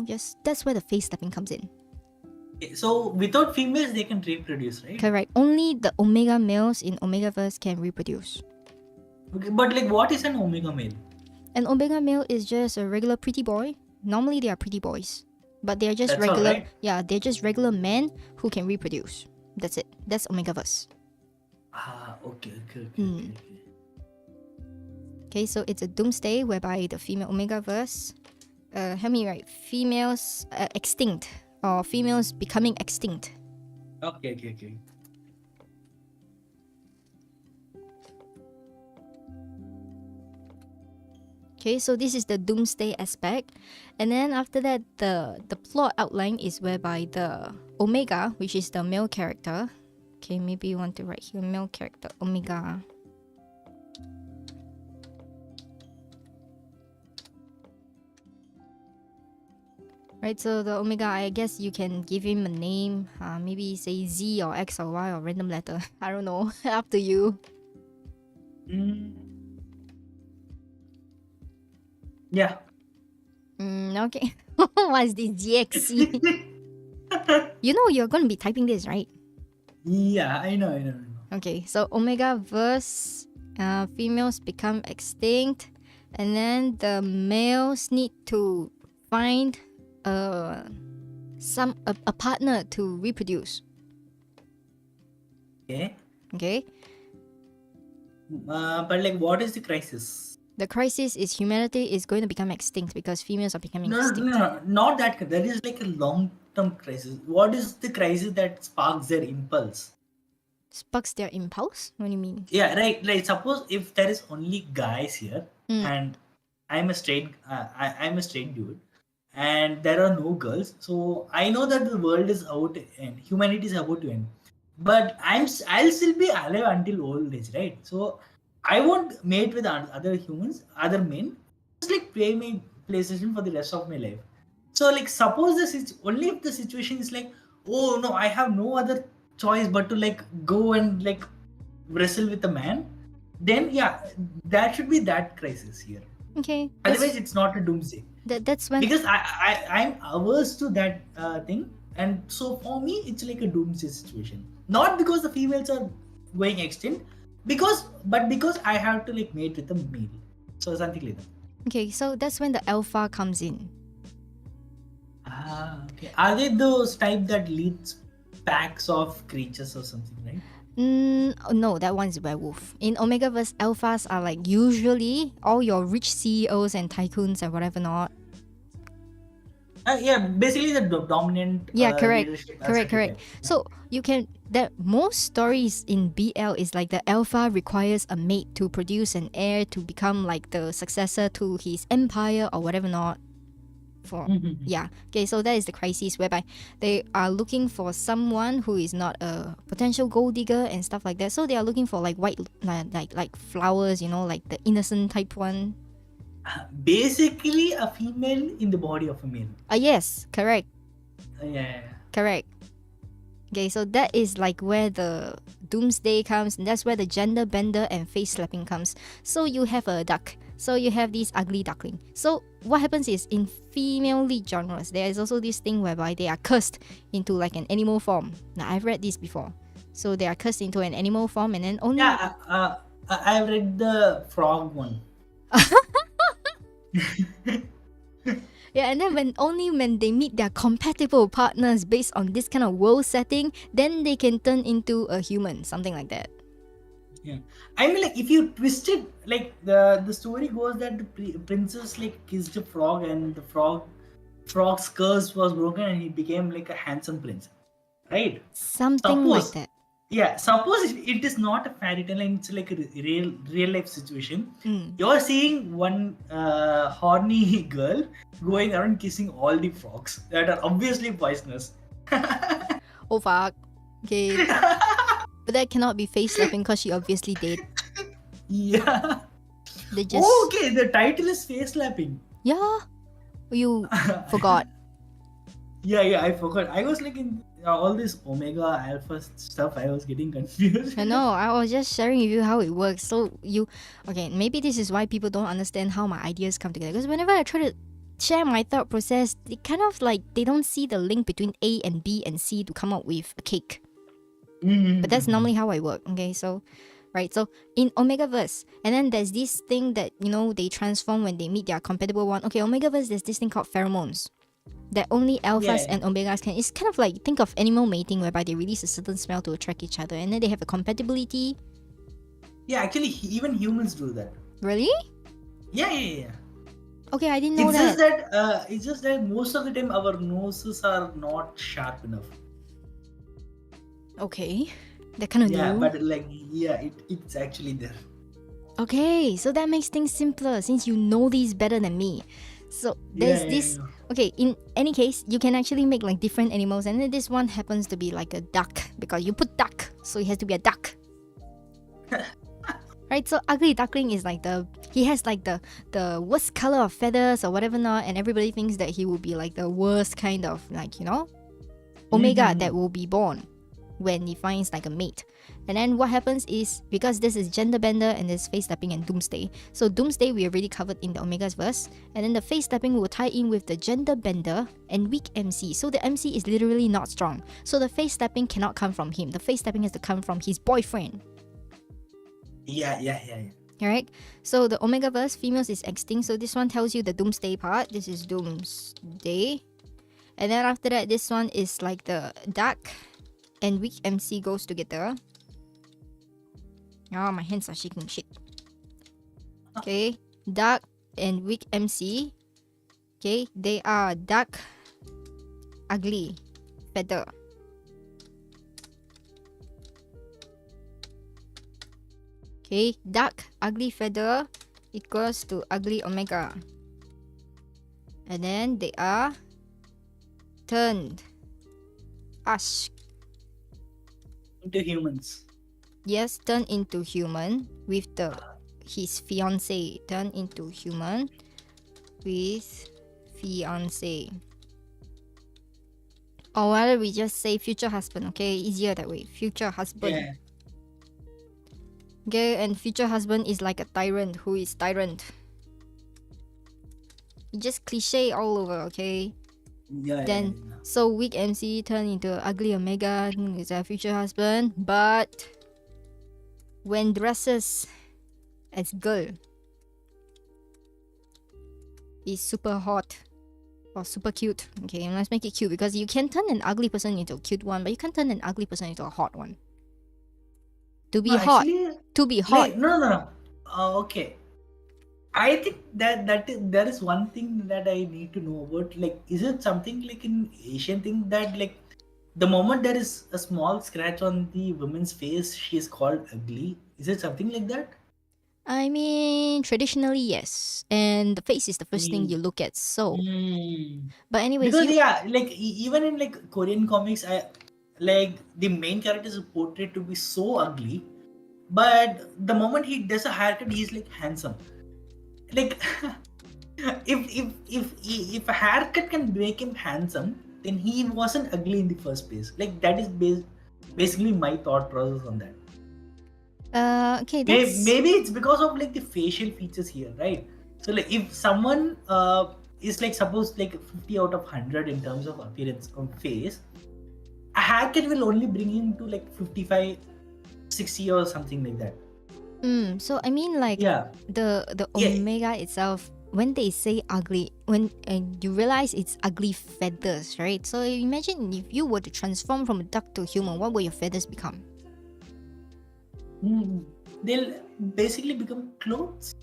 Speaker 1: just that's where the face stepping comes in.
Speaker 2: So without females, they can reproduce, right?
Speaker 1: Correct. Only the Omega males in Omegaverse can reproduce.
Speaker 2: Okay, but like, what is an Omega male?
Speaker 1: An Omega male is just a regular pretty boy. Normally they are pretty boys, but they are just
Speaker 2: That's all,
Speaker 1: regular.
Speaker 2: right?
Speaker 1: Yeah, they're just regular men who can reproduce. That's it. That's Omegaverse.
Speaker 2: Okay.
Speaker 1: Okay, so it's a doomsday whereby the female Omegaverse, help me write, females extinct, or females becoming extinct.
Speaker 2: Okay.
Speaker 1: Okay, so this is the doomsday aspect, and then after that, the plot outline is whereby the Omega, which is the male character. Okay, maybe you want to write here male character Omega. Right, so the Omega, I guess you can give him a name. Maybe say Z or X or Y or random letter. I don't know. Up to you.
Speaker 2: Yeah.
Speaker 1: Okay. What is this GXC? You're going to be typing this, right?
Speaker 2: Yeah, I know.
Speaker 1: Okay, so Omega verse, females become extinct, and then the males need to find a partner to reproduce. Okay.
Speaker 2: But like, what is the crisis?
Speaker 1: The crisis is humanity is going to become extinct because females are becoming extinct.
Speaker 2: No, not that. That is like a long-term crisis. What is the crisis that sparks their impulse?
Speaker 1: Sparks their impulse? What do you mean?
Speaker 2: Yeah, right. Suppose if there is only guys here, and I'm a straight dude, and there are no girls. So I know that the world is out and humanity is about to end. But I'll still be alive until old age, right? So I won't mate with other humans, other men. Just like play my PlayStation for the rest of my life. So like, suppose only if the situation is like, oh no, I have no other choice but to like go and like wrestle with a man, then yeah, that should be that crisis here.
Speaker 1: Okay.
Speaker 2: Otherwise, it's not a doomsday.
Speaker 1: That's when,
Speaker 2: because I'm averse to that thing, and so for me it's like a doomsday situation. Not because the females are going extinct, because I have to like mate with a male, so something like that.
Speaker 1: Okay, so that's when the alpha comes in.
Speaker 2: Okay. Are they those type that leads packs of creatures or something, right?
Speaker 1: No, that one's werewolf. In Omegaverse, alphas are like usually all your rich CEOs and tycoons and whatever not.
Speaker 2: Yeah, basically the dominant
Speaker 1: Yeah, correct.
Speaker 2: leadership
Speaker 1: Correct, correct.
Speaker 2: archetype.
Speaker 1: So you can that most stories in BL is like the alpha requires a mate to produce an heir to become like the successor to his empire or whatever not. For yeah. Okay, so that is the crisis whereby they are looking for someone who is not a potential gold digger and stuff like that. So they are looking for like white like flowers, you know, like the innocent type one.
Speaker 2: Basically, a female in the body of a male.
Speaker 1: Yes, correct.
Speaker 2: Yeah.
Speaker 1: Correct. Okay, so that is like where the doomsday comes, and that's where the gender bender and face slapping comes. So you have a duck. So you have this ugly duckling. So what happens is in female lead genres, there is also this thing whereby they are cursed into like an animal form. Now I've read this before. So they are cursed into an animal form, and then only
Speaker 2: Yeah, I've read the frog one.
Speaker 1: yeah, and then when they meet their compatible partners based on this kind of world setting, then they can turn into a human, something like that.
Speaker 2: Yeah, I mean, like if you twist it, like the story goes that the princess like kissed a frog, and the frog's curse was broken, and he became like a handsome prince, right?
Speaker 1: Something like
Speaker 2: Suppose,
Speaker 1: that.
Speaker 2: yeah, suppose it is not a fairy tale and it's like a real life situation.
Speaker 1: Mm.
Speaker 2: You're seeing one horny girl going around kissing all the frogs that are obviously poisonous.
Speaker 1: Oh fuck. Okay. But that cannot be face slapping because she obviously did.
Speaker 2: Yeah.
Speaker 1: They just
Speaker 2: Oh, okay. The title is face slapping.
Speaker 1: yeah. You forgot.
Speaker 2: Yeah, I forgot. I was like in all this Omega Alpha stuff. I was getting confused.
Speaker 1: I know. I was just sharing with you how it works. So you okay? Maybe this is why people don't understand how my ideas come together. Because whenever I try to share my thought process, they kind of like they don't see the link between A and B and C to come up with a cake. But that's normally how I work. Okay, so right, so in Omegaverse, and then there's this thing that you know they transform when they meet their compatible one. Okay, Omegaverse, there's this thing called pheromones that only alphas and omegas can. It's kind of like think of animal mating whereby they release a certain smell to attract each other, and then they have a compatibility.
Speaker 2: Yeah, actually, even humans do that.
Speaker 1: Really?
Speaker 2: Yeah.
Speaker 1: Okay, I didn't know that.
Speaker 2: It's just that most of the time our noses are not sharp enough.
Speaker 1: Okay, that kind of
Speaker 2: Yeah,
Speaker 1: new.
Speaker 2: but like it's actually there.
Speaker 1: Okay, so that makes things simpler since you know these better than me. So there's this.
Speaker 2: Yeah.
Speaker 1: Okay, in any case, you can actually make like different animals, and then this one happens to be like a duck because you put duck, so it has to be a duck. Right, so ugly duckling is like he has like the worst color of feathers or whatever not, and everybody thinks that he will be like the worst kind of like omega that will be born when he finds like a mate. And then what happens is, because this is gender bender and there's face slapping and doomsday, so doomsday we already covered in the Omega's verse, and then the face slapping will tie in with the gender bender and weak MC. So the MC is literally not strong, so the face slapping cannot come from him. The face slapping has to come from his boyfriend.
Speaker 2: Yeah.
Speaker 1: Alright, so the Omega verse, females is extinct, so this one tells you the doomsday part. This is doomsday. And then after that, this one is like the dark and weak MC goes together. Oh, my hands are shaking shit. Okay, dark and weak MC. Okay, they are dark, ugly, feather. Okay, dark, ugly feather equals to ugly omega. And then they are turned ash.
Speaker 2: Into humans.
Speaker 1: Yes, turn into human with his fiance. Turn into human with fiance. Or why don't we just say future husband, okay? Easier that way. Future husband.
Speaker 2: Yeah.
Speaker 1: Okay, and future husband is like a tyrant. Who is tyrant? Just cliche all over, okay?
Speaker 2: Yeah.
Speaker 1: So weak MC turn into ugly omega is a future husband, but when dresses as girl is super hot or super cute. Okay, let's make it cute because you can turn an ugly person into a cute one, but you can't turn an ugly person into a hot one. To
Speaker 2: No,
Speaker 1: be hot.
Speaker 2: actually,
Speaker 1: To be hot.
Speaker 2: like no. Okay, I think there is one thing that I need to know about. Like, is it something like in Asian thing that like the moment there is a small scratch on the woman's face, she is called ugly? Is it something like that?
Speaker 1: I mean, traditionally, yes. And the face is the first thing
Speaker 2: Hmm.
Speaker 1: you look at. So,
Speaker 2: Hmm.
Speaker 1: but anyways,
Speaker 2: Because
Speaker 1: you.
Speaker 2: yeah, like even in like Korean comics, I like the main character is portrayed to be so ugly, but the moment he does a haircut, he's like handsome. Like if a haircut can make him handsome, then he wasn't ugly in the first place. Like that is basically my thought process on that.
Speaker 1: Okay, that's.
Speaker 2: Maybe it's because of like the facial features here, right? So like if someone is like suppose like 50 out of 100 in terms of appearance on face, a haircut will only bring him to like 55, 60 or something like that.
Speaker 1: So I mean, like
Speaker 2: Yeah,
Speaker 1: the
Speaker 2: yeah.
Speaker 1: omega itself. When they say ugly, when you realize it's ugly feathers, right? So imagine if you were to transform from a duck to a human, what will your feathers become?
Speaker 2: Hmm. They'll basically become clothes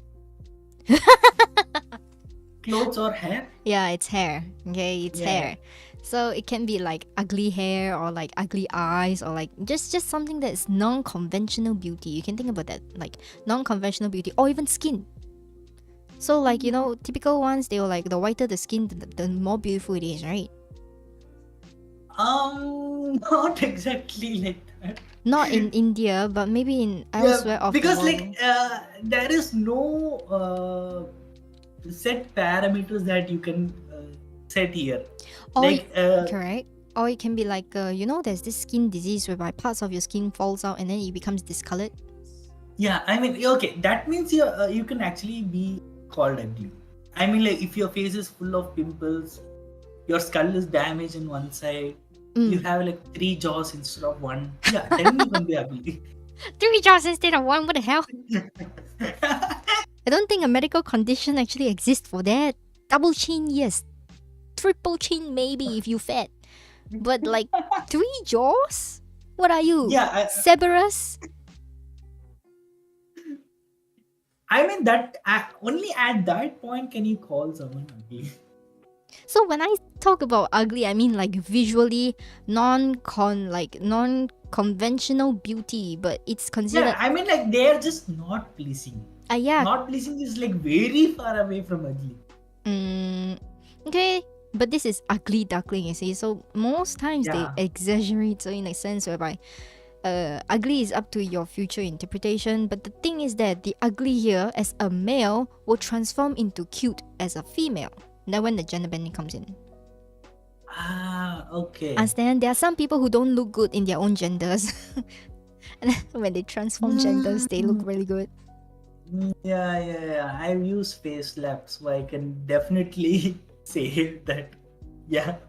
Speaker 2: or hair.
Speaker 1: Yeah, it's hair. Okay, it's
Speaker 2: Yeah.
Speaker 1: hair. So it can be like ugly hair or like ugly eyes or like just something that's non-conventional beauty. You can think about that, like non-conventional beauty or even skin. So like typical ones, they were like the whiter the skin, the more beautiful it is, right?
Speaker 2: Not exactly like that.
Speaker 1: Not in India, but maybe in
Speaker 2: Yeah,
Speaker 1: elsewhere of the
Speaker 2: because like
Speaker 1: world.
Speaker 2: there is no set parameters that you can set here.
Speaker 1: Or
Speaker 2: Like
Speaker 1: correct. Or it can be like there's this skin disease whereby parts of your skin falls out and then it becomes discolored.
Speaker 2: yeah, I mean okay, that means you can actually be called ugly. I mean like if your face is full of pimples, your skull is damaged in one side, you
Speaker 1: Mm.
Speaker 2: have like three jaws instead of one. Yeah, then you can be ugly.
Speaker 1: 3 jobs instead of one. What the hell? I don't think a medical condition actually exists for that. Double chin, yes. Triple chin, maybe if you fat. But like 3 jaws? What are you?
Speaker 2: Yeah,
Speaker 1: Cerberus?
Speaker 2: I mean that only at that point can you call someone ugly.
Speaker 1: So when I talk about ugly, I mean like visually non-conventional beauty, but it's
Speaker 2: Yeah,
Speaker 1: considered.
Speaker 2: I mean like they are just not pleasing.
Speaker 1: Yeah.
Speaker 2: Not pleasing is like very far away from ugly.
Speaker 1: Mm, okay, but this is ugly duckling, you see. So most times they
Speaker 2: Yeah.
Speaker 1: exaggerate, so in a sense whereby ugly is up to your future interpretation. But the thing is that the ugly here as a male will transform into cute as a female. Then when the gender bending comes in.
Speaker 2: Ah, okay.
Speaker 1: Understand? There are some people who don't look good in their own genders. And then when they transform genders, they look
Speaker 2: Mm,
Speaker 1: really good.
Speaker 2: yeah. I've used face lab, so I can definitely say that. Yeah.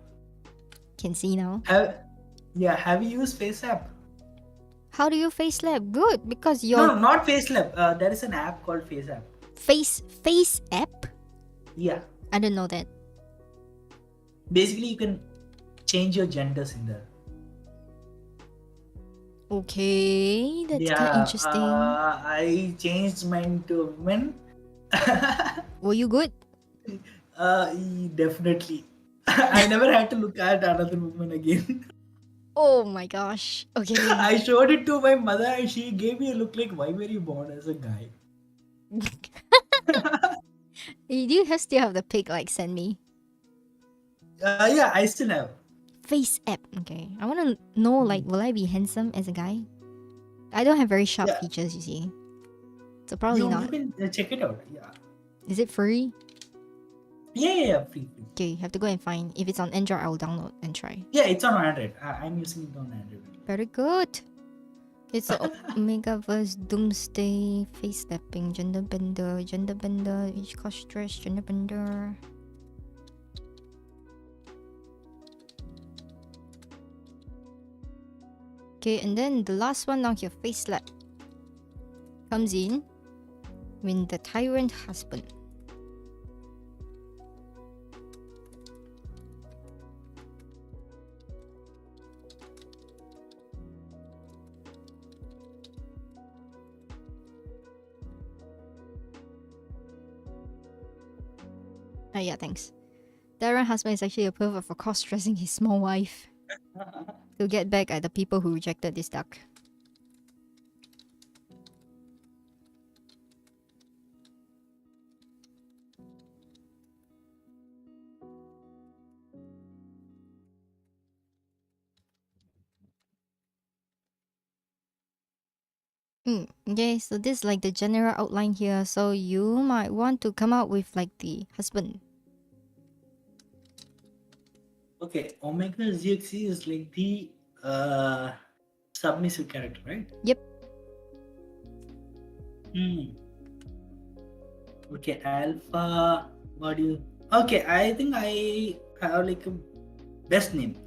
Speaker 1: Can see now.
Speaker 2: Have you used face app?
Speaker 1: How do you face lab? Good, because
Speaker 2: No,
Speaker 1: your
Speaker 2: no, not face lab. There is an app called face app.
Speaker 1: face app.
Speaker 2: Yeah.
Speaker 1: I don't know that.
Speaker 2: Basically, you can change your genders in there.
Speaker 1: Okay, that's kind of
Speaker 2: Yeah,
Speaker 1: interesting.
Speaker 2: I changed mine to women.
Speaker 1: Were you good?
Speaker 2: Definitely. I never had to look at another woman again.
Speaker 1: Oh my gosh. Okay.
Speaker 2: I showed it to my mother and she gave me a look like, why were you born as a guy?
Speaker 1: Do you still have the pic? Like, send me
Speaker 2: Yeah, I still have.
Speaker 1: face app. Okay, I want to know like, will I be handsome as a guy? I don't have very sharp
Speaker 2: Yeah,
Speaker 1: features, you see. So probably
Speaker 2: you
Speaker 1: not.
Speaker 2: can check it out. Yeah,
Speaker 1: Is it free?
Speaker 2: yeah, free.
Speaker 1: Okay, have to go and find. If it's on Android, I will download and try.
Speaker 2: Yeah, it's on Android. I'm using it on Android.
Speaker 1: Very good. It's the Omegaverse Doomsday face slapping gender bender each cause stress gender bender. Okay, and then the last one down here, face slap, comes in when the tyrant husband. Oh yeah, thanks. Darren husband is actually a pervert for cross-dressing his small wife to get back at the people who rejected this duck. Okay, so this is like the general outline here. So you might want to come out with like the husband.
Speaker 2: Okay, Omega ZXC is like the submissive character, right?
Speaker 1: Yep.
Speaker 2: Okay, Alpha. What do you? Okay, I think I have like a best name.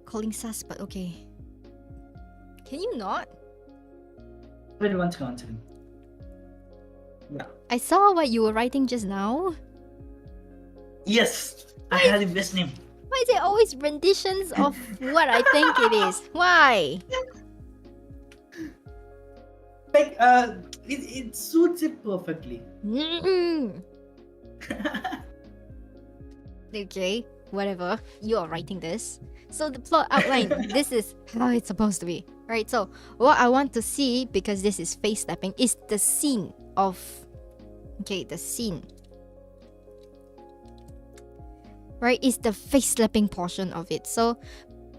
Speaker 1: Calling sus, but okay. Can you not?
Speaker 2: Wait, one second. Yeah.
Speaker 1: I saw what you were writing just now.
Speaker 2: Yes, I have the best name.
Speaker 1: Why is it always renditions of what I think it is? Why?
Speaker 2: Like, it suits it perfectly.
Speaker 1: Okay, whatever. You are writing this. So the plot outline, this is how it's supposed to be. Right, so what I want to see, because this is face stepping, is the scene of... Okay, the scene. Right, is the face slapping portion of it. So,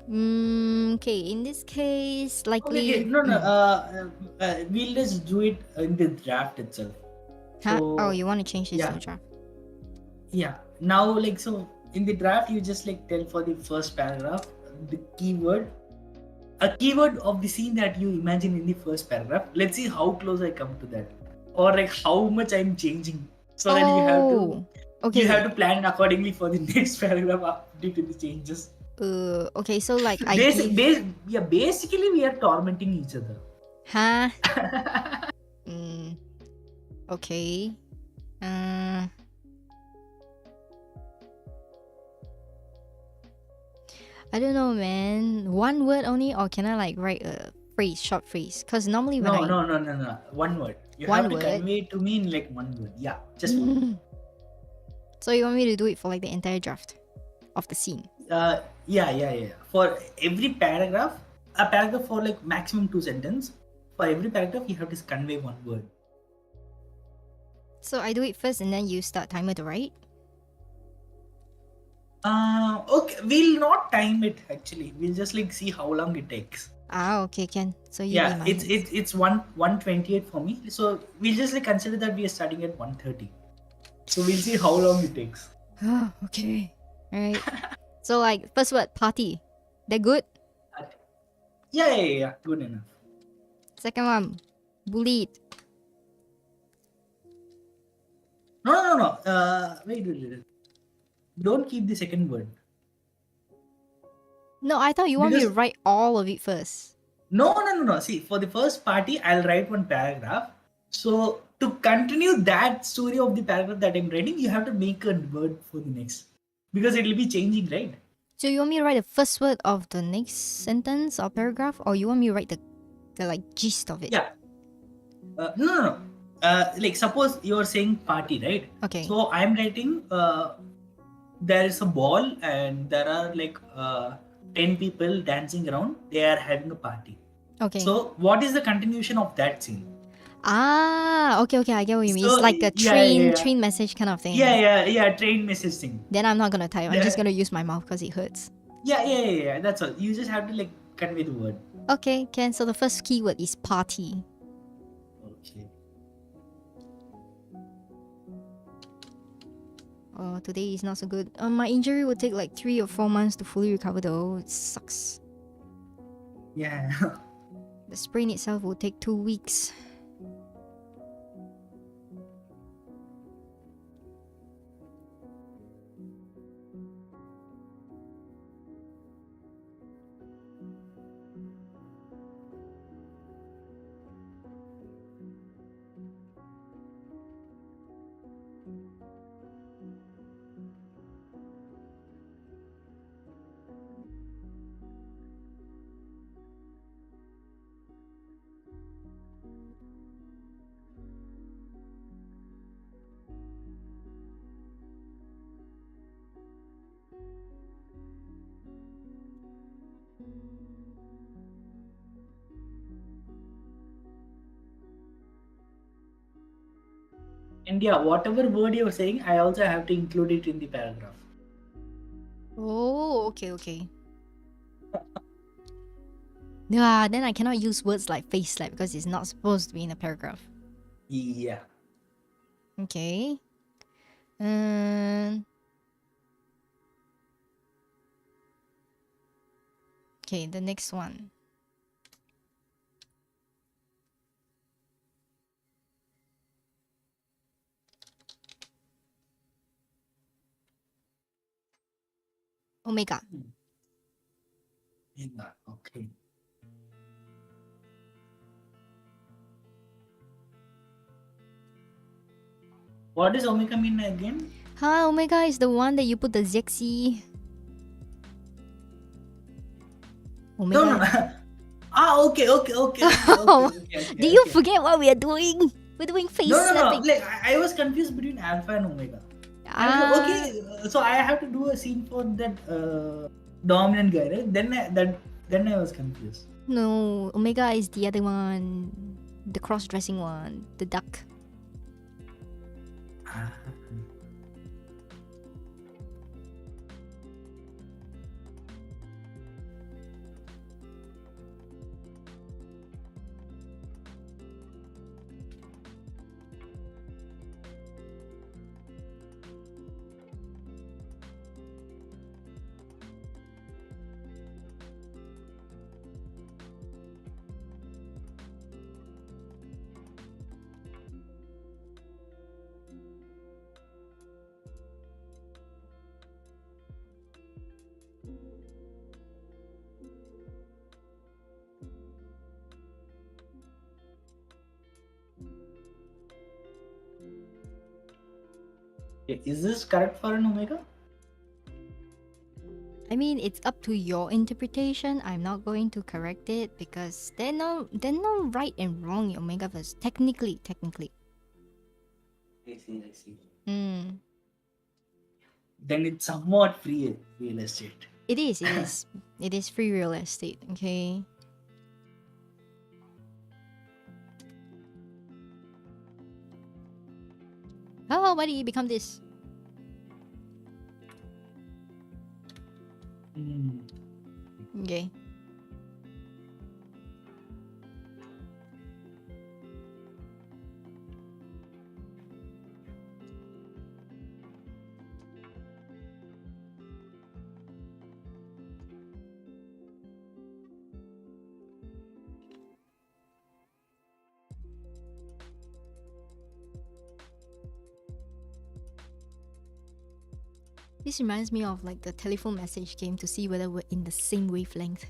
Speaker 1: okay, in this case, likely...
Speaker 2: Okay, no. We'll just do it in the draft itself.
Speaker 1: Huh?
Speaker 2: So,
Speaker 1: Oh, you want to change this
Speaker 2: yeah.
Speaker 1: to a draft?
Speaker 2: Yeah. Now, like, so in the draft, you just like tell for the first paragraph the keyword, a keyword of the scene that you imagine in the first paragraph. Let's see how close I come to that, or like how much I'm changing, so that you have to plan accordingly for the next paragraph due to the changes.
Speaker 1: Okay, so like I give...
Speaker 2: Basically we are tormenting each other.
Speaker 1: Huh? Okay. I don't know, man. One word only, or can I like write a phrase, short phrase? Because normally when
Speaker 2: No. One word. You
Speaker 1: One
Speaker 2: have to
Speaker 1: word?
Speaker 2: convey it to me in like one word. Yeah, just one.
Speaker 1: So you want me to do it for like the entire draft of the scene?
Speaker 2: Yeah. For every paragraph, a paragraph for like maximum 2 sentences. For every paragraph, you have to convey one word.
Speaker 1: So I do it first and then you start timer to write?
Speaker 2: Okay, we'll not time it actually. We'll just like see how long it takes.
Speaker 1: Okay, can. So you
Speaker 2: Yeah,
Speaker 1: be my
Speaker 2: it's 1:28 for me. So we'll just like consider that we are starting at 1:30. So we'll see how long it takes.
Speaker 1: Okay. Alright. So like first word, party. That good?
Speaker 2: Yeah. Good enough.
Speaker 1: Second one, bullied.
Speaker 2: No. Wait. Don't keep the second word.
Speaker 1: No, I thought you want me to write all of it first.
Speaker 2: No. See, for the first party, I'll write one paragraph. So to continue that story of the paragraph that I'm writing, you have to make a word for the next, because it will be changing, right?
Speaker 1: So you want me to write the first word of the next sentence or paragraph, or you want me to write the like gist of it?
Speaker 2: Yeah. No. Like suppose you're saying party, right?
Speaker 1: Okay.
Speaker 2: So I'm writing. There is a ball and there are like 10 people dancing around. They are having a party.
Speaker 1: Okay.
Speaker 2: So what is the continuation of that scene?
Speaker 1: Okay, I get what you mean.
Speaker 2: So,
Speaker 1: It's like a train message kind of thing.
Speaker 2: Yeah, train message thing.
Speaker 1: Then I'm not gonna type. I'm just gonna use my mouth because it hurts.
Speaker 2: Yeah. That's all. You just have to like convey the word.
Speaker 1: Okay, can. So the first keyword is party.
Speaker 2: Okay.
Speaker 1: Oh, today is not so good. My injury will take like 3 or 4 months to fully recover though. It sucks.
Speaker 2: Yeah.
Speaker 1: The sprain itself will take 2 weeks.
Speaker 2: And yeah, whatever word you're saying, I also have to include it in the paragraph.
Speaker 1: Oh, okay. Yeah, then I cannot use words like face slap because it's not supposed to be in a paragraph.
Speaker 2: Yeah.
Speaker 1: Okay. Um. Okay, the next one. Omega.
Speaker 2: Yeah. Okay. What does omega mean again?
Speaker 1: Huh, Omega is the one that you put the Zexi.
Speaker 2: No, no,
Speaker 1: Omega.
Speaker 2: no.
Speaker 1: Do you
Speaker 2: Okay.
Speaker 1: forget what we are doing? We're doing face
Speaker 2: No.
Speaker 1: slapping.
Speaker 2: Like I was confused between alpha and omega. I was like,
Speaker 1: Ah,
Speaker 2: okay, so I have to do a scene for that dominant guy, right? Then I was confused.
Speaker 1: no. Omega is the other one. The cross-dressing one. The duck.
Speaker 2: Ah. Okay, is this correct for an omega?
Speaker 1: I mean, it's up to your interpretation. I'm not going to correct it because there's no right and wrong in Omegaverse. Technically.
Speaker 2: I see.
Speaker 1: Mm.
Speaker 2: Then it's somewhat free real estate.
Speaker 1: It is. It is free real estate. Okay. Oh, why did you become this?
Speaker 2: Hmm.
Speaker 1: Okay. This reminds me of like the telephone message game to see whether we're in the same wavelength.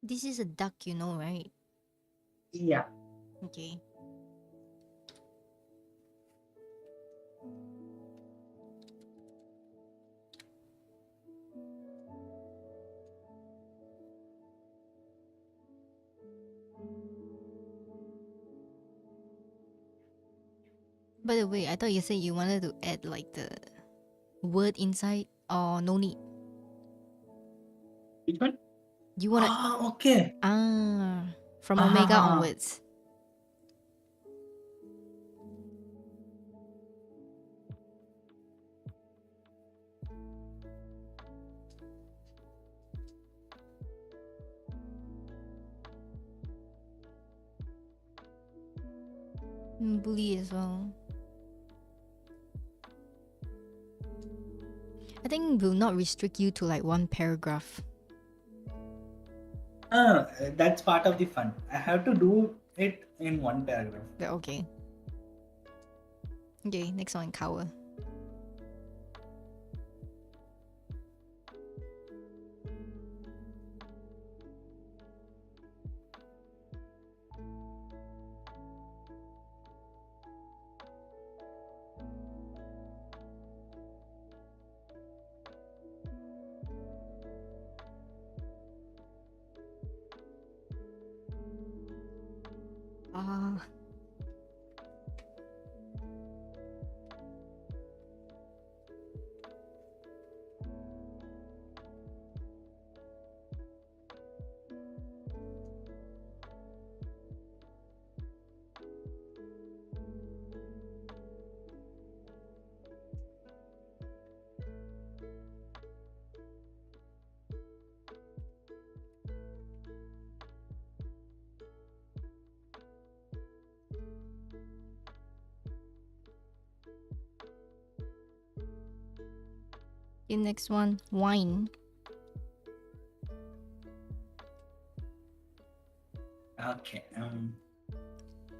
Speaker 1: This is a duck, you know, right?
Speaker 2: Yeah.
Speaker 1: Okay. By the way, I thought you said you wanted to add like the word inside or no need.
Speaker 2: Which one?
Speaker 1: You wanna
Speaker 2: Okay.
Speaker 1: from Omega
Speaker 2: Ah.
Speaker 1: onwards. Bully as well. think will not restrict you to like one paragraph.
Speaker 2: That's part of the fun. I have to do it in one paragraph.
Speaker 1: But okay. Okay, next one, cover. Ah. Okay, next one, wine.
Speaker 2: Okay.
Speaker 1: I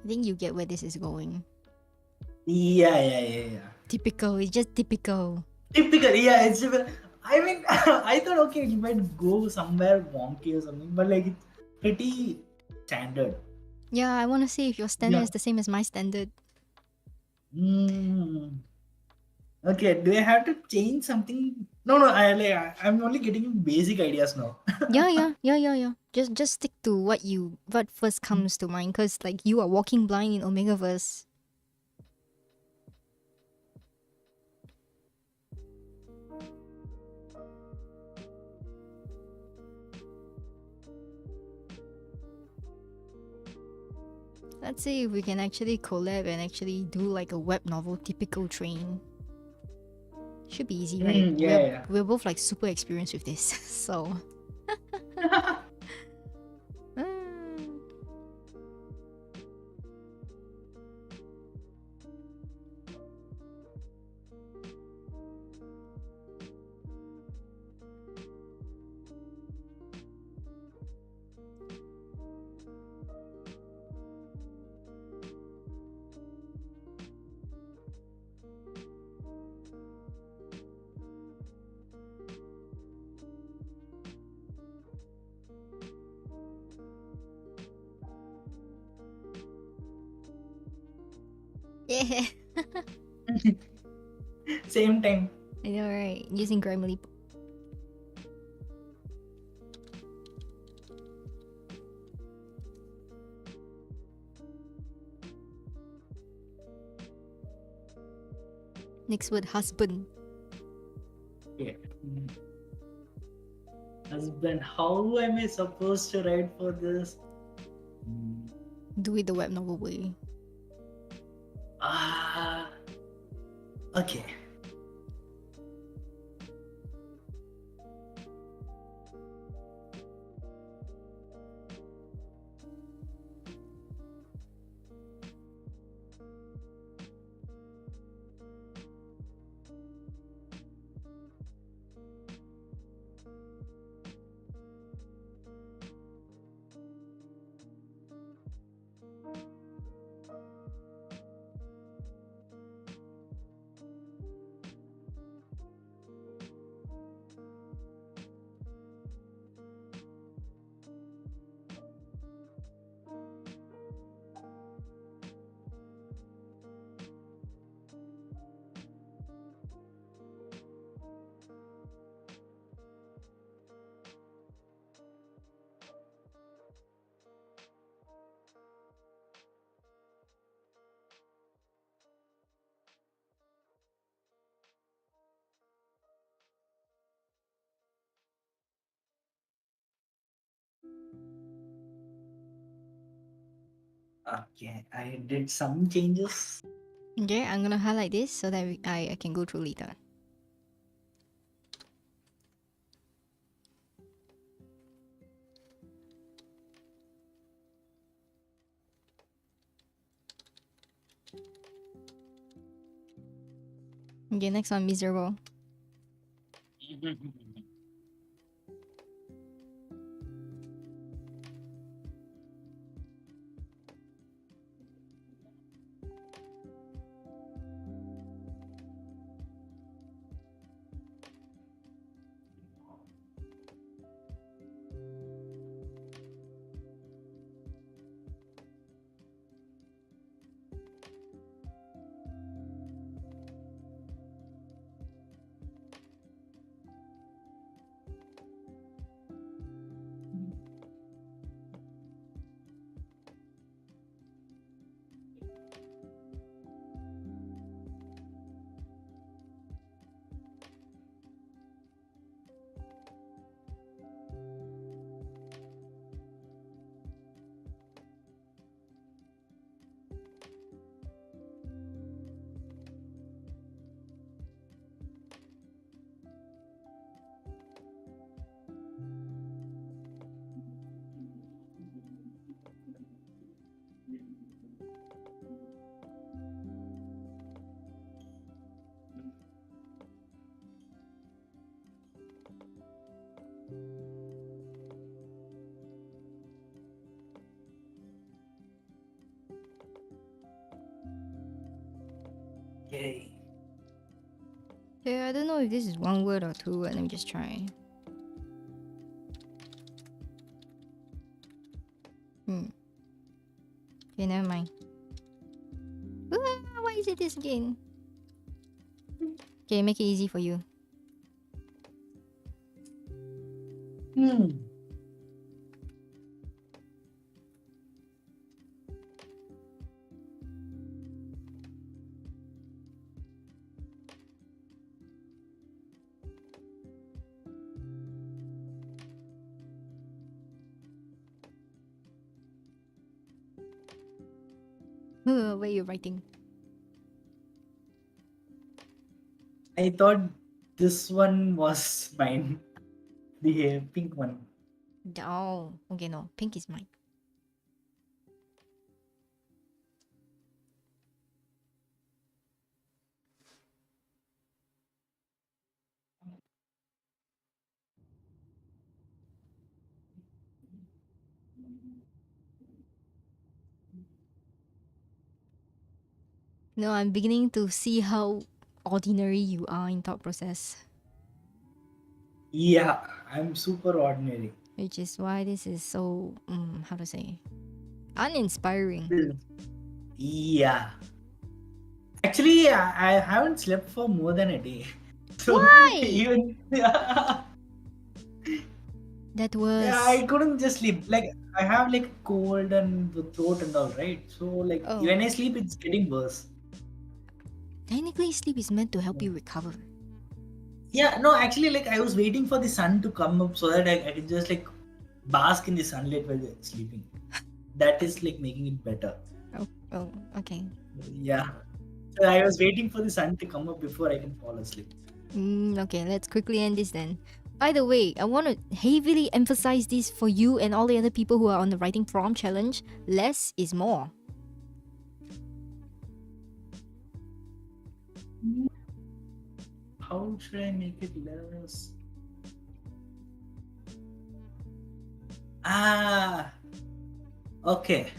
Speaker 1: think you get where this is going.
Speaker 2: Yeah.
Speaker 1: Typical, it's just typical.
Speaker 2: Typical. Yeah, it's even. I mean, I thought okay, it might go somewhere wonky or something, but like it's pretty standard.
Speaker 1: Yeah, I want to see if your standard
Speaker 2: Yeah.
Speaker 1: is the same as my standard.
Speaker 2: Okay. Do I have to change something? No. I'm only getting basic ideas now.
Speaker 1: Yeah. Just stick to what first comes to mind, cause like you are walking blind in Omegaverse. Let's see if we can actually collab and actually do like a web novel typical train. Should be easy, right?
Speaker 2: Yeah.
Speaker 1: We're both like super experienced with this, so. Mm. Yeah,
Speaker 2: Same time.
Speaker 1: I know, right? Using Grammarly. Next word, husband.
Speaker 2: Yeah. Husband, how am I supposed to write for this?
Speaker 1: Do it the web novel way.
Speaker 2: Okay. Okay, I did some changes.
Speaker 1: Okay, I'm gonna highlight this so that I can go through later. Okay, next one, miserable.
Speaker 2: Okay.
Speaker 1: Yeah, I don't know if this is one word or two. Let me just try. Okay, never mind. Why is it this again? Okay, make it easy for you. What are you writing?
Speaker 2: I thought this one was mine. The pink one.
Speaker 1: Oh, okay, no. Pink is mine. No, I'm beginning to see how ordinary you are in thought process.
Speaker 2: Yeah, I'm super ordinary.
Speaker 1: Which is why this is so, how to say, uninspiring.
Speaker 2: Yeah. Actually, I haven't slept for more than a day. So
Speaker 1: Why?
Speaker 2: even yeah,
Speaker 1: That was...
Speaker 2: I couldn't just sleep. Like I have like cold and the throat and all, right? So like
Speaker 1: Oh,
Speaker 2: when I sleep, it's getting worse.
Speaker 1: technically sleep is meant to help you recover.
Speaker 2: Yeah, no, actually, like I was waiting for the sun to come up so that I can just like bask in the sunlight while sleeping. That is like making it better.
Speaker 1: Oh, okay.
Speaker 2: Yeah. So I was waiting for the sun to come up before I can fall asleep.
Speaker 1: Okay, let's quickly end this then. By the way, I want to heavily emphasize this for you and all the other people who are on the writing prom challenge. Less is more.
Speaker 2: How should I make it less? Ah, okay.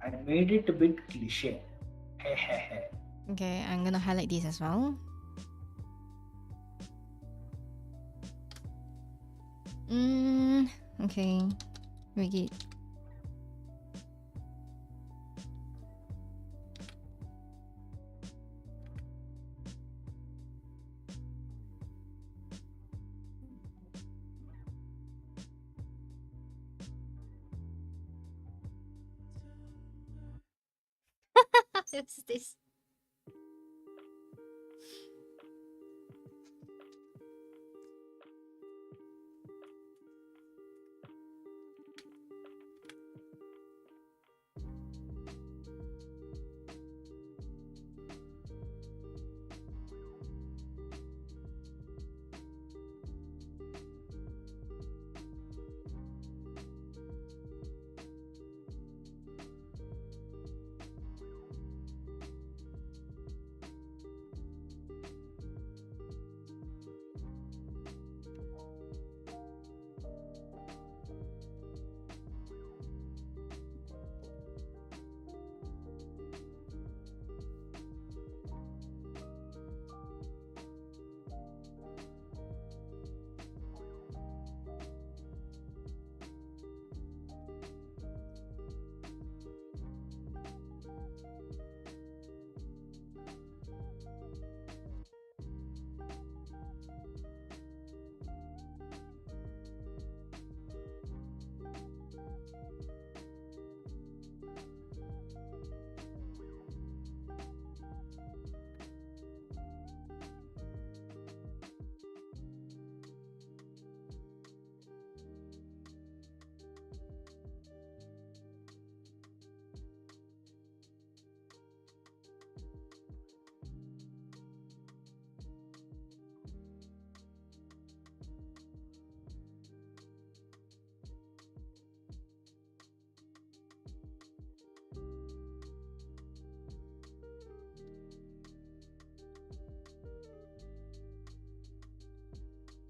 Speaker 2: I made it a bit cliche.
Speaker 1: Okay, I'm gonna highlight these as well. Okay. Read it. What's this?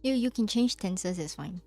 Speaker 1: You can change tenses, it's fine.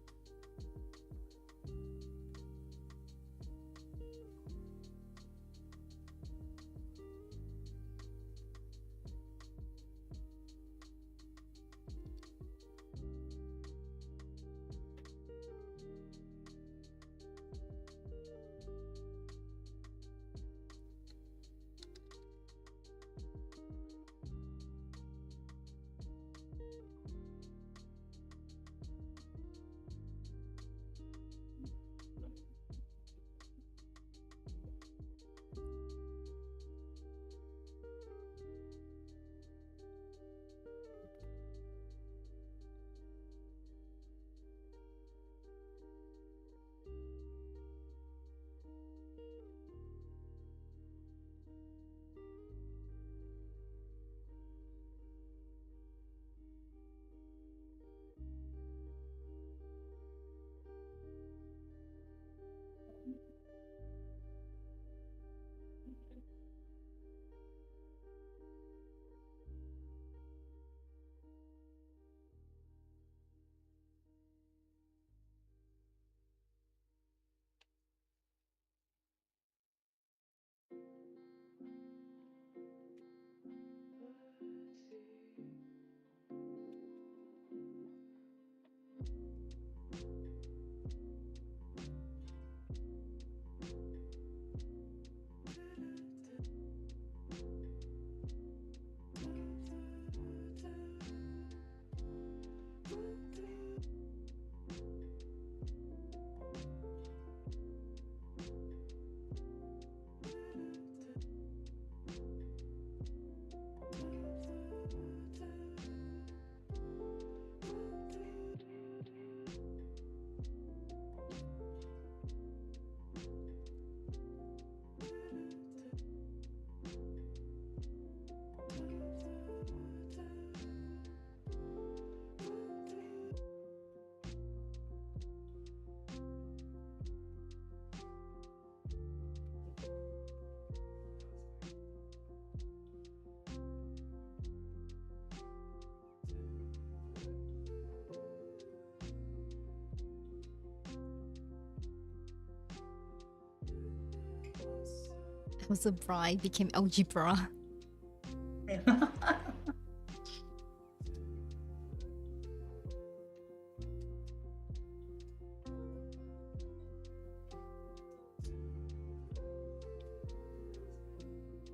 Speaker 1: That was a bra. It became algebra.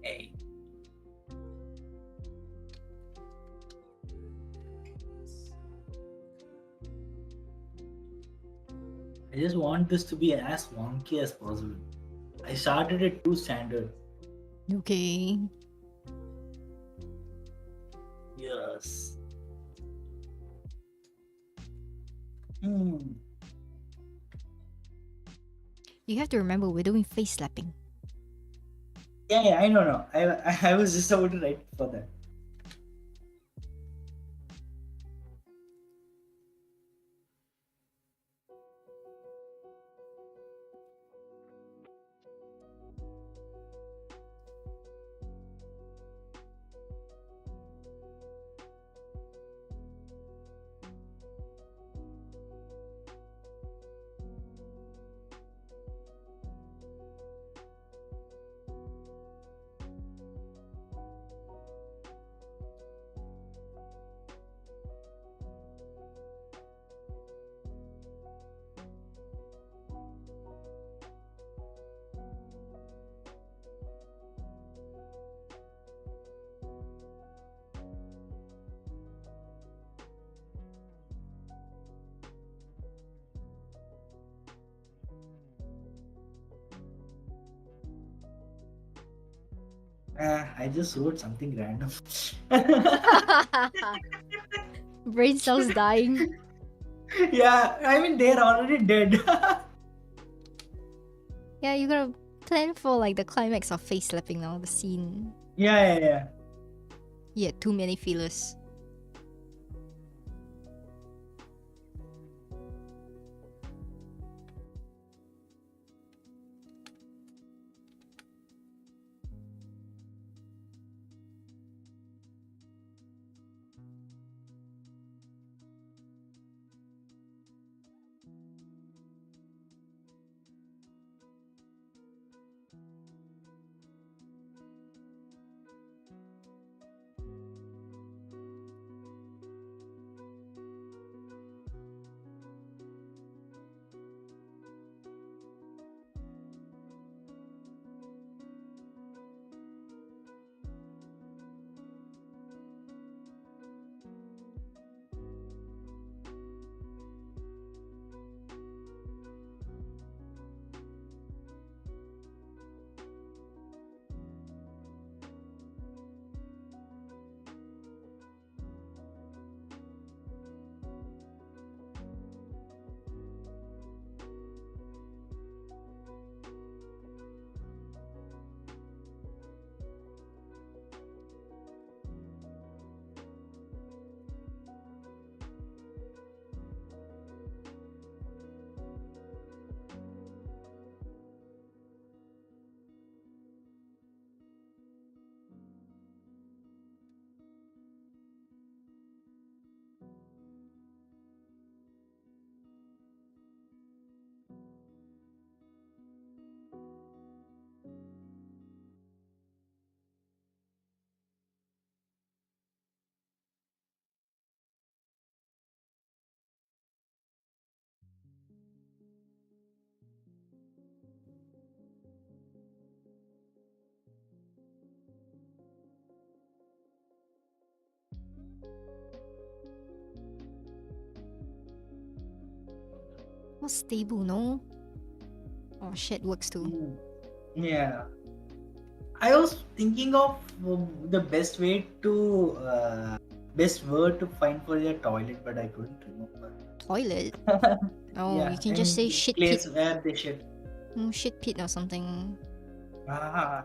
Speaker 2: Hey. I just want this to be as wonky as possible. I started it too standard.
Speaker 1: Okay.
Speaker 2: Yes. Hmm.
Speaker 1: You have to remember we're doing face slapping.
Speaker 2: Yeah, I know, no. I was just about to write for that. I just wrote something random.
Speaker 1: Brain cells dying.
Speaker 2: Yeah, I mean they're already dead.
Speaker 1: Yeah, you gotta plan for like the climax of face slapping now, the scene.
Speaker 2: Yeah.
Speaker 1: Yeah, too many feelers. What's stable, no? Oh shit, works too.
Speaker 2: Hmm. Yeah. I was thinking of the best word to find for your toilet, but I couldn't remember.
Speaker 1: Toilet? Oh, you
Speaker 2: Yeah,
Speaker 1: can
Speaker 2: I
Speaker 1: just
Speaker 2: mean
Speaker 1: say
Speaker 2: the
Speaker 1: shit pit.
Speaker 2: place where they shit.
Speaker 1: Shit pit or something.
Speaker 2: Ah,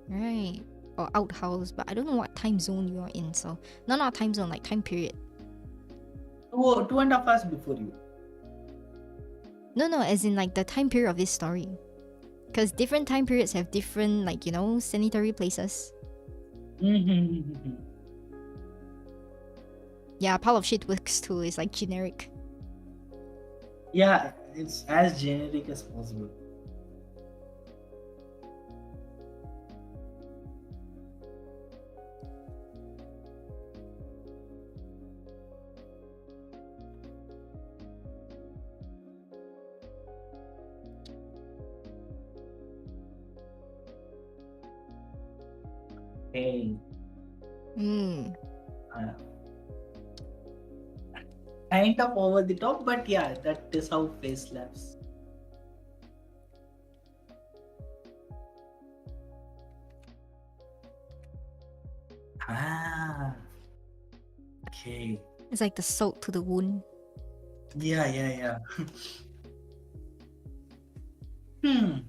Speaker 1: Right. Or outhouse, but I don't know what time zone you are in, so not time zone, like time period.
Speaker 2: 2.5 hours before you.
Speaker 1: No, as in like the time period of this story. Because different time periods have different, like, sanitary places. Yeah, pile of shit works too. It's like generic.
Speaker 2: Yeah, it's as generic as possible. Hey,
Speaker 1: Mm.
Speaker 2: uh, kind of over the top, but yeah, that is how face slaps. Ah, okay.
Speaker 1: It's like the salt to the wound.
Speaker 2: Yeah, yeah, yeah. Hmm.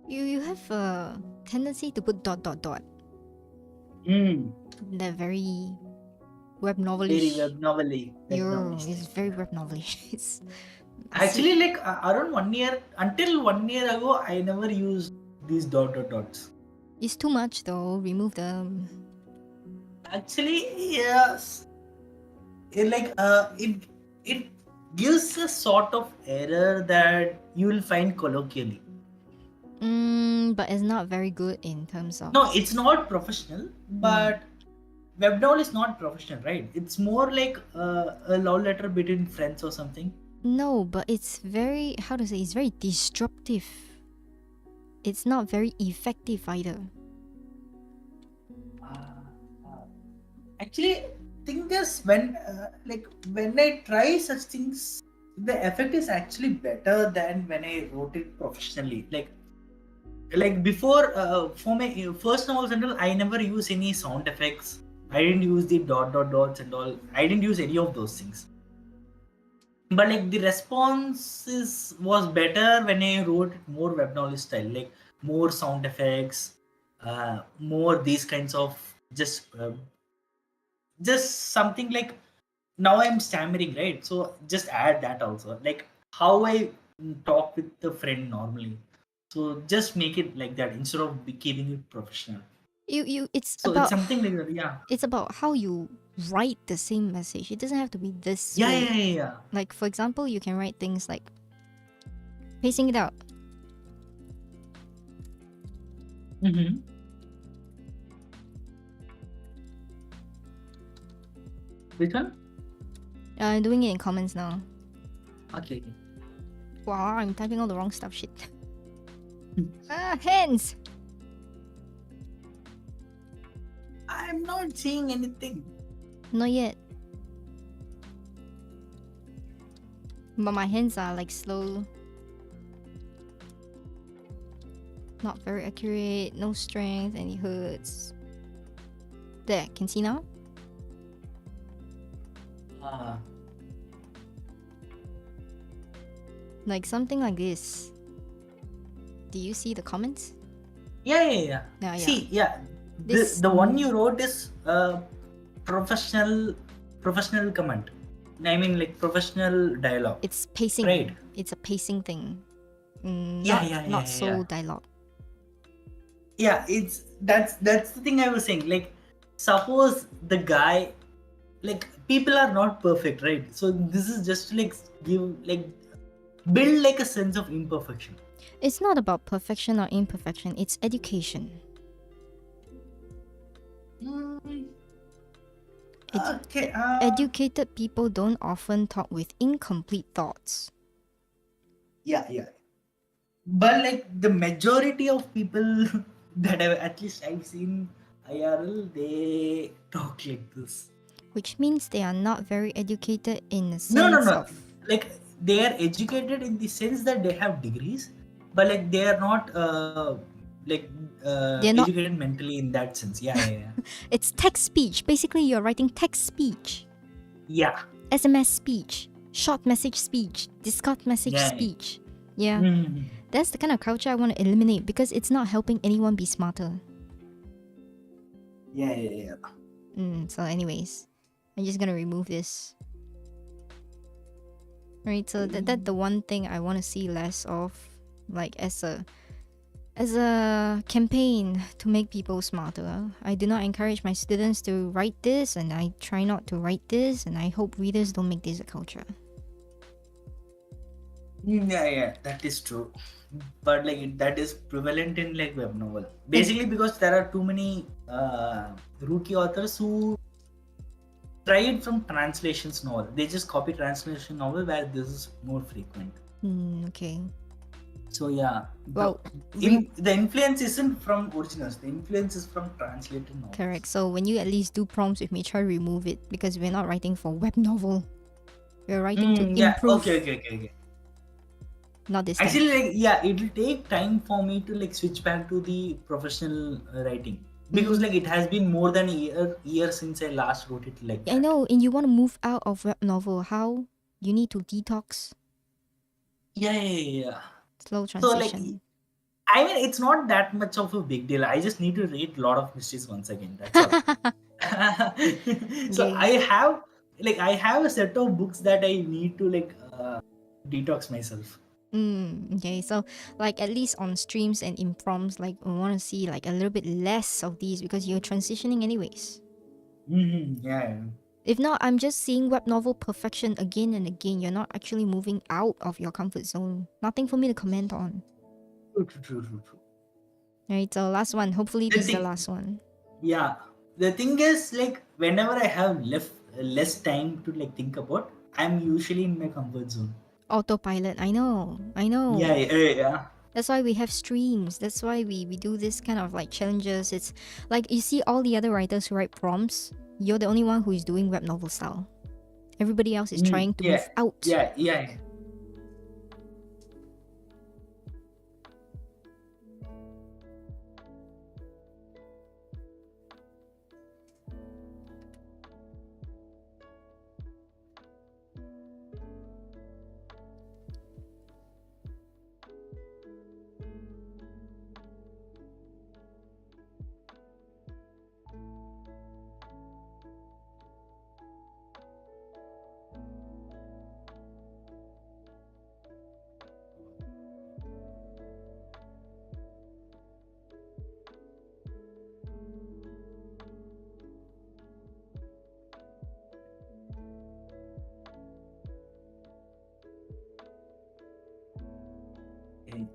Speaker 1: You have a tendency to put dot dot dot.
Speaker 2: Hmm.
Speaker 1: They're very web
Speaker 2: Very
Speaker 1: novelish.
Speaker 2: web novelly. Web
Speaker 1: It's
Speaker 2: novelistic.
Speaker 1: very
Speaker 2: Yeah.
Speaker 1: web novelish. It's
Speaker 2: Actually, like around 1 year, until 1 year ago, I never used these dot dot dots.
Speaker 1: it's too much though. Remove them.
Speaker 2: Actually, yes. It gives a sort of error that you will find colloquially.
Speaker 1: But it's not very good in terms of.
Speaker 2: No, it's not professional, but Webnovel is not professional, right? It's more like a love letter between friends or something.
Speaker 1: No, but it's very, how to say, it's very disruptive. It's not very effective either.
Speaker 2: Actually, thing is when I try such things, the effect is actually better than when I wrote it professionally. Like before, for my first novels and all, I never use any sound effects. I didn't use the dot dot dots and all. I didn't use any of those things. But like the response was better when I wrote it more web novel style, like more sound effects, more these kinds of just something like now I'm stammering, right? So just add that also, like how I talk with the friend normally. So just make it like that instead of keeping it professional.
Speaker 1: It's
Speaker 2: So it's
Speaker 1: about
Speaker 2: something like that, yeah.
Speaker 1: it's about how you write the same message. It doesn't have to be this
Speaker 2: Yeah,
Speaker 1: way.
Speaker 2: yeah, yeah, yeah.
Speaker 1: Like for example, you can write things like pacing it out.
Speaker 2: Mm-hmm. Which one?
Speaker 1: Doing it in comments now.
Speaker 2: Okay.
Speaker 1: Wow, I'm typing all the wrong stuff. Shit. Hands.
Speaker 2: I'm not seeing anything.
Speaker 1: Not yet. But my hands are like slow. Not very accurate. No strength, and it hurts. There, can see now?
Speaker 2: Ah.
Speaker 1: Like something like this. Do you see the comments? Yeah.
Speaker 2: See, yeah,
Speaker 1: This
Speaker 2: the one you wrote is professional professional comment. I mean, like professional dialogue,
Speaker 1: it's pacing.
Speaker 2: right?
Speaker 1: It's a pacing thing. Not
Speaker 2: Yeah.
Speaker 1: so dialogue.
Speaker 2: Yeah, it's that's the thing I was saying. Like, suppose the guy, like, people are not perfect, right? So this is just to, like, give, like, build like a sense of imperfection.
Speaker 1: It's not about perfection or imperfection. It's education.
Speaker 2: Mm,
Speaker 1: Edu-
Speaker 2: okay.
Speaker 1: Educated people don't often talk with incomplete thoughts.
Speaker 2: Yeah. But like the majority of people that I've seen IRL, they talk like this.
Speaker 1: Which means they are not very educated in the
Speaker 2: No.
Speaker 1: sense of.
Speaker 2: Like, they are educated in the sense that they have degrees, but like they are not like
Speaker 1: They're not.
Speaker 2: educated mentally in that sense. Yeah.
Speaker 1: It's text speech. Basically, you're writing text speech,
Speaker 2: Yeah.
Speaker 1: SMS speech, short message speech, Discord message
Speaker 2: Yeah.
Speaker 1: speech. Yeah.
Speaker 2: Mhm.
Speaker 1: That's the kind of culture I want to eliminate because it's not helping anyone be smarter.
Speaker 2: Yeah.
Speaker 1: So anyways, I'm just gonna remove this. Right, so that's the one thing I want to see less of, like as a campaign to make people smarter. I do not encourage my students to write this, and I try not to write this, and I hope readers don't make this a culture.
Speaker 2: Yeah, that is true. But like that is prevalent in like web novel. Basically, because there are too many rookie authors who tried from translations novel. They just copy translation novel where this is more frequent.
Speaker 1: Okay.
Speaker 2: So yeah,
Speaker 1: Well,
Speaker 2: the influence isn't from originals. The influence is from translated novels.
Speaker 1: Correct. So when you at least do prompts with me, try to remove it because we're not writing for web novel. We're writing to improve.
Speaker 2: Okay.
Speaker 1: Not this time.
Speaker 2: Actually, like, yeah, it will take time for me to like switch back to the professional writing because like it has been more than a year since I last wrote it like that.
Speaker 1: I know, and you want to move out of web novel. How? You need to detox.
Speaker 2: Yeah.
Speaker 1: Slow transition.
Speaker 2: So like, I mean, it's not that much of a big deal. I just need to read a lot of mysteries once again. That's all. So
Speaker 1: Okay.
Speaker 2: I have a set of books that I need to like detox myself.
Speaker 1: Okay, so like at least on streams and in prompts, like I want to see like a little bit less of these because you're transitioning anyways.
Speaker 2: Yeah.
Speaker 1: If not, I'm just seeing web novel perfection again and again. You're not actually moving out of your comfort zone. Nothing for me to comment on.
Speaker 2: True.
Speaker 1: Right, so last one. Hopefully this is the last one.
Speaker 2: Yeah. The thing is, like, whenever I have less time to like think about, I'm usually in my comfort zone.
Speaker 1: Autopilot. I know.
Speaker 2: Yeah.
Speaker 1: That's why we have streams. That's why we do this kind of like challenges. It's like you see all the other writers who write prompts. You're the only one who is doing web novel style. Everybody else is trying to move out.
Speaker 2: Yeah.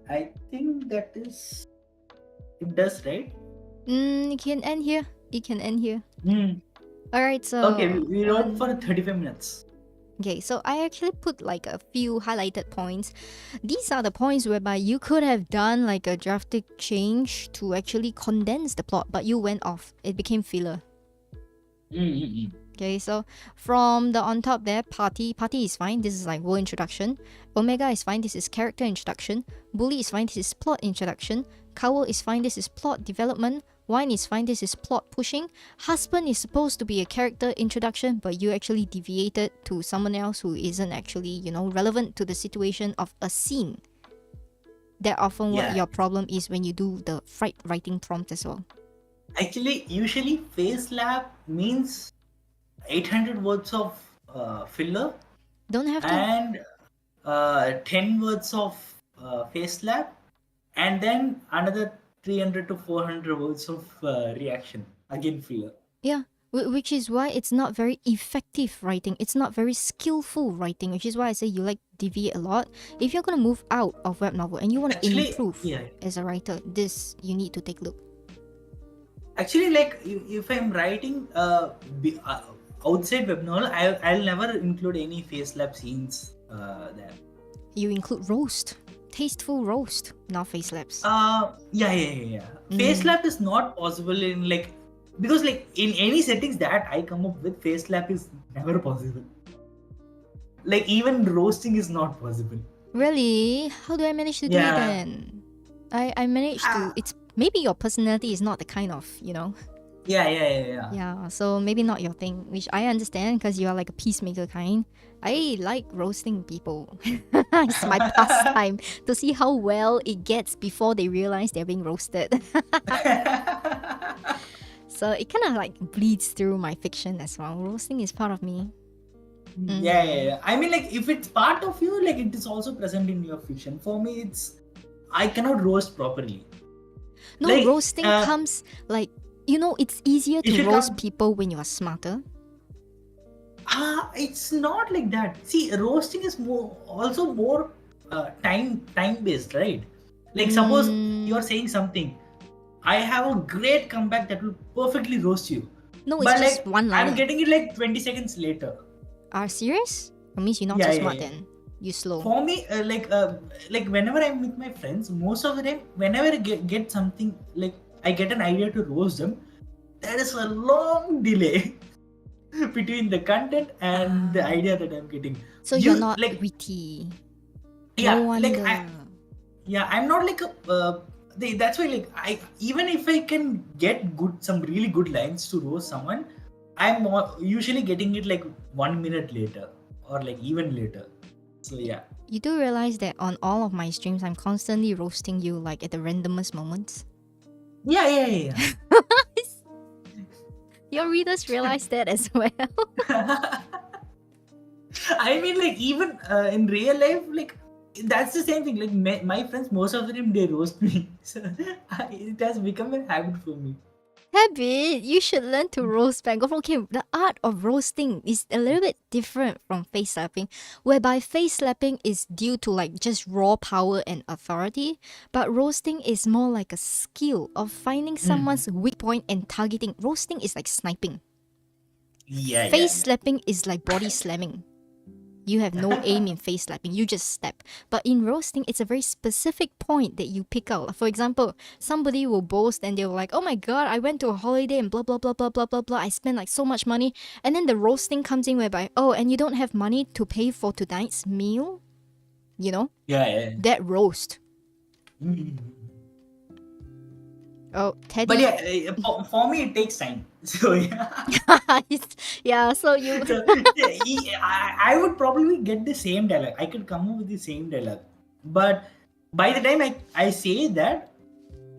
Speaker 2: I think that is it does, right?
Speaker 1: It can end here. Alright, so
Speaker 2: Okay, we wrote for 35 minutes.
Speaker 1: Okay, so I actually put like a few highlighted points. These are the points whereby you could have done like a drastic change to actually condense the plot, but you went off. It became filler. Okay, so from the on top there, party is fine. This is like world introduction. Omega is fine. This is character introduction. Bully is fine. This is plot introduction. Cowl is fine. This is plot development. Wine is fine. This is plot pushing. Husband is supposed to be a character introduction, but you actually deviated to someone else who isn't actually, relevant to the situation of a scene. that often what
Speaker 2: Yeah.
Speaker 1: your problem is when you do the writing prompt as well.
Speaker 2: Actually, usually face lab means 800 words of filler
Speaker 1: Don't have to.
Speaker 2: and 10 words of face lab, and then another 300 to 400 words of reaction, again filler.
Speaker 1: Yeah, which is why it's not very effective writing. It's not very skillful writing, which is why I say you like deviate a lot. If you're gonna move out of web novel and you want to
Speaker 2: Actually,
Speaker 1: improve
Speaker 2: yeah.
Speaker 1: as a writer, this you need to take a look.
Speaker 2: Actually, like if I'm writing outside web novel, I'll never include any face lab scenes there.
Speaker 1: You include roast, tasteful roast, not face labs.
Speaker 2: Yeah. Face lab is not possible in like, because like in any settings that I come up with, face lab is never possible. Like even roasting is not possible.
Speaker 1: Really? How do I manage to do it
Speaker 2: Yeah.
Speaker 1: then? I managed to. It's maybe your personality is not the kind of, you know.
Speaker 2: Yeah.
Speaker 1: Yeah, so maybe not your thing, which I understand because you are like a peacemaker kind. I like roasting people. It's my pastime to see how well it gets before they realize they're being roasted. So it kind of like bleeds through my fiction as well. Roasting is part of me.
Speaker 2: Yeah. I mean, like if it's part of you, like it is also present in your fiction. For me, I cannot roast properly.
Speaker 1: No,
Speaker 2: Like,
Speaker 1: roasting comes like, you know, it's easier
Speaker 2: it
Speaker 1: to
Speaker 2: should
Speaker 1: roast
Speaker 2: come-
Speaker 1: people when you are smarter.
Speaker 2: It's not like that. See, roasting is more time based, right? Like suppose you're saying something, I have a great comeback that will perfectly roast you.
Speaker 1: No, it's
Speaker 2: But
Speaker 1: just
Speaker 2: like
Speaker 1: one liner.
Speaker 2: I'm getting it like 20 seconds later.
Speaker 1: Are serious? That means you're not
Speaker 2: Yeah,
Speaker 1: so
Speaker 2: yeah,
Speaker 1: smart
Speaker 2: yeah.
Speaker 1: then. You slow.
Speaker 2: For me, like whenever I'm with my friends, most of the time, whenever I get something, like I get an idea to roast them, there is a long delay between the content and the idea that I'm getting.
Speaker 1: So you're
Speaker 2: You
Speaker 1: not
Speaker 2: like,
Speaker 1: witty.
Speaker 2: yeah,
Speaker 1: No wonder.
Speaker 2: like I'm not like that's why, like, I even if I can get some really good lines to roast someone, I'm usually getting it like 1 minute later or like even later. So yeah.
Speaker 1: You do realize that on all of my streams, I'm constantly roasting you like at the randomest moments.
Speaker 2: Yeah.
Speaker 1: Your readers realize that as well.
Speaker 2: I mean, like even in real life, like that's the same thing. Like my friends, most of the time they roast me, so it has become a habit for me.
Speaker 1: Habit, you should learn to roast back. Okay, the art of roasting is a little bit different from face slapping, whereby face slapping is due to like just raw power and authority, but roasting is more like a skill of finding someone's weak point and targeting. Roasting is like sniping.
Speaker 2: Yeah.
Speaker 1: Face slapping is like body slamming. You have no aim in face slapping, you just step. But in roasting, it's a very specific point that you pick out. For example, somebody will boast and they're like, oh my god, I went to a holiday and blah blah blah blah blah blah blah. I spent like so much money. And then the roasting comes in whereby, oh, and you don't have money to pay for tonight's meal? You know?
Speaker 2: Yeah.
Speaker 1: That roast. Oh, Teddy.
Speaker 2: But yeah, for me it takes time. So yeah.
Speaker 1: Yeah, so you.
Speaker 2: So, I would probably get the same dialogue. I could come up with the same dialogue, but by the time I say that,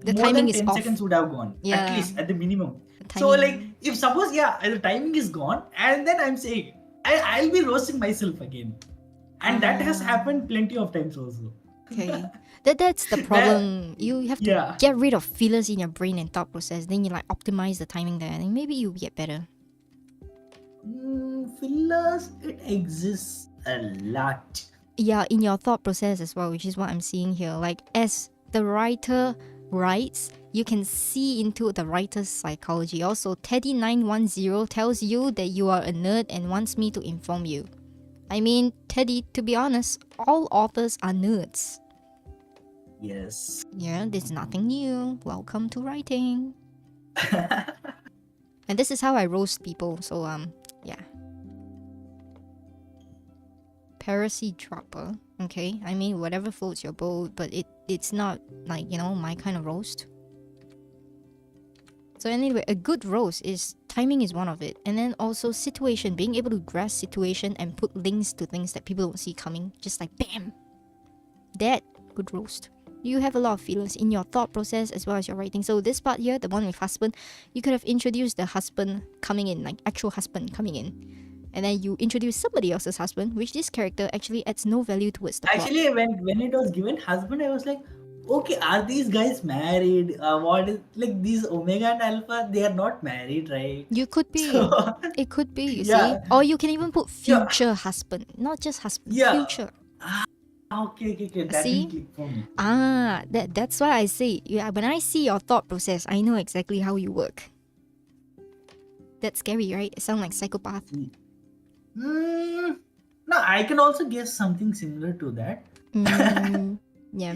Speaker 1: The
Speaker 2: more
Speaker 1: timing
Speaker 2: than
Speaker 1: is
Speaker 2: 10
Speaker 1: off.
Speaker 2: seconds would have gone,
Speaker 1: Yeah.
Speaker 2: at least at the minimum.
Speaker 1: The
Speaker 2: So like
Speaker 1: timing.
Speaker 2: if suppose the timing is gone, and then I'm saying I'll be roasting myself again, and that has happened plenty of times also.
Speaker 1: Okay. That's the problem. You have to get rid of fillers in your brain and thought process. Then you like optimize the timing there, and maybe you'll get better.
Speaker 2: Fillers, it exists a lot.
Speaker 1: Yeah, in your thought process as well, which is what I'm seeing here. Like as the writer writes, you can see into the writer's psychology. Also, Teddy910 tells you that you are a nerd and wants me to inform you. I mean, Teddy, to be honest, all authors are nerds.
Speaker 2: Yes.
Speaker 1: Yeah, there's nothing new. Welcome to writing. And this is how I roast people, so yeah. Paracy dropper. Okay, I mean whatever floats your boat, but it's not like, you know, my kind of roast. So anyway, a good roast is timing is one of it, and then also situation, being able to grasp situation and put links to things that people don't see coming, just like bam. That good roast. You have a lot of feelings in your thought process as well as your writing. So this part here, the one with husband, you could have introduced the husband coming in, like actual husband coming in. And then you introduce somebody else's husband, which this character actually adds no value towards the plot.
Speaker 2: Actually, when it was given husband, I was like, okay, are these guys married? What is like these Omega and Alpha? They are not married, right?
Speaker 1: You could be.
Speaker 2: So,
Speaker 1: It could be, you
Speaker 2: yeah,
Speaker 1: see. Or you can even put
Speaker 2: yeah,
Speaker 1: future husband, not just husband,
Speaker 2: yeah.
Speaker 1: future.
Speaker 2: Okay. That
Speaker 1: See?
Speaker 2: didn't click for me.
Speaker 1: That's why I say, yeah, when I see your thought process, I know exactly how you work. That's scary, right? It sounds like psychopath.
Speaker 2: No, I can also guess something similar to that.
Speaker 1: Yeah,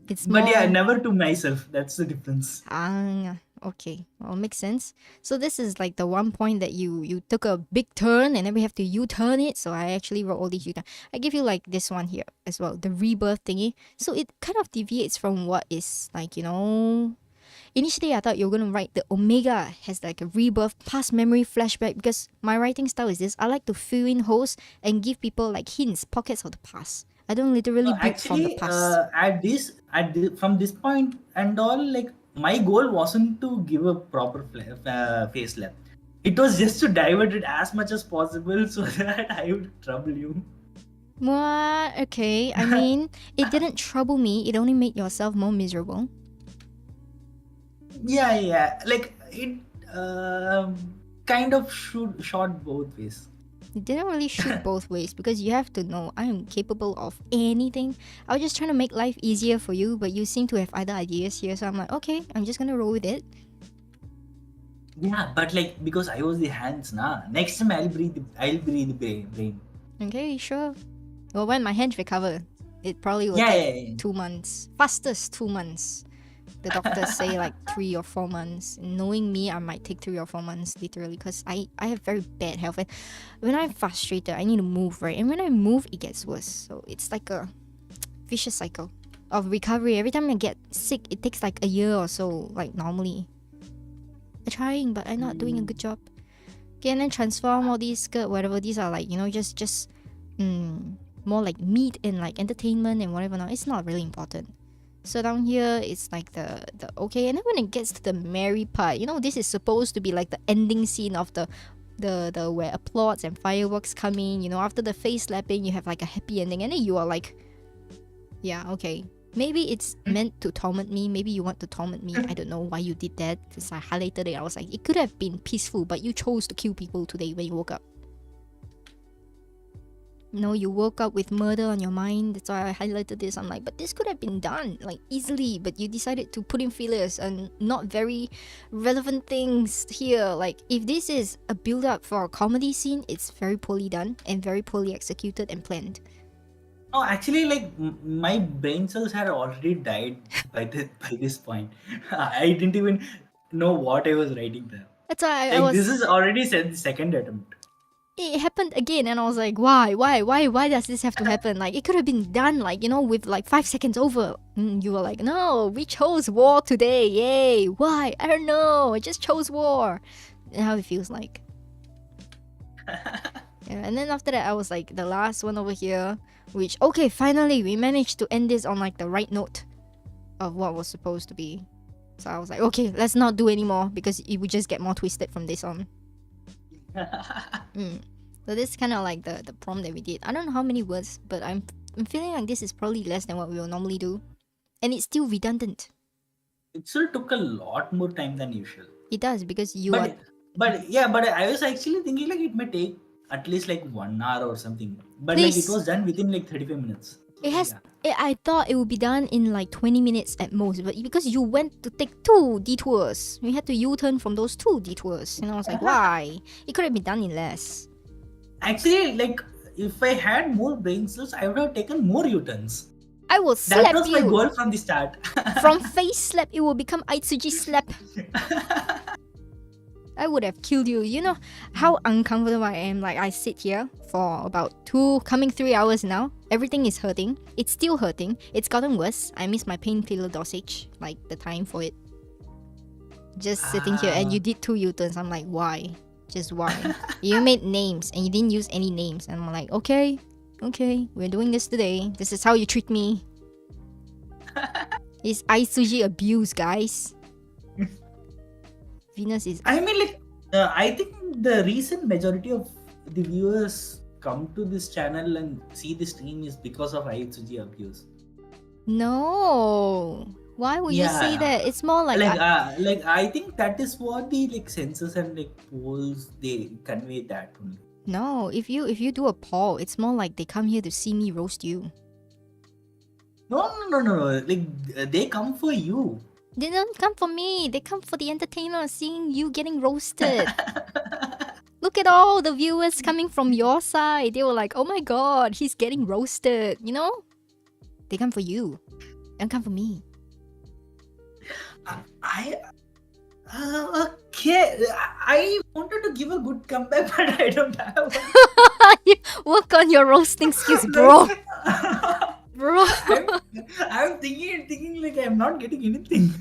Speaker 1: it's more.
Speaker 2: But yeah, never to myself. That's the difference.
Speaker 1: Okay, well, makes sense. So this is like the one point that you took a big turn and then we have to U-turn it. So I actually wrote all these U-turn. I give you like this one here as well, the rebirth thingy. So it kind of deviates from what is like, you know. Initially, I thought you were going to write the Omega has like a rebirth, past memory, flashback, because my writing style is this. I like to fill in holes and give people like hints, pockets of the past. I don't literally build from the
Speaker 2: Actually,
Speaker 1: past.
Speaker 2: from this point and all, like my goal wasn't to give a proper face lap. It was just to divert it as much as possible so that I would trouble you.
Speaker 1: What? Okay, I mean, it didn't trouble me. It only made yourself more miserable.
Speaker 2: Yeah. Like it kind of shot both ways.
Speaker 1: It didn't really shoot both ways because you have to know I am capable of anything. I was just trying to make life easier for you, but you seem to have other ideas here, so I'm like, okay, I'm just gonna roll with it.
Speaker 2: Yeah, but like because I was the hands, nah. Next time I'll breathe the brain.
Speaker 1: Okay, sure. Well, when my hands recover, it probably will
Speaker 2: Yeah.
Speaker 1: 2 months. Fastest 2 months. The doctors say like 3 or 4 months. Knowing me, I might take 3 or 4 months literally because I have very bad health. And when I'm frustrated, I need to move, right? And when I move, it gets worse. So it's like a vicious cycle of recovery. Every time I get sick, it takes like a year or so, like normally. I'm trying, but I'm not doing a good job. Okay, and then transform all these skirt, whatever. These are like, you know, just more like meat and like entertainment and whatever. Now it's not really important. So down here, it's like the okay, and then when it gets to the merry part, you know, this is supposed to be like the ending scene of the where applause and fireworks come in. You know, after the face slapping, you have like a happy ending, and then you are like, yeah, okay. Maybe it's meant to torment me. Maybe you want to torment me. I don't know why you did that. Because I highlighted it. I was like, it could have been peaceful, but you chose to kill people today when you woke up. No, you woke up with murder on your mind. That's why I highlighted this. I'm like, but this could have been done like easily, but you decided to put in fillers and not very relevant things here. Like if this is a build up for a comedy scene, it's very poorly done and very poorly executed and planned.
Speaker 2: No, actually, like my brain cells had already died by this point. I didn't even know what I was writing there.
Speaker 1: That's why
Speaker 2: Like, this is already said the second attempt.
Speaker 1: It happened again, and I was like, why does this have to happen? Like it could have been done, like, you know, with like 5 seconds over. You were like, no, we chose war today, yay. Why? I don't know, I just chose war. And how it feels like. Yeah, and then after that I was like, the last one over here, which, okay, finally we managed to end this on like the right note of what was supposed to be. So I was like, okay, let's not do anymore because it would just get more twisted from this on. So this is kind of like the prompt that we did. I don't know how many words, but I'm feeling like this is probably less than what we will normally do, and it's still redundant.
Speaker 2: It still took a lot more time than usual.
Speaker 1: It does because
Speaker 2: but I was actually thinking like it may take at least like 1 hour or something. But
Speaker 1: Please.
Speaker 2: like it was done within like 35 minutes.
Speaker 1: It has. I thought it would be done in like 20 minutes at most, but because you went to take 2 detours, we had to U-turn from those 2 detours, and I was like, why? It could have been done in less.
Speaker 2: Actually, like if I had more brain cells, I would have taken more U-turns.
Speaker 1: I will slap you.
Speaker 2: That was my goal from the start.
Speaker 1: From face slap, it will become Aitsuji slap. I would have killed you. You know how uncomfortable I am. Like I sit here for about 3 hours now. Everything is hurting. It's still hurting. It's gotten worse. I miss my painkiller dosage, like the time for it. Just sitting here, and you did 2 U-turns. I'm like, why? Just why? You made names and you didn't use any names, and I'm like, okay, we're doing this today. This is how you treat me. It's Aitsuji abuse, guys. Venus is...
Speaker 2: I mean, like, I think the reason majority of the viewers come to this channel and see the stream is because of Aitsuji abuse.
Speaker 1: No. Why would you say that? It's more like...
Speaker 2: like I think that is what the like census and like polls they convey that only.
Speaker 1: No, if you do a poll, it's more like they come here to see me roast you.
Speaker 2: No. Like they come for you.
Speaker 1: They don't come for me. They come for the entertainment of seeing you getting roasted. Look at all the viewers coming from your side. They were like, oh my god, he's getting roasted. You know? They come for you. They don't come for me.
Speaker 2: Okay. I wanted to give a good comeback, but I don't have one.
Speaker 1: Work on your roasting skills, bro. Bro.
Speaker 2: I'm thinking like I'm not getting anything.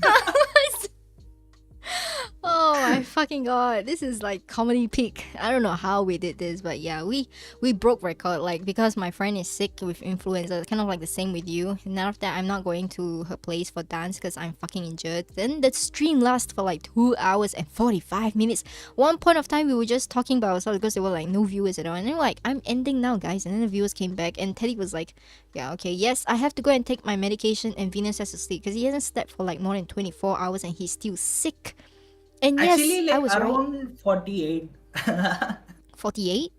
Speaker 1: Oh my fucking god, this is like comedy peak. I don't know how we did this, but yeah, we broke record, like, because my friend is sick with influenza, kind of like the same with you. And after that, I'm not going to her place for dance because I'm fucking injured. Then the stream lasts for like 2 hours and 45 minutes. One point of time, we were just talking about ourselves because there were like no viewers at all. And then like, I'm ending now, guys. And then the viewers came back and Teddy was like, yeah, okay, yes, I have to go and take my medication and Venus has to sleep because he hasn't slept for like more than 24 hours and he's still sick. And
Speaker 2: actually,
Speaker 1: yes,
Speaker 2: like
Speaker 1: I was
Speaker 2: around
Speaker 1: right.
Speaker 2: 48.
Speaker 1: 48?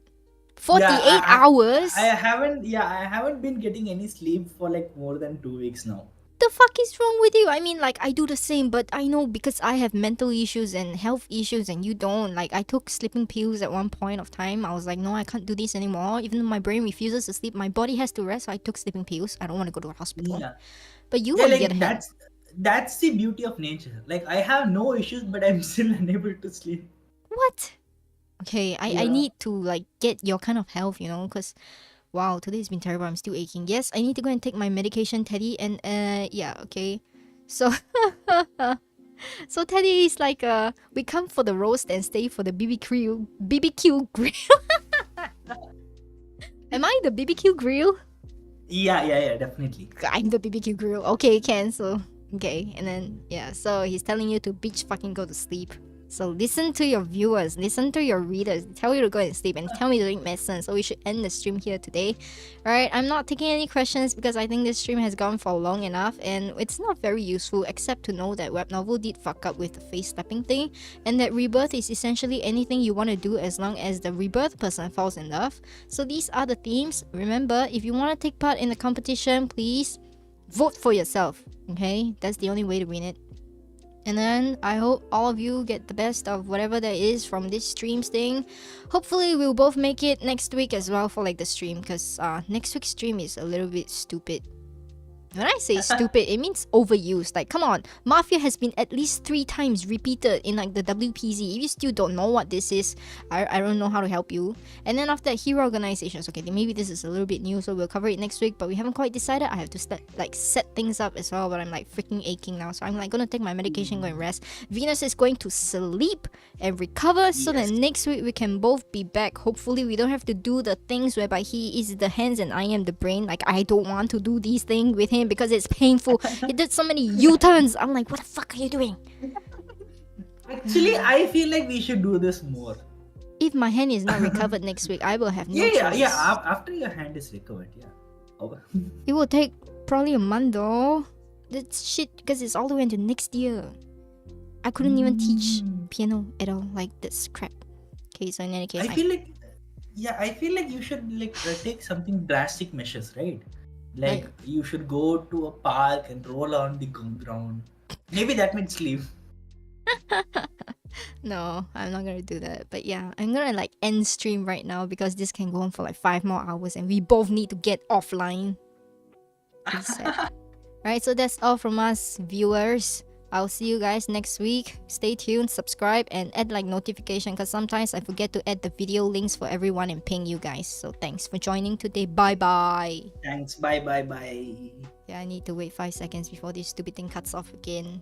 Speaker 1: 48 hours?
Speaker 2: I haven't been getting any sleep for like more than 2 weeks now.
Speaker 1: The fuck is wrong with you? I mean, like, I do the same, but I know because I have mental issues and health issues and you don't. Like, I took sleeping pills at one point of time. I was like, no, I can't do this anymore. Even though my brain refuses to sleep, my body has to rest, so I took sleeping pills. I don't want to go to a hospital.
Speaker 2: Yeah.
Speaker 1: But you,
Speaker 2: Yeah,
Speaker 1: on the
Speaker 2: like
Speaker 1: other hand...
Speaker 2: that's the beauty of nature. Like I have no issues, but I'm still unable to sleep.
Speaker 1: What? Okay, I need to like get your kind of health, you know, because wow, today's been terrible. I'm still aching. Yes, I need to go and take my medication, Teddy. And yeah, okay. So so Teddy is like we come for the roast and stay for the BBQ grill. Am I the BBQ grill?
Speaker 2: Yeah, definitely.
Speaker 1: I'm the BBQ grill. Okay, cancel. Okay, and then yeah, so he's telling you to bitch fucking go to sleep. So listen to your viewers, listen to your readers. They tell you to go and sleep and tell me to drink medicine. So we should end the stream here today. Alright, I'm not taking any questions because I think this stream has gone for long enough and it's not very useful except to know that Webnovel did fuck up with the face slapping thing and that Rebirth is essentially anything you want to do as long as the Rebirth person falls in love. So these are the themes. Remember, if you want to take part in the competition, please vote for yourself. Okay, that's the only way to win it. And then I hope all of you get the best of whatever there is from this streams thing. Hopefully we'll both make it next week as well for like the stream, because next week's stream is a little bit stupid. When I say stupid, it means overused. Like, come on, Mafia has been at least 3 times repeated in like the WPC. If you still don't know what this is, I don't know how to help you. And then after that, hero organizations. Okay, maybe this is a little bit new, so we'll cover it next week. But we haven't quite decided. I have to set things up as well. But I'm like freaking aching now, so I'm like gonna take my medication, go and rest. Venus is going to sleep and recover, so that next week we can both be back. Hopefully, we don't have to do the things whereby he is the hands and I am the brain. Like, I don't want to do these things with him because it's painful. He did so many U-turns. I'm like, what the fuck are you doing?
Speaker 2: Actually, I feel like we should do this more.
Speaker 1: If my hand is not recovered next week, I will have no choice.
Speaker 2: Yeah. After your hand is recovered, yeah. Okay.
Speaker 1: It will take probably a month though. That's shit because it's all the way into next year. I couldn't even teach piano at all. Like, that's crap. Okay, so in any case,
Speaker 2: I feel like you should like take something drastic measures, right? Like you should go to a park and roll on the ground. Maybe that might sleep.
Speaker 1: No, I'm not gonna do that. But yeah, I'm gonna like end stream right now because this can go on for like 5 more hours and we both need to get offline. Alright, so that's all from us, viewers. I'll see you guys next week. Stay tuned, subscribe, and add like notification because sometimes I forget to add the video links for everyone and ping you guys. So thanks for joining today. Bye bye.
Speaker 2: Thanks. Bye.
Speaker 1: Yeah, I need to wait 5 seconds before this stupid thing cuts off again.